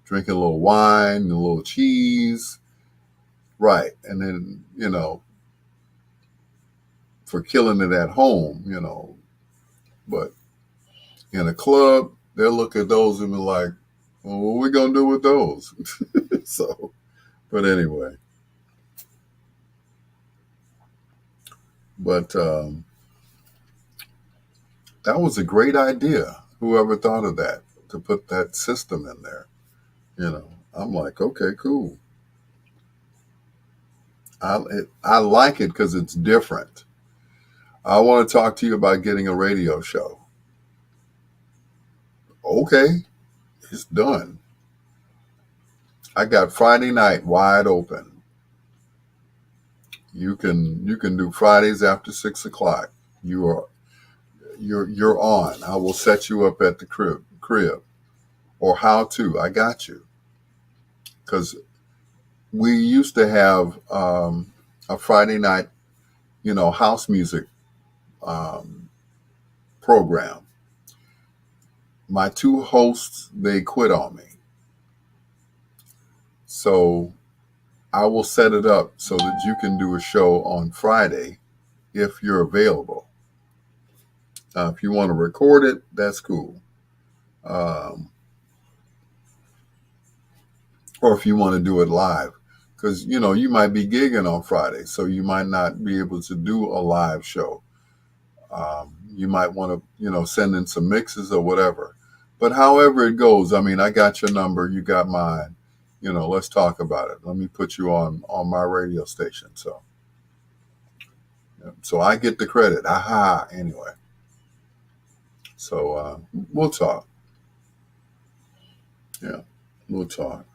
drinking a little wine, a little cheese. Right. And then, for killing it at home, but in a club, they'll look at those and be like, well, what are we going to do with those? So, but anyway, but that was a great idea. Whoever thought of that, to put that system in there, I'm like, okay, cool. I like it because it's different. I want to talk to you about getting a radio show. Okay, it's done. I got Friday night wide open. You can do Fridays after 6:00. You're on. I will set you up at the crib, or how to. I got you. Because we used to have a Friday night, house music program. My two hosts, they quit on me. So I will set it up so that you can do a show on Friday if you're available. If you want to record it, that's cool. Or if you want to do it live, because, you might be gigging on Friday, so you might not be able to do a live show. You might want to, send in some mixes or whatever. But however it goes, I got your number, you got mine. Let's talk about it. Let me put you on my radio station. So I get the credit. Aha. Anyway. So we'll talk. Yeah, we'll talk.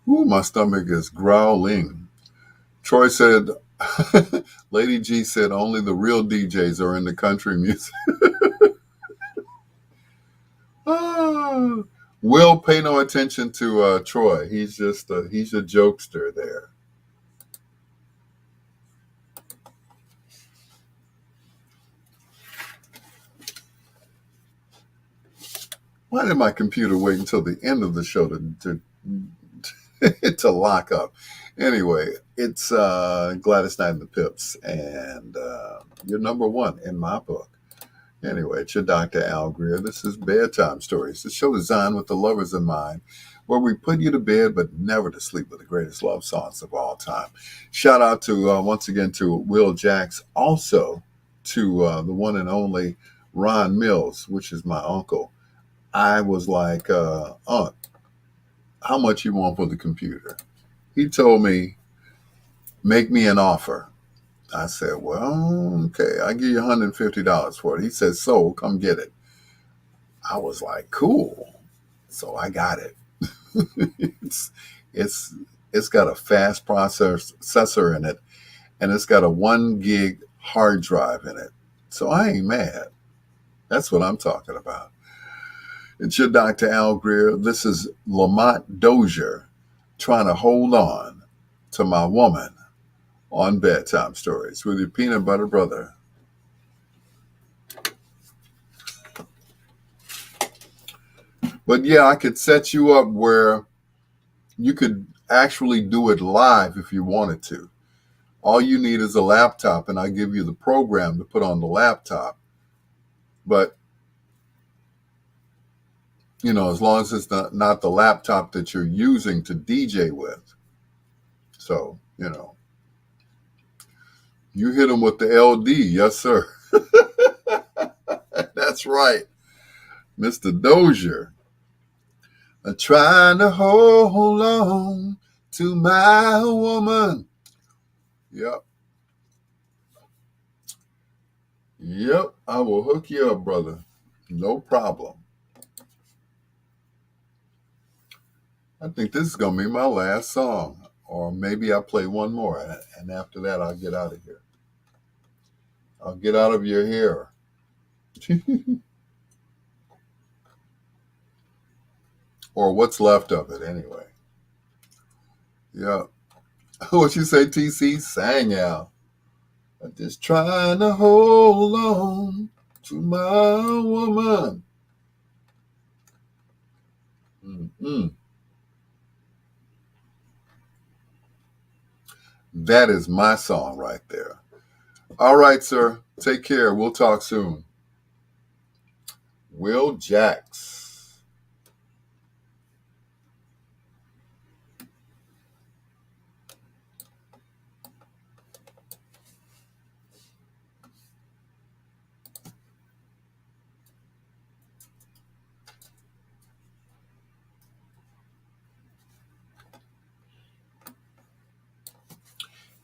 Ooh, my stomach is growling. Troy said, Lady G said, only the real DJs are into country music. Will, pay no attention to Troy. He's just he's a jokester there. Why did my computer wait until the end of the show to to lock up? Anyway, it's Gladys Knight and the Pips, and you're number one in my book. Anyway, it's your Dr. Al Greer. This is Bedtime Stories, the show designed with the lovers in mind, where we put you to bed but never to sleep with the greatest love songs of all time. Shout out to, once again, to Will Jacks, also to the one and only Ron Mills, which is my uncle. I was like, Aunt, how much you want for the computer? He told me, make me an offer. I said, well, okay, I'll give you $150 for it. He said, so come get it. I was like, cool. So I got it. It's got a fast processor in it, and it's got a 1 gig hard drive in it. So I ain't mad. That's what I'm talking about. It's your Dr. Al Greer. This is Lamont Dozier trying to hold on to my woman on Bedtime Stories with your peanut butter brother. But yeah, I could set you up where you could actually do it live if you wanted to. All you need is a laptop, and I give you the program to put on the laptop. But, as long as it's not the laptop that you're using to DJ with. So, you hit them with the LD. Yes, sir. That's right. Mr. Dozier. I'm trying to hold on to my woman. Yep. Yep. I will hook you up, brother. No problem. I think this is going to be my last song. Or maybe I'll play one more. And after that, I'll get out of here. I'll get out of your hair. Or what's left of it, anyway. Yeah. What you say, TC? Sang out. I'm just trying to hold on to my woman. Mm-hmm. That is my song right there. All right, sir. Take care. We'll talk soon. Will Jacks.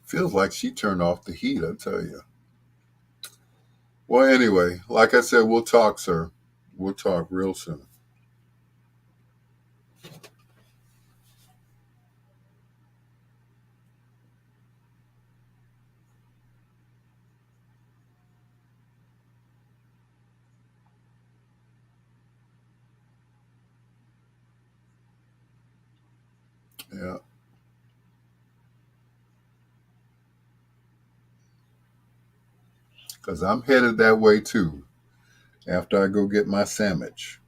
Feels like she turned off the heat, I tell you. Well, anyway, like I said, we'll talk, sir. We'll talk real soon. Yeah. Because I'm headed that way, too, after I go get my sandwich.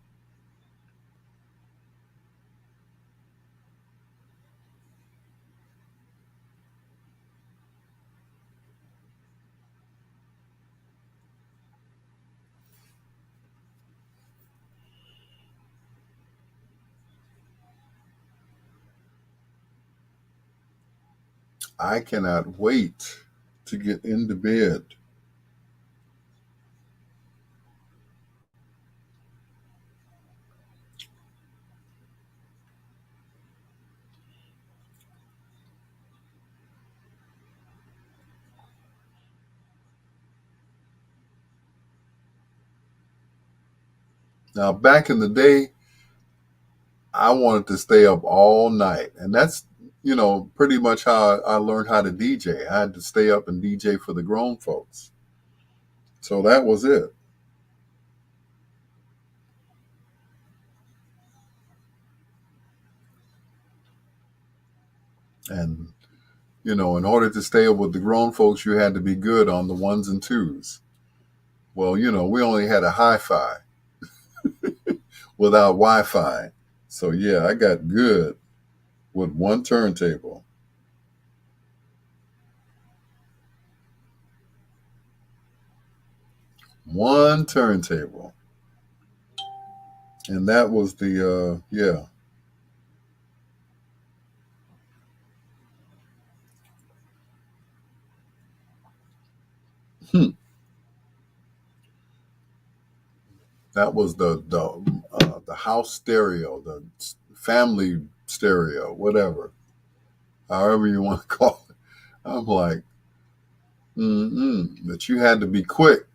I cannot wait to get into bed. Now, back in the day, I wanted to stay up all night. And that's, pretty much how I learned how to DJ. I had to stay up and DJ for the grown folks. So that was it. And, in order to stay up with the grown folks, you had to be good on the ones and twos. Well, we only had a hi-fi without Wi-Fi. So, yeah, I got good with one turntable. One turntable. And that was the, yeah. That was the house stereo, the family stereo, whatever, however you want to call it. I'm like, that you had to be quick,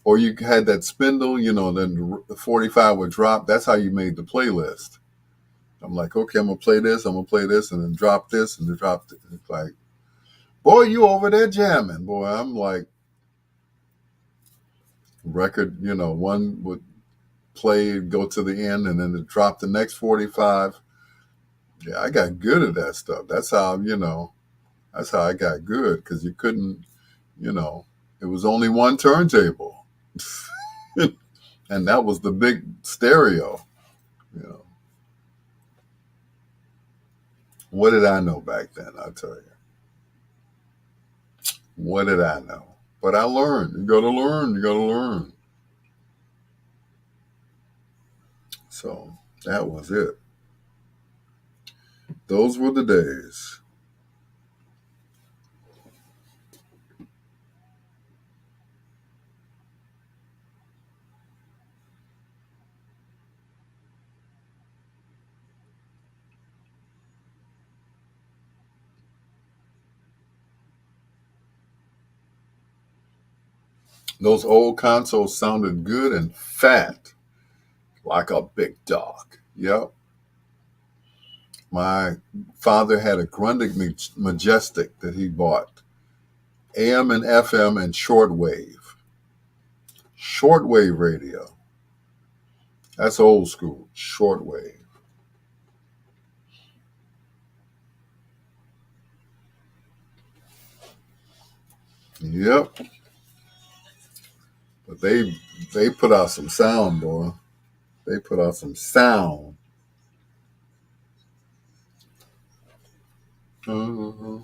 or you had that spindle, then the 45 would drop. That's how you made the playlist. I'm like, okay, I'm gonna play this, and then drop this, and then drop this. It's like, boy, you over there jamming, boy. I'm like, record, one would play, go to the end, and then drop the next 45. Yeah, I got good at that stuff. That's how, that's how I got good, because you couldn't, it was only one turntable. And that was the big stereo. What did I know back then? I'll tell you. What did I know? But I learned. You got to learn. You got to learn. So that was it. Those were the days. Those old consoles sounded good and fat, like a big dog. Yep. My father had a Grundig Majestic that he bought. AM and FM and shortwave. Shortwave radio. That's old school. Shortwave. Yep. But they put out some sound, boy. They put out some sound. Uh-huh.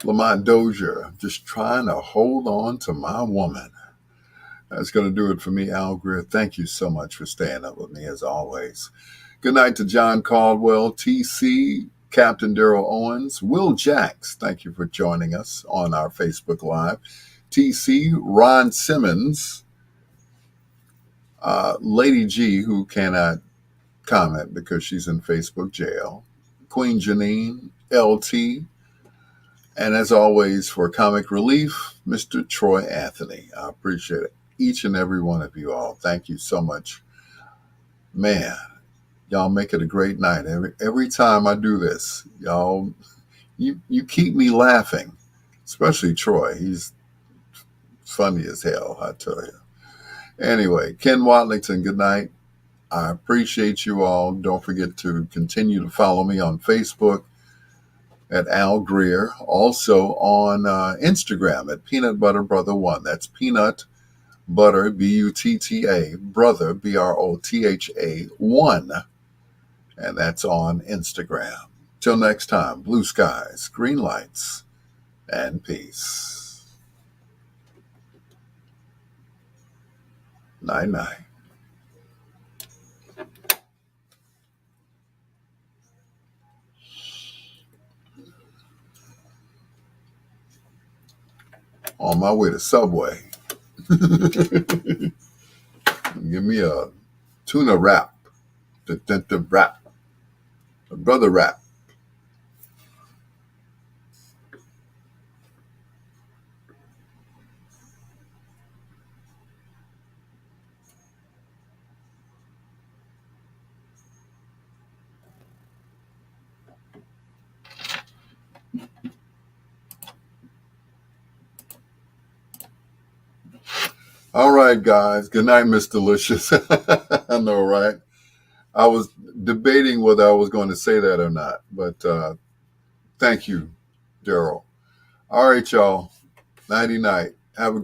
Lamont Dozier, just trying to hold on to my woman. That's going to do it for me, Al Greer. Thank you so much for staying up with me, as always. Good night to John Caldwell, TC, Captain Daryl Owens, Will Jacks. Thank you for joining us on our Facebook Live. TC, Ron Simmons, Lady G, who cannot comment because she's in Facebook jail, Queen Janine, LT, and as always, for comic relief, Mr. Troy Anthony. I appreciate it. Each and every one of you all. Thank you so much. Man, y'all make it a great night. Every time I do this, y'all, you keep me laughing, especially Troy. He's funny as hell, I tell you. Anyway, Ken Watlington, good night. I appreciate you all. Don't forget to continue to follow me on Facebook at Al Greer. Also on Instagram at Peanut Butter Brother 1. That's Peanut Butter, Butta, Brother, Brotha 1. And that's on Instagram. Till next time, blue skies, green lights, and peace. Night-night. On my way to Subway. Give me a tuna wrap. The wrap. A brother wrap. All right, guys. Good night, Miss Delicious. I know, right? I was debating whether I was going to say that or not, but thank you, Daryl. All right, y'all. Nighty night. Have a